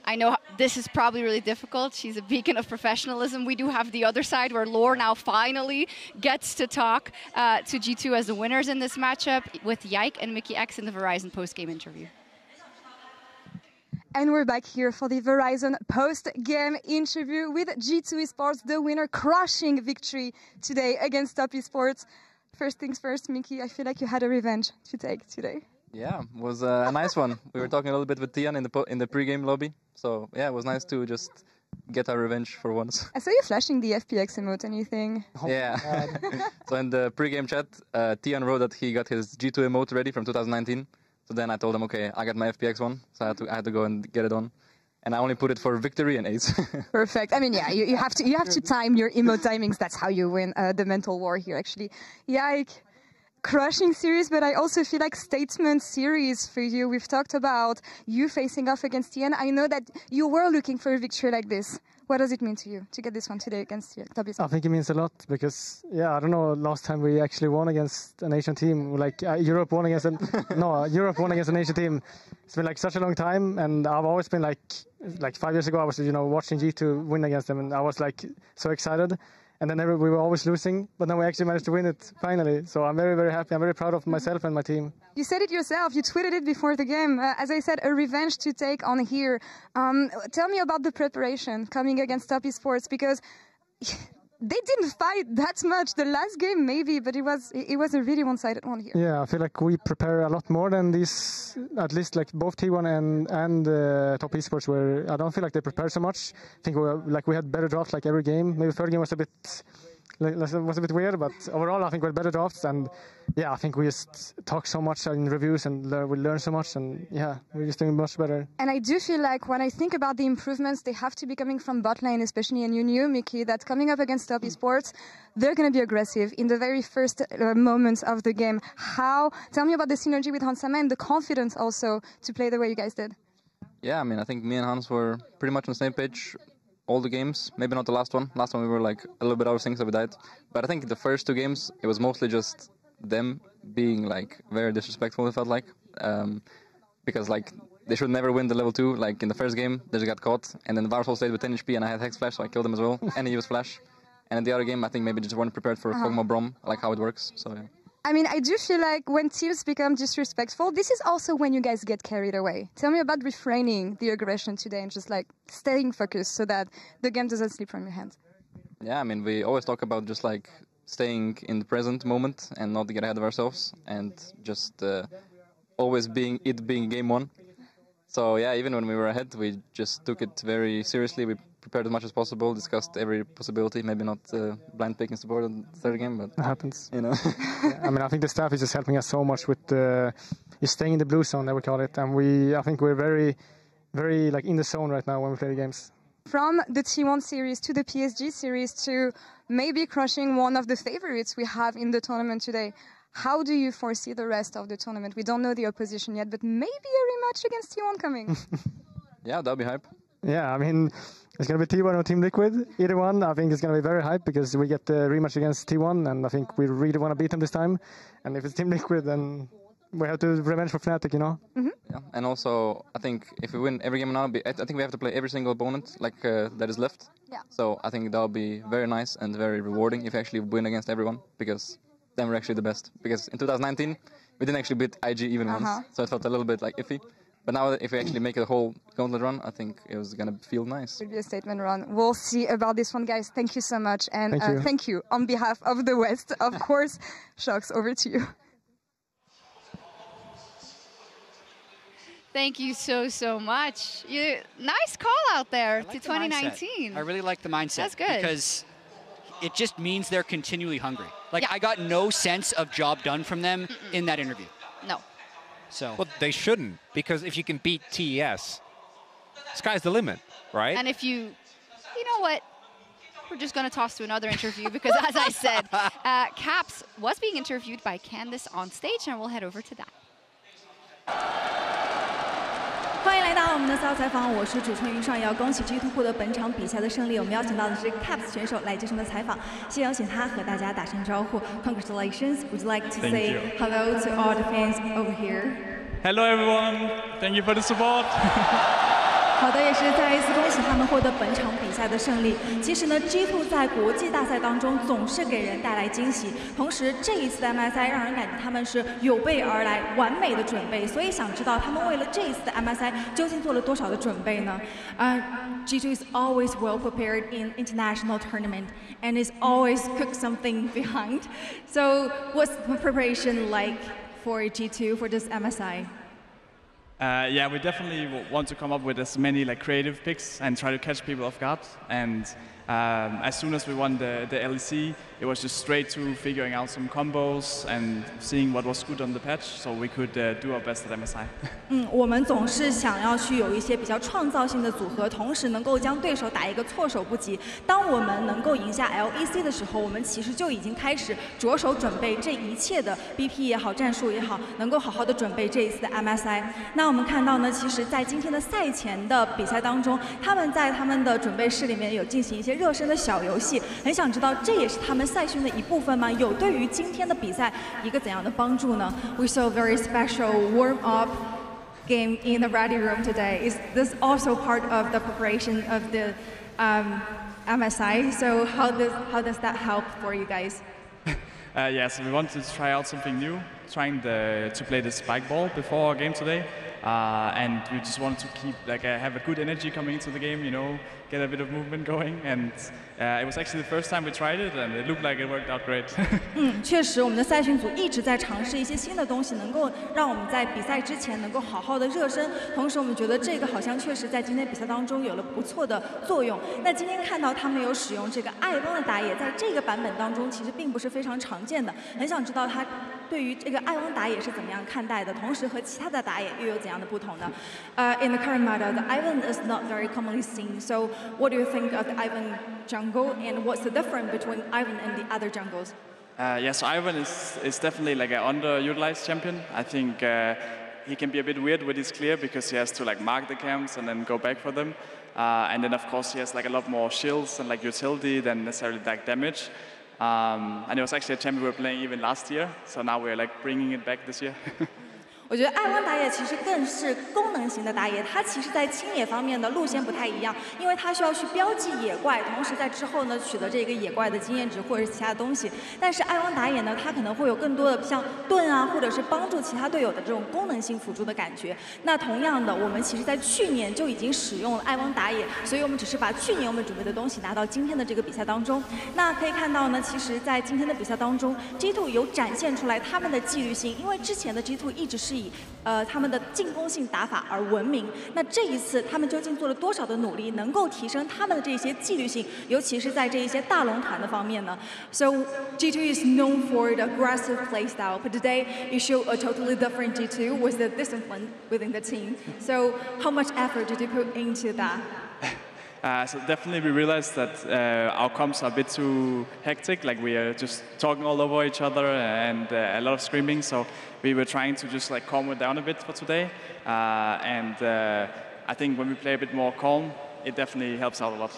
I know this is probably really difficult. She's a beacon of professionalism. We do have the other side where Lore now finally gets to talk to G2 as the winners in this matchup with Yike and Mickey X in the Verizon post-game interview. And we're back here for the Verizon post-game interview with G2 Esports, the winner, crushing victory today against Top Esports. First things first, Mickey, I feel like you had a revenge to take today. Yeah, it was a nice one. We were talking a little bit with Tian in the pre-game lobby. So yeah, it was nice to just get our revenge for once. I saw you flashing the FPX emote, anything? Yeah. So in the pre-game chat, Tian wrote that he got his G2 emote ready from 2019. So then I told him, okay, I got my FPX one. So I had to go and get it on. And I only put it for victory and ace. Perfect. I mean, yeah, you have to time your emote timings. That's how you win the mental war here, actually. Yike. Crushing series, but I also feel like statement series for you. We've talked about you facing off against Tian. I know that you were looking for a victory like this. What does it mean to you to get this one today against Top Esports? I think it means a lot because, yeah, I don't know, last time we actually won against an Asian team, like Europe won against Europe won against an Asian team. It's been like such a long time, and I've always been like 5 years ago, I was, watching G2 win against them, and I was like so excited. And then we were always losing, but then we actually managed to win it finally. So I'm very, very happy. I'm very proud of myself and my team. You said it yourself. You tweeted it before the game. As I said, a revenge to take on here. Tell me about the preparation coming against Top Esports, because they didn't fight that much. The last game maybe, but it was a really one-sided one here. Yeah, I feel like we prepare a lot more than these, at least like both T1 and Top Esports, where I don't feel like they prepared so much. I think we had better drafts like every game. Maybe third game was a bit weird, but overall I think we had better drafts, and yeah, I think we just talk so much in reviews and we learn so much, and yeah, we're just doing much better. And I do feel like when I think about the improvements, they have to be coming from bot lane, especially, and you knew, Mickey, that coming up against Top Esports, they're going to be aggressive in the very first moments of the game. Tell me about the synergy with Hansama and the confidence also to play the way you guys did. Yeah, I mean, I think me and Hans were pretty much on the same page all the games, maybe not the last one. Last one we were like a little bit out of sync, so we died. But I think the first two games, it was mostly just them being like very disrespectful, it felt like. Because like they should never win the level 2. Like in the first game, they just got caught. And then Varsol stayed with 10 HP and I had Hex Flash, so I killed him as well. And he used Flash. And in the other game, I think maybe just weren't prepared for Kog'Maw Brom, like how it works. So yeah. I mean, I do feel like when teams become disrespectful, this is also when you guys get carried away. Tell me about refraining the aggression today and just like staying focused so that the game doesn't slip from your hands. Yeah, I mean, we always talk about just like staying in the present moment and not get ahead of ourselves, and just always being game one. So yeah, even when we were ahead, we just took it very seriously. We prepared as much as possible, discussed every possibility, maybe not blind picking support in the third game, but it happens. Yeah, I mean, I think the staff is just helping us so much with just staying in the blue zone, that we call it, and I think we're very, very like in the zone right now when we play the games. From the T1 series to the PSG series to maybe crushing one of the favorites we have in the tournament today, how do you foresee the rest of the tournament? We don't know the opposition yet, but maybe a rematch against T1 coming. Yeah, that'll be hype. Yeah, I mean, it's going to be T1 or Team Liquid. Either one, I think it's going to be very hype because we get the rematch against T1, and I think we really want to beat them this time. And if it's Team Liquid, then we have to revenge for Fnatic, Mm-hmm. Yeah, and also I think if we win every game now, I think we have to play every single opponent like that is left. Yeah. So I think that'll be very nice and very rewarding if we actually win against everyone, because then we're actually the best. Because in 2019 we didn't actually beat IG even once, so it felt a little bit like iffy. But now if we actually make a whole gauntlet run, I think it was going to feel nice. It will be a statement run. We'll see about this one, guys. Thank you so much, and thank you on behalf of the West, of course. Shox, over to you. Thank you so much. Nice call out there to 2019. I really like the mindset. That's good. Because it just means they're continually hungry. Like, I got no sense of job done from them in that interview. No. So. Well, they shouldn't, because if you can beat TES, sky's the limit, right? And if you know what? We're just going to toss to another interview because, as I said, Caps was being interviewed by Candice on stage, and we'll head over to that. 欢迎来到我们的赛后采访，我是主持人云尚瑶。恭喜 G2 获得本场比赛的胜利。我们邀请到的是 Caps 选手来接受的采访，先邀请他和大家打声招呼。Congratulations! Would you like to say hello to all the fans over here? Hello everyone. Thank you for the support. 好的，也是再一次恭喜他们获得本场比赛的胜利。其实呢 ，G2 在国际大赛当中总是给人带来惊喜，同时这一次的 MSI 让人感觉他们是有备而来，完美的准备。所以想知道他们为了这一次的 MSI 究竟做了多少的准备呢？G2 is always well prepared in international tournament and is always cook something behind. So what's the preparation like for G2 for this MSI? Yeah, we definitely want to come up with as many like creative picks and try to catch people off guard. And as soon as we won the LEC, it was just straight to figuring out some combos and seeing what was good on the patch, so we could do our best at MSI. 我们总是想要去有一些比较创造性的组合，同时能够将对手打一个措手不及。当我们能够赢下 LEC 的时候，我们其实就已经开始着手准备这一切的 BP 也好，战术也好，能够好好的准备这一次的 MSI。那我们看到呢，其实在今天的赛前的比赛当中，他们在他们的准备室里面有进行一些热身的小游戏，很想知道这也是他们赛训的一部分吗？有对于今天的比赛一个怎样的帮助呢 ？We saw a very special warm-up game in the ready room today. Is this also part of the preparation of the MSI? So how does that help for you guys? Yes, we wanted to try out something new, trying to play the spike ball before our game today. And we just wanted to keep have a good energy coming into the game, you know, get a bit of movement going, and it was actually the first time we tried it, and it looked like it worked out great. 确实，我们的赛训组一直在尝试一些新的东西，能够让我们在比赛之前能够好好的热身。同时，我们觉得这个好像确实在今天比赛当中有了不错的作用。那今天看到他们有使用这个艾翁的打野，在这个版本当中其实并不是非常常见的。很想知道他对于这个艾翁打野是怎么样看待的，同时和其他的打野又有怎样的不同呢？In the current meta, the Ivan is not very commonly seen. So, what do you think of the Ivan jungle, and what's the difference between Ivan and the other jungles? Yes, Ivan is definitely like an underutilized champion. I think he can be a bit weird with his clear because he has to like mark the camps and then go back for them. And then of course he has like a lot more shields and like utility than necessarily like damage. And it was actually a champion we were playing even last year, so now we're like bringing it back this year. 我觉得艾翁打野其实更是功能型的打野，它其实在清野方面的路线不太一样，因为它需要去标记野怪，同时在之后呢取得这个野怪的经验值或者是其他的东西。但是艾翁打野呢，它可能会有更多的像盾啊，或者是帮助其他队友的这种功能性辅助的感觉。那同样的，我们其实在去年就已经使用了艾翁打野，所以我们只是把去年我们准备的东西拿到今天的这个比赛当中。那可以看到呢，其实在今天的比赛当中 ，G2 有展现出来他们的纪律性，因为之前的 G2 一直是以他们的进攻性打法而闻名。那这一次他们究竟做了多少的努力，能够提升他们的这些纪律性，尤其是在这一些大龙团的方面呢 ？So G2 is known for the aggressive play style, but today you show a totally different G2 with the discipline within the team. So how much effort did you put into that? So definitely we realized that our comps are a bit too hectic, like we are just talking all over each other and a lot of screaming, so we were trying to just like calm it down a bit for today. And I think when we play a bit more calm, it definitely helps out a lot.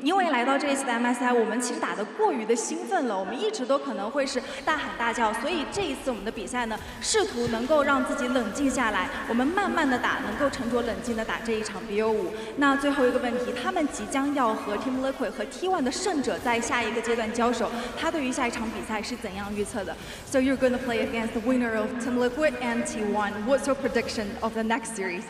因为来到这一次的 MSI， 我们其实打得过于的兴奋了，我们一直都可能会是大喊大叫，所以这一次我们的比赛呢，试图能够让自己冷静下来，我们慢慢的打，能够沉着冷静的打这一场 BO5。那最后一个问题，他们即将要和 Team FLICKR 和 T1 的胜者在下一个阶段交手，他对于下一场比赛是怎样预测的 ？So you're going to play against the winner of Team FLICKR and T1. What's your prediction of the next series?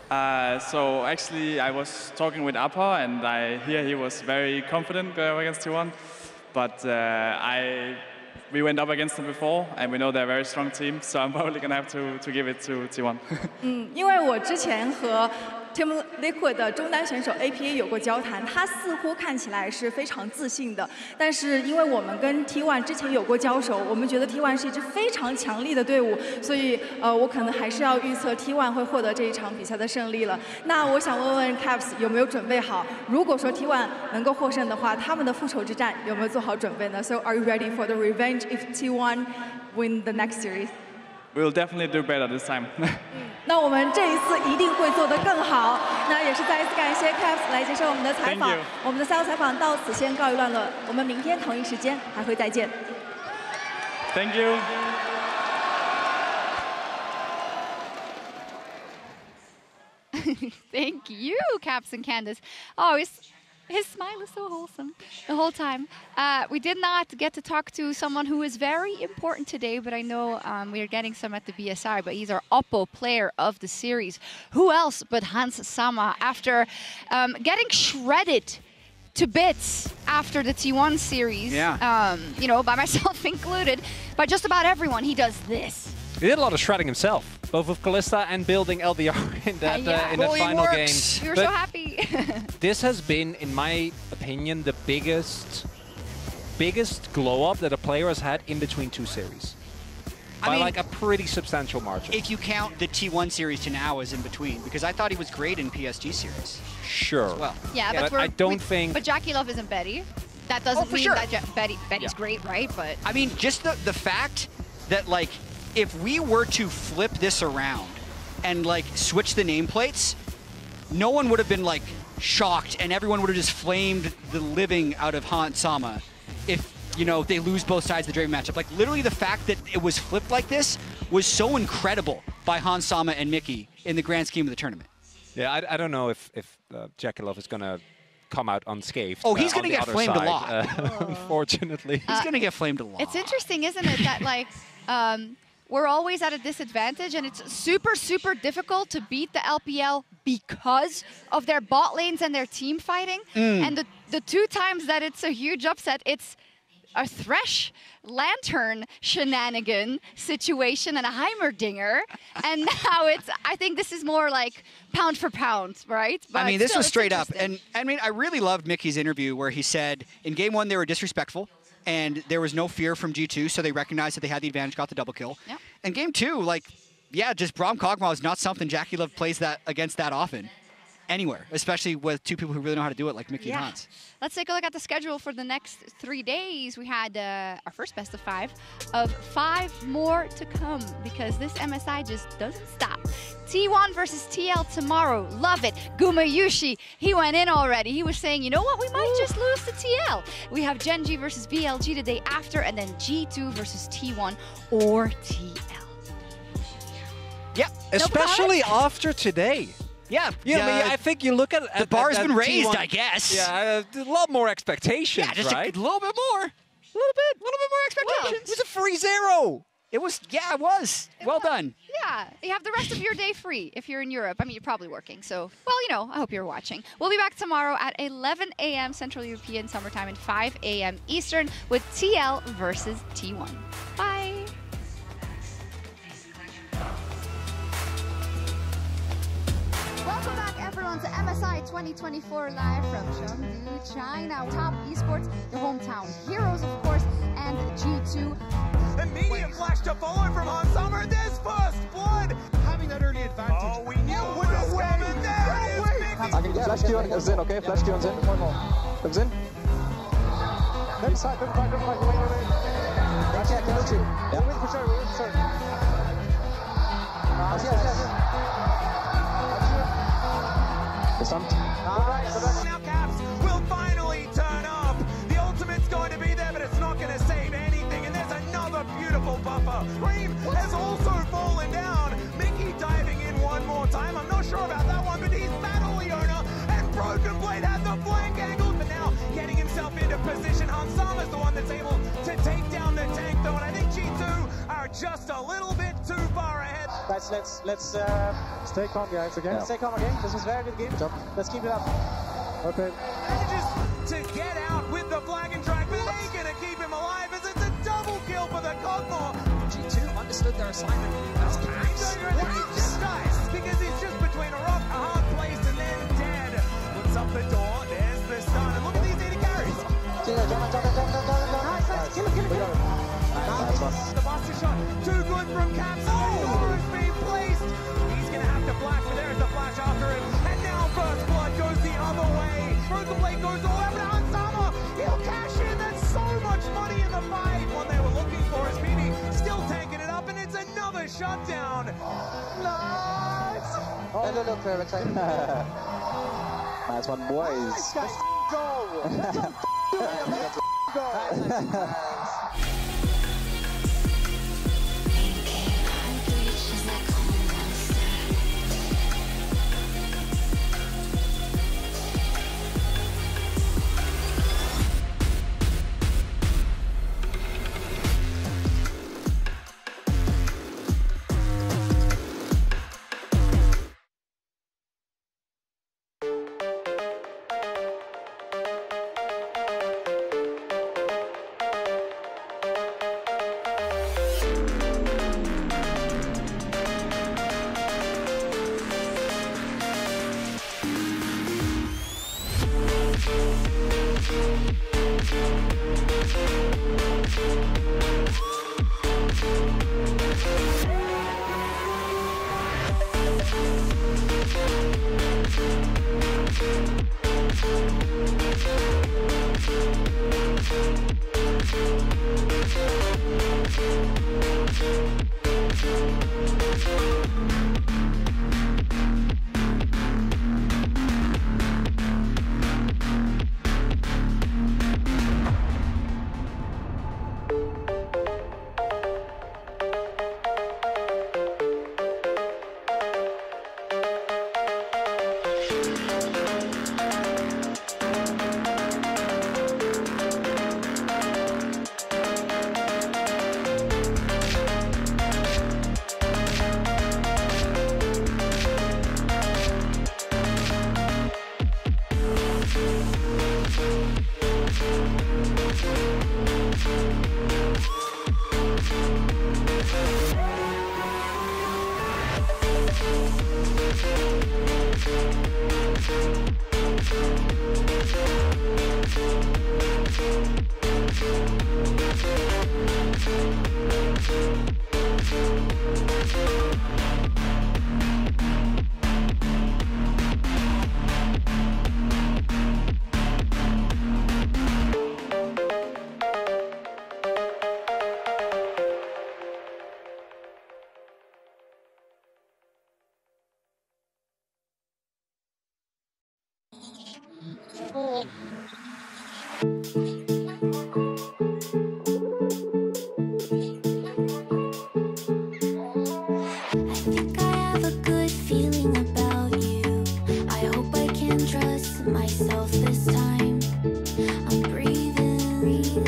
So actually I was talking with Appa and I hear he was very confident going against T1, but we went up against them before and we know they're a very strong team, so I'm probably going to have to give it to T1. 因为我之前和 Team FLICKR 的中单选手 APA 有过交谈，他似乎看起来是非常自信的，但是因为我们跟 T1 之前有过交手，我们觉得 T1 是一支非常强力的队伍，所以我可能还是要预测 T1 会获得这一场比赛的胜利了。那我想问问 Caps 有没有准备好？如果说 T1 能够获胜的话，他们的复仇之战有没有做好准备呢 ？So are you ready for the revenge if T1 win the next series? We'll definitely do better this time. 那我们这一次一定会做得更好。那也是再一次感谢 Caps 来接受我们的采访。我们的赛后采访到此先告一段落，我们明天同一时间还会再见。Thank you. Thank you, Caps and Candace. Oh, his smile is so wholesome the whole time. We did not get to talk to someone who is very important today, but I know we are getting some at the BSI, but he's our Oppo player of the series. Who else but Hans Sama, after getting shredded to bits after the T1 series, you know, by myself included, by just about everyone, he does this. He did a lot of shredding himself, both with Kalista and building LDR in that, in that final game. We were so happy. This has been, in my opinion, the biggest glow up that a player has had in between two series. By mean, like a pretty substantial margin. If you count the T1 series to now as in between, because I thought he was great in PSG series. Sure. As well. Yeah, but I don't think. But Jackie Love isn't Betty. That doesn't mean that Betty's great, right? But I mean, just the fact that, like, if we were to flip this around and like switch the nameplates, no one would have been like shocked, and everyone would have just flamed the living out of Hans Sama if, you know, they lose both sides of the Draven matchup. Like, literally the fact that it was flipped like this was so incredible by Hans Sama and Mickey in the grand scheme of the tournament. Yeah, I don't know if Jackie Love is going to come out unscathed. Oh, he's going to get flamed a lot. Unfortunately. He's going to get flamed a lot. It's interesting, isn't it, that like we're always at a disadvantage, and it's super, super difficult to beat the LPL because of their bot lanes and their team fighting. And the two times that it's a huge upset, it's a Thresh Lantern shenanigan situation and a Heimerdinger. And now I think this is more like pound for pound, right? But I mean, this still, was straight up. interesting. And I mean, I really loved Mickey's interview where he said in game one they were disrespectful and there was no fear from G2, so they recognized that they had the advantage, got the double kill. Yep. And game two, like, yeah, just Braum Kog'Maw is not something Jackie Love plays that against that often. Anywhere, especially with two people who really know how to do it, like Mickey and Hans. Let's take a look at the schedule for the next 3 days. We had our first best of 5 of 5 more to come because this MSI just doesn't stop. T1 versus TL tomorrow. Love it. Gumayushi, he went in already. He was saying, you know what, we might just lose to TL. We have Genji versus BLG the day after, and then G2 versus T1 or TL. Yep. Especially after today. Yeah, I think you look at the bar's been raised, T1, I guess. Yeah, a lot more expectations, yeah, just right? a little bit more. A little bit more expectations. It was a 3-0. It was, yeah, it was. Well done. Yeah, you have the rest of your day free if you're in Europe. I mean, you're probably working, so, well, you know, I hope you're watching. We'll be back tomorrow at 11 a.m. Central European Summertime and 5 a.m. Eastern with TL versus T1. Bye. Welcome back, everyone, to MSI 2024 live from Chengdu, China. Top Esports, the hometown heroes, of course, and G2. Immediate flash to follow from Hans Sama. There's first blood. Having that early advantage. Oh, we knew it was coming. There it is. I can get flash Q on Zin, okay? Flash Q on Zin. Comes in. Left side, wait. Yeah, can you? Yeah. Wait for sure, Yes. Now Caps will finally turn up. The ultimate's going to be there, but it's not going to save anything. And there's another beautiful buffer. Cream has also fallen down. Mickey diving in one more time. I'm not sure about that one, but he's Battle Leona. And Broken Blade had the flank angled, but now getting himself into position. Hans Sama's the one that's able to take down the tank, though. And I think G2 are just a little bit too far ahead. Guys, let's stay calm, guys. Okay, stay calm again. This was a very good game. Let's keep it up. Okay. Manages to get out with the flag and drag, but they gonna keep him alive as it's a double kill for the Kog'Maw. G2 understood their assignment. That's Caps. He just dies because he's just between a rock, a hard place, and then dead. Puts up the door. There's the stun, and look at these 80 carries. Nice. Kill him. Nice. The master shot. Too good from Caps. Oh, it's being placed. He's gonna have to flash, but there's the flash after him. And now first blood goes the other way. Broken Blade goes all out, but Hans Sama, he'll cash in. That's so much money in the fight. One they were looking for is BB still tanking it up, and it's another shutdown. Nice. Nice one, boys. Let's go. Let's go. think I have a good feeling about you. I hope I can trust myself this time.